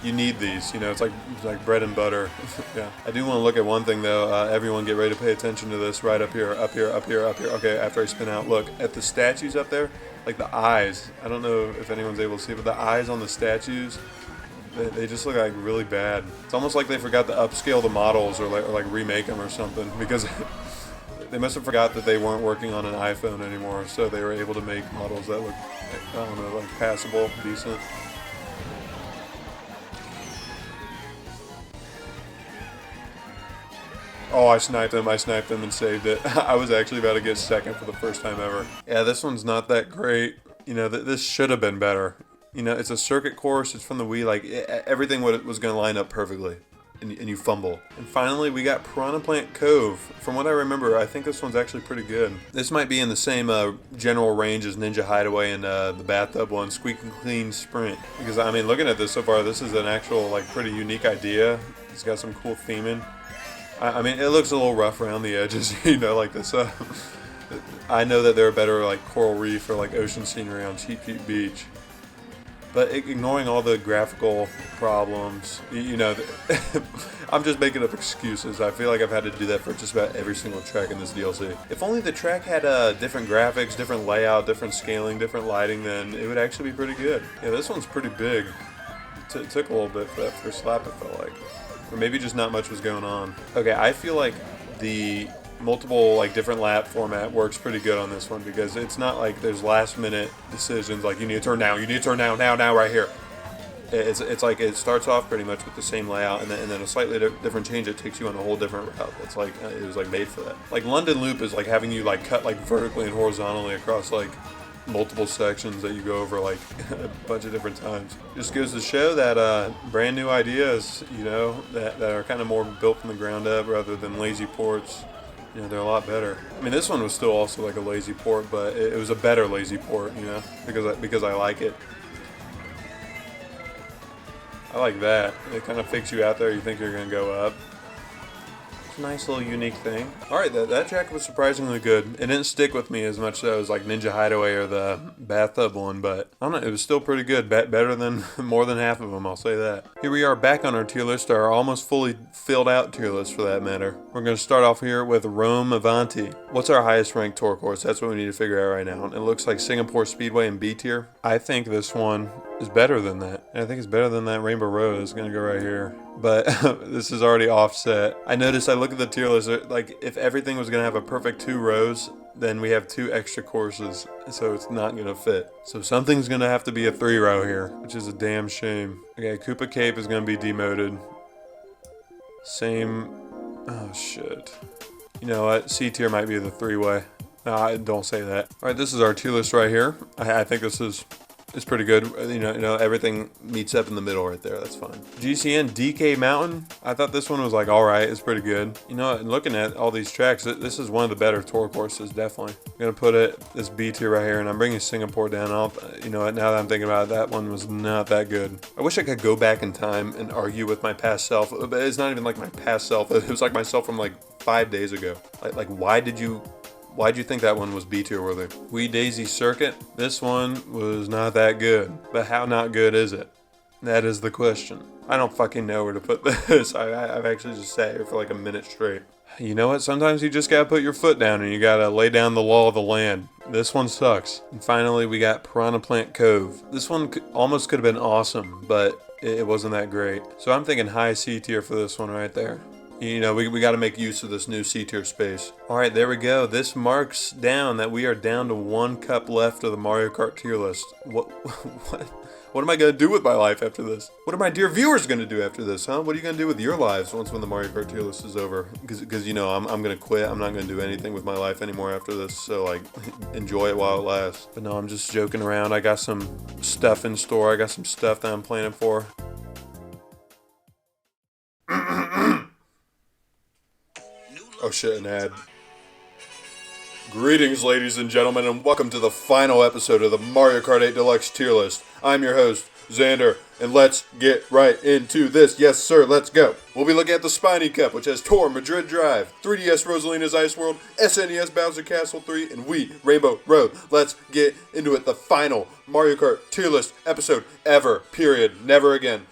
You need these, you know, it's like bread and butter. Yeah. I do want to look at one thing though. Everyone get ready to pay attention to this right up here. Okay, after I spin out, look at the statues up there, like the eyes. I don't know if anyone's able to see, but the eyes on the statues, they just look like really bad. It's almost like they forgot to upscale the models or like remake them or something, because they must have forgot that they weren't working on an iPhone anymore, so they were able to make models that look, I don't know, like passable, decent. Oh, I sniped him and saved it. I was actually about to get second for the first time ever. Yeah, this one's not that great. You know, this should have been better. You know, it's a circuit course. It's from the Wii. Like, everything was going to line up perfectly. And you fumble. And finally, we got Piranha Plant Cove. From what I remember, I think this one's actually pretty good. This might be in the same general range as Ninja Hideaway and the bathtub one, Squeak and Clean Sprint. Because, I mean, looking at this so far, this is an actual, like, pretty unique idea. It's got some cool theming. I mean, it looks a little rough around the edges, you know, like this. I know that there are better, like, coral reef or, like, ocean scenery on Cheap Cheap Beach. But ignoring all the graphical problems, you know, I'm just making up excuses. I feel like I've had to do that for just about every single track in this DLC. If only the track had different graphics, different layout, different scaling, different lighting, then it would actually be pretty good. Yeah, this one's pretty big. It took a little bit for that first lap, it felt like. Or maybe just not much was going on. Okay, I feel like the multiple like different lap format works pretty good on this one because it's not like there's last minute decisions like you need to turn now, now right here. It's like it starts off pretty much with the same layout and then a slightly different change that takes you on a whole different route. It's like it was like made for that. Like London Loop is like having you like cut like vertically and horizontally across like multiple sections that you go over like a bunch of different times. Just goes to show that brand new ideas, you know, that are kind of more built from the ground up rather than lazy ports. You know, they're a lot better. I mean, this one was still also like a lazy port, but it was a better lazy port, you know, because I like it. I like that. It kind of fakes you out there. You think you're going to go up. It's a nice little unique thing. All right, that track was surprisingly good. It didn't stick with me as much as like Ninja Hideaway or the bathtub one, but I don't know. It was still pretty good. Better than more than half of them, I'll say that. Here we are back on our tier list, our almost fully filled out tier list for that matter. We're going to start off here with Rome Avanti. What's our highest ranked tour course? That's what we need to figure out right now. It looks like Singapore Speedway in B tier. I think this one is better than that. And I think it's better than that Rainbow Road. It's going to go right here. But this is already offset. I noticed I look at the tier list, like if everything was going to have a perfect 2 rows, then we have 2 extra courses, so it's not going to fit. So something's going to have to be a 3-row here, which is a damn shame. Okay, Koopa Cape is going to be demoted. Same, oh shit. You know what, C tier might be the 3-way. No, don't say that. All right, this is our tier list right here. I think this is... It's pretty good. You know, everything meets up in the middle right there. That's fine. GCN DK Mountain. I thought this one was like all right. It's pretty good. You know, looking at all these tracks, this is one of the better tour courses, definitely. I'm gonna put it this B tier right here, and I'm bringing Singapore down. You know, now that I'm thinking about it, that one was not that good. I wish I could go back in time and argue with my past self, but it's not even like my past self. It was like myself from like 5 days ago. Like why'd you think that one was B tier worthy? Wee Daisy Circuit. This one was not that good. But how not good is it? That is the question. I don't fucking know where to put this. I've actually just sat here for like a minute straight. You know what? Sometimes you just gotta put your foot down and you gotta lay down the law of the land. This one sucks. And finally, we got Piranha Plant Cove. This one almost could have been awesome, but it wasn't that great. So I'm thinking high C tier for this one right there. You know, we got to make use of this new C-tier space. All right, there we go. This marks down that we are down to 1 cup left of the Mario Kart tier list. What am I going to do with my life after this? What are my dear viewers going to do after this, huh? What are you going to do with your lives when the Mario Kart tier list is over? Because you know, I'm going to quit. I'm not going to do anything with my life anymore after this. So, like, enjoy it while it lasts. But no, I'm just joking around. I got some stuff in store. I got some stuff that I'm planning for. Oh shit, an ad. Greetings, ladies and gentlemen, and welcome to the final episode of the Mario Kart 8 Deluxe tier list. I'm your host, Xander, and let's get right into this. Yes, sir, let's go. We'll be looking at the Spiny Cup, which has Tour Madrid Drive, 3DS Rosalina's Ice World, SNES Bowser Castle 3, and Wii Rainbow Road. Let's get into it. The final Mario Kart tier list episode ever. Period. Never again.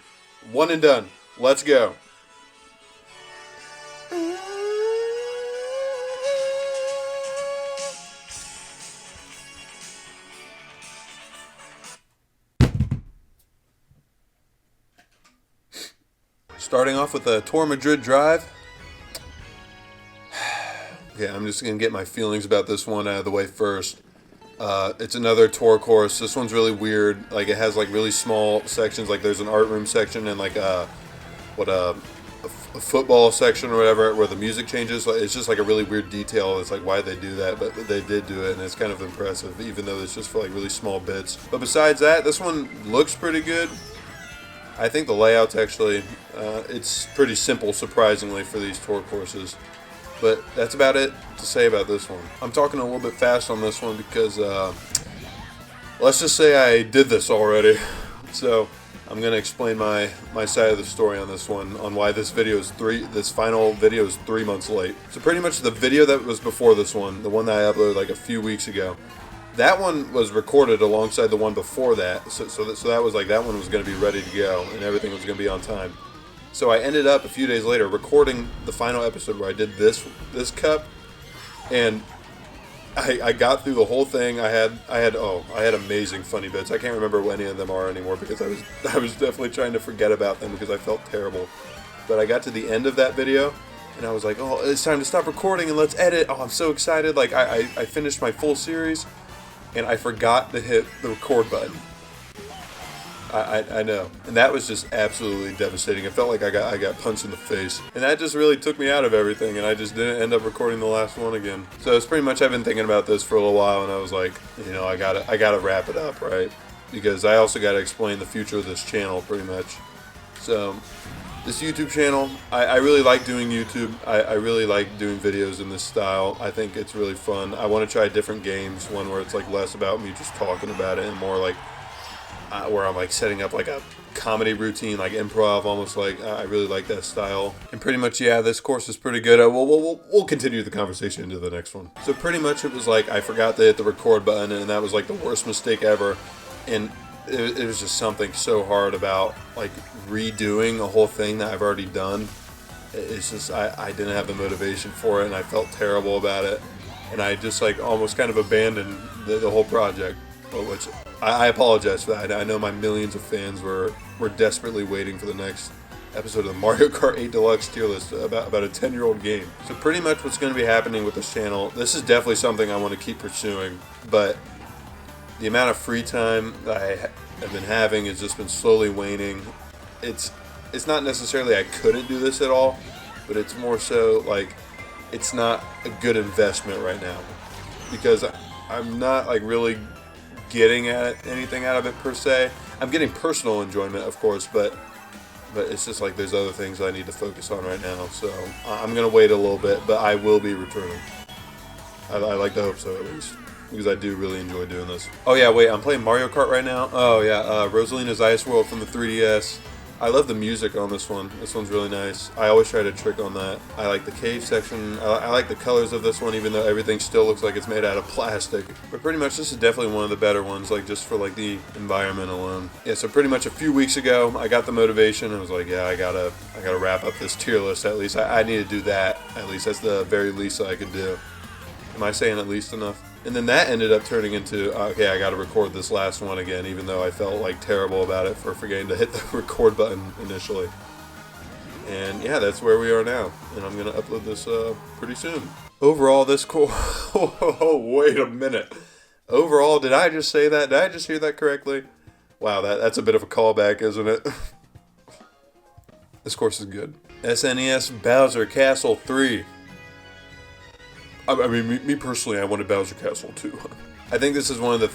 One and done. Let's go. Starting off with a Tour Madrid Drive. Okay, I'm just going to get my feelings about this one out of the way first. It's another tour course. This one's really weird. Like, it has like really small sections. Like, there's an art room section and like a a football section or whatever where the music changes. It's just like a really weird detail. It's like, why did they do that? But they did do it, and it's kind of impressive, even though it's just for like really small bits. But besides that, this one looks pretty good. I think the layout's actually, it's pretty simple, surprisingly, for these tour courses. But that's about it to say about this one. I'm talking a little bit fast on this one because, let's just say I did this already. So I'm going to explain my side of the story on this one, on why this final video is 3 months late. So pretty much the video that was before this one, the one that I uploaded like a few weeks ago, that one was recorded alongside the one before that. So that was like, that one was going to be ready to go and everything was going to be on time. So I ended up a few days later recording the final episode where I did this cup, and I got through the whole thing. I had amazing funny bits. I can't remember what any of them are anymore because I was definitely trying to forget about them because I felt terrible. But I got to the end of that video and I was like, oh, it's time to stop recording and let's edit. Oh, I'm so excited. Like I finished my full series and I forgot to hit the record button. I know, and that was just absolutely devastating. It felt like I got punched in the face, and that just really took me out of everything, and I just didn't end up recording the last one again. So it's pretty much, I've been thinking about this for a little while, and I was like, you know, I gotta wrap it up, right? Because I also gotta explain the future of this channel, pretty much. So this YouTube channel, I really like doing YouTube. I really like doing videos in this style. I think it's really fun. I want to try different games, one where it's like less about me just talking about it and more like where I'm like setting up like a comedy routine, like improv, almost. Like I really like that style. And pretty much, yeah, this course is pretty good. We'll continue the conversation into the next one. So pretty much it was like I forgot to hit the record button, and that was like the worst mistake ever. And it was just something so hard about like redoing a whole thing that I've already done. It's just I didn't have the motivation for it, and I felt terrible about it, and I just like almost kind of abandoned the whole project, which I apologize for that. I know my millions of fans were desperately waiting for the next episode of the Mario Kart 8 Deluxe tier list about a 10-year-old game. So pretty much what's going to be happening with this channel, this is definitely something I want to keep pursuing, but the amount of free time that I have been having has just been slowly waning. It's not necessarily I couldn't do this at all, but it's more so like it's not a good investment right now because I'm not like really getting at anything out of it per se. I'm getting personal enjoyment, of course, but it's just like there's other things I need to focus on right now. So I'm gonna wait a little bit, but I will be returning. I like to hope so, at least, because I do really enjoy doing this. Oh yeah, wait, I'm playing Mario Kart right now. Oh yeah, Rosalina's Ice World from the 3DS. I love the music on this one. This one's really nice. I always try to trick on that. I like the cave section. I like the colors of this one, even though everything still looks like it's made out of plastic. But pretty much this is definitely one of the better ones, like just for like the environment alone. Yeah, so pretty much a few weeks ago, I got the motivation. I was like, yeah, I gotta wrap up this tier list at least. I need to do that at least. That's the very least I could do. Am I saying at least enough? And then that ended up turning into, okay, I got to record this last one again, even though I felt like terrible about it for forgetting to hit the record button initially. And yeah, that's where we are now. And I'm going to upload this pretty soon. Overall, this course... Oh, wait a minute. Overall, did I just say that? Did I just hear that correctly? Wow, that's a bit of a callback, isn't it? This course is good. SNES Bowser Castle 3. I mean, me personally, I wanted Bowser Castle too. I think this is one of the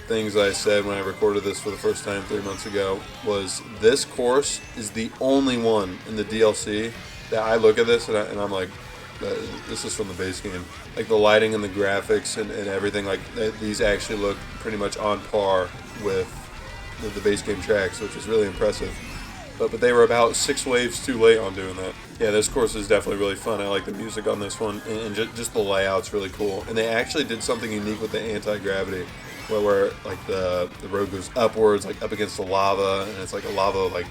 things I said when I recorded this for the first time 3 months ago, was this course is the only one in the DLC that I look at this and I'm like, this is from the base game. Like the lighting and the graphics and everything, like these actually look pretty much on par with the base game tracks, which is really impressive. But they were about 6 waves too late on doing that. Yeah, this course is definitely really fun. I like the music on this one, and just the layout's really cool. And they actually did something unique with the anti-gravity, where like the road goes upwards, like up against the lava, and it's like a lava like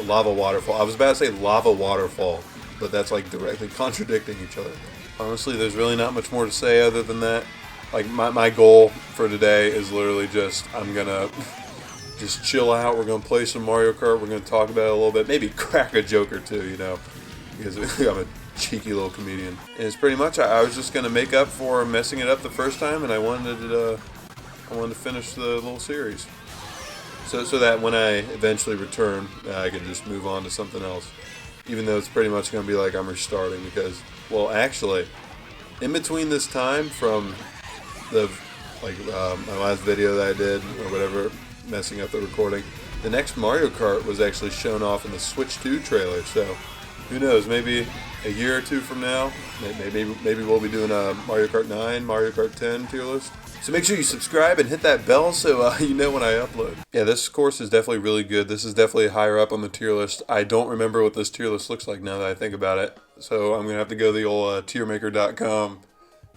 lava waterfall. I was about to say lava waterfall, but that's like directly contradicting each other. Honestly, there's really not much more to say other than that. Like my goal for today is literally just I'm gonna just chill out. We're going to play some Mario Kart. We're going to talk about it a little bit. Maybe crack a joke or two, you know, because I'm a cheeky little comedian. And it's pretty much, I was just going to make up for messing it up the first time, and I wanted to finish the little series. so that when I eventually return, I can just move on to something else. Even though it's pretty much going to be like I'm restarting because, well, actually, in between this time from the my last video that I did or whatever, messing up the recording, the next Mario Kart was actually shown off in the Switch 2 trailer. So who knows? Maybe a year or two from now, maybe we'll be doing a Mario Kart 9, Mario Kart 10 tier list. So make sure you subscribe and hit that bell so you know when I upload. Yeah, this course is definitely really good. This is definitely higher up on the tier list. I don't remember what this tier list looks like now that I think about it. So I'm going to have to go to the old tiermaker.com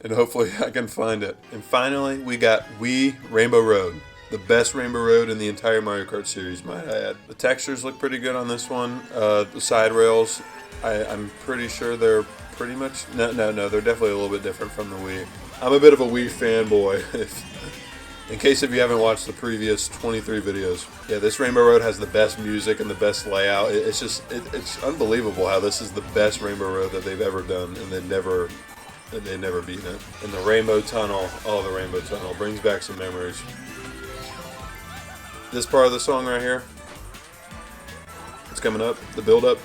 and hopefully I can find it. And finally, we got Wii Rainbow Road. The best Rainbow Road in the entire Mario Kart series, might I add. The textures look pretty good on this one. The side rails, I'm pretty sure they're pretty much... No, they're definitely a little bit different from the Wii. I'm a bit of a Wii fanboy, in case if you haven't watched the previous 23 videos. Yeah, this Rainbow Road has the best music and the best layout. It's just, it's unbelievable how this is the best Rainbow Road that they've ever done, and they've never beaten it. And the Rainbow Tunnel, oh, the Rainbow Tunnel, brings back some memories. This part of the song right here, it's coming up, the build-up.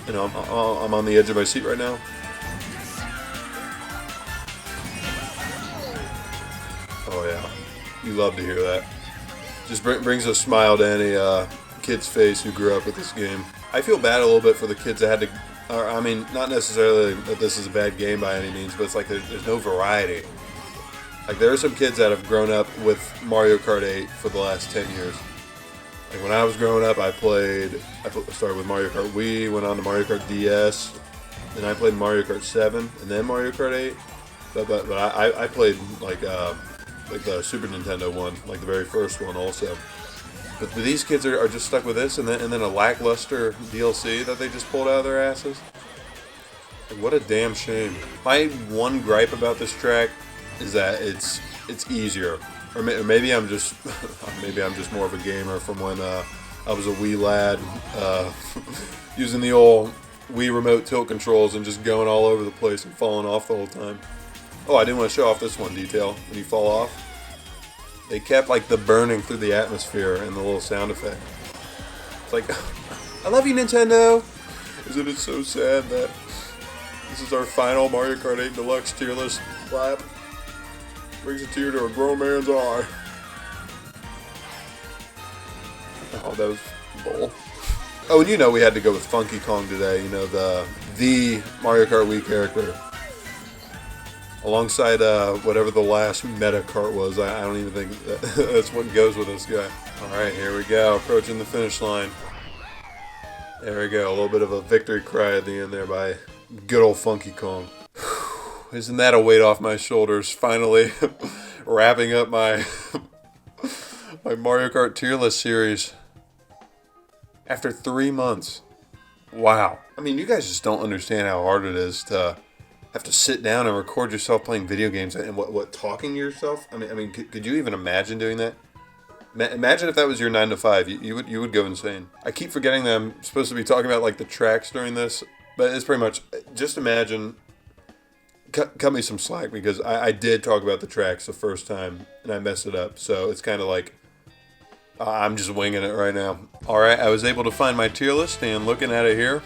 You know, I'm on the edge of my seat right now. Oh yeah, you love to hear that. Just brings a smile to any kid's face who grew up with this game. I feel bad a little bit for the kids that had to, or, I mean, not necessarily that this is a bad game by any means, but it's like there's no variety. Like, there are some kids that have grown up with Mario Kart 8 for the last 10 years. Like, when I was growing up, I started with Mario Kart Wii, went on to Mario Kart DS, then I played Mario Kart 7, and then Mario Kart 8. But I played, like the Super Nintendo one, like the very first one also. But these kids are just stuck with this, and then a lackluster DLC that they just pulled out of their asses. Like, what a damn shame. My one gripe about this track is that it's easier, or maybe I'm just more of a gamer from when I was a Wii lad, using the old Wii remote tilt controls and just going all over the place and falling off the whole time. Oh, I didn't want to show off this one detail. When you fall off, they kept like the burning through the atmosphere and the little sound effect. It's like, I love you, Nintendo. Isn't it so sad that this is our final Mario Kart 8 Deluxe tier list clap? Brings a tear to a grown man's eye. Oh, that was bull. Oh, and you know we had to go with Funky Kong today. You know, the Mario Kart Wii character. Alongside whatever the last meta kart was. I don't even think that's what goes with this guy. Alright, here we go. Approaching the finish line. There we go. A little bit of a victory cry at the end there by good old Funky Kong. Isn't that a weight off my shoulders? Finally wrapping up my Mario Kart tier list series. After 3 months. Wow. I mean, you guys just don't understand how hard it is to have to sit down and record yourself playing video games and what talking to yourself. I mean, could you even imagine doing that? Imagine if that was your 9 to 5. You would go insane. I keep forgetting that I'm supposed to be talking about like the tracks during this, but it's pretty much just imagine. Cut me some slack because I did talk about the tracks the first time and I messed it up. So it's kind of like I'm just winging it right now. All right, I was able to find my tier list and looking at it here,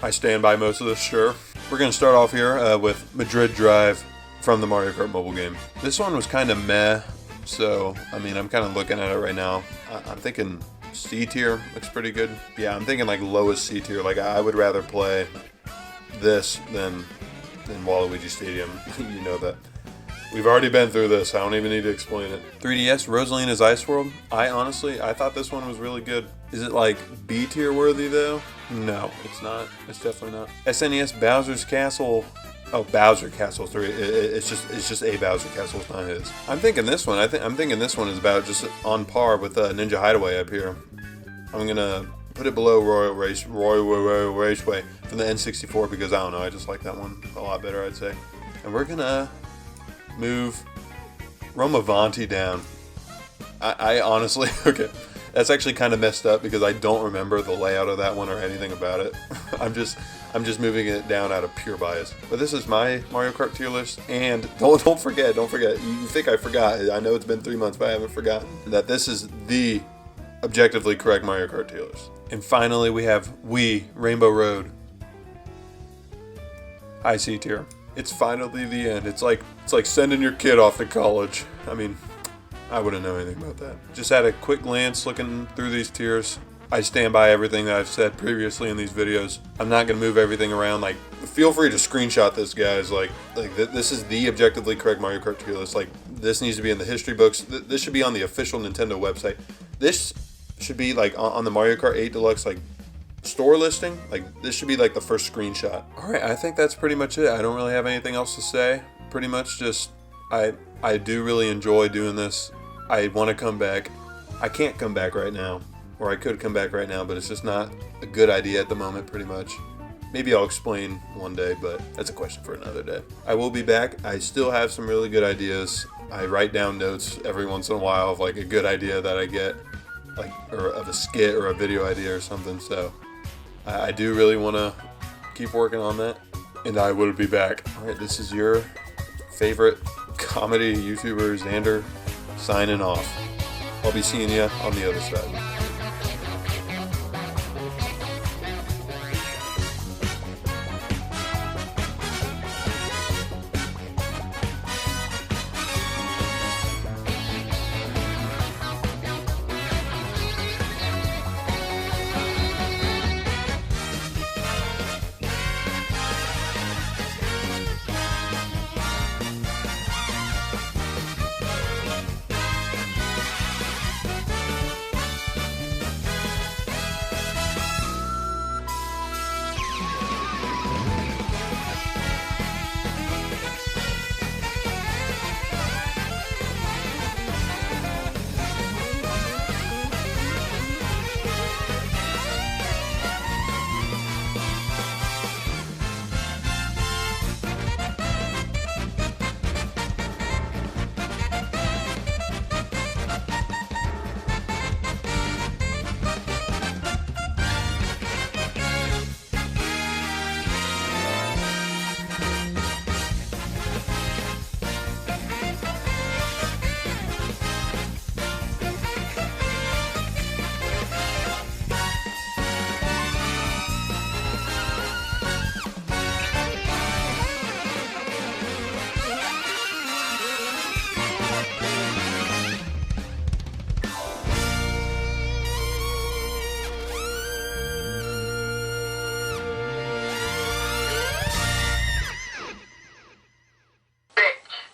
I stand by most of this, sure. We're going to start off here with Madrid Drive from the Mario Kart mobile game. This one was kind of meh, so, I mean, I'm kind of looking at it right now. I'm thinking C tier looks pretty good. Yeah, I'm thinking like lowest C tier. Like, I would rather play this than Waluigi Stadium. You know that. We've already been through this. I don't even need to explain it. 3DS Rosalina's Ice World. I thought this one was really good. Is it like B tier worthy though? No, it's not. It's definitely not. SNES Bowser's Castle. Oh, Bowser Castle 3. It's just a Bowser Castle. It's not his. I'm thinking this one. I'm thinking this one is about just on par with Ninja Hideaway up here. I'm gonna put it below Royal Raceway from the N64 because I don't know. I just like that one a lot better, I'd say. And we're gonna move Romavanti down. I honestly, okay, that's actually kind of messed up because I don't remember the layout of that one or anything about it. I'm just moving it down out of pure bias. But this is my Mario Kart tier list, and don't forget. You think I forgot? I know it's been 3 months, but I haven't forgotten that this is the objectively correct Mario Kart dealers. And finally, we have Rainbow Road. High C tier. It's finally the end. It's like sending your kid off to college. I mean, I wouldn't know anything about that. Just had a quick glance looking through these tiers. I stand by everything that I've said previously in these videos. I'm not going to move everything around. Like, feel free to screenshot this, guys. Like this is the objectively correct Mario Kart tier list. Like, this needs to be in the history books. This should be on the official Nintendo website. This should be like on the Mario Kart 8 Deluxe like store listing. Like, this should be like the first screenshot. All right, I think that's pretty much it. I don't really have anything else to say. Pretty much just I do really enjoy doing this. I want to come back. I can't come back right now. Or I could come back right now, but it's just not a good idea at the moment, pretty much. Maybe I'll explain one day, but that's a question for another day. I will be back. I still have some really good ideas. I write down notes every once in a while of like a good idea that I get, like, or of a skit or a video idea or something. So I do really want to keep working on that, and I will be back. All right, this is your favorite comedy YouTuber, Xander, signing off. I'll be seeing you on the other side.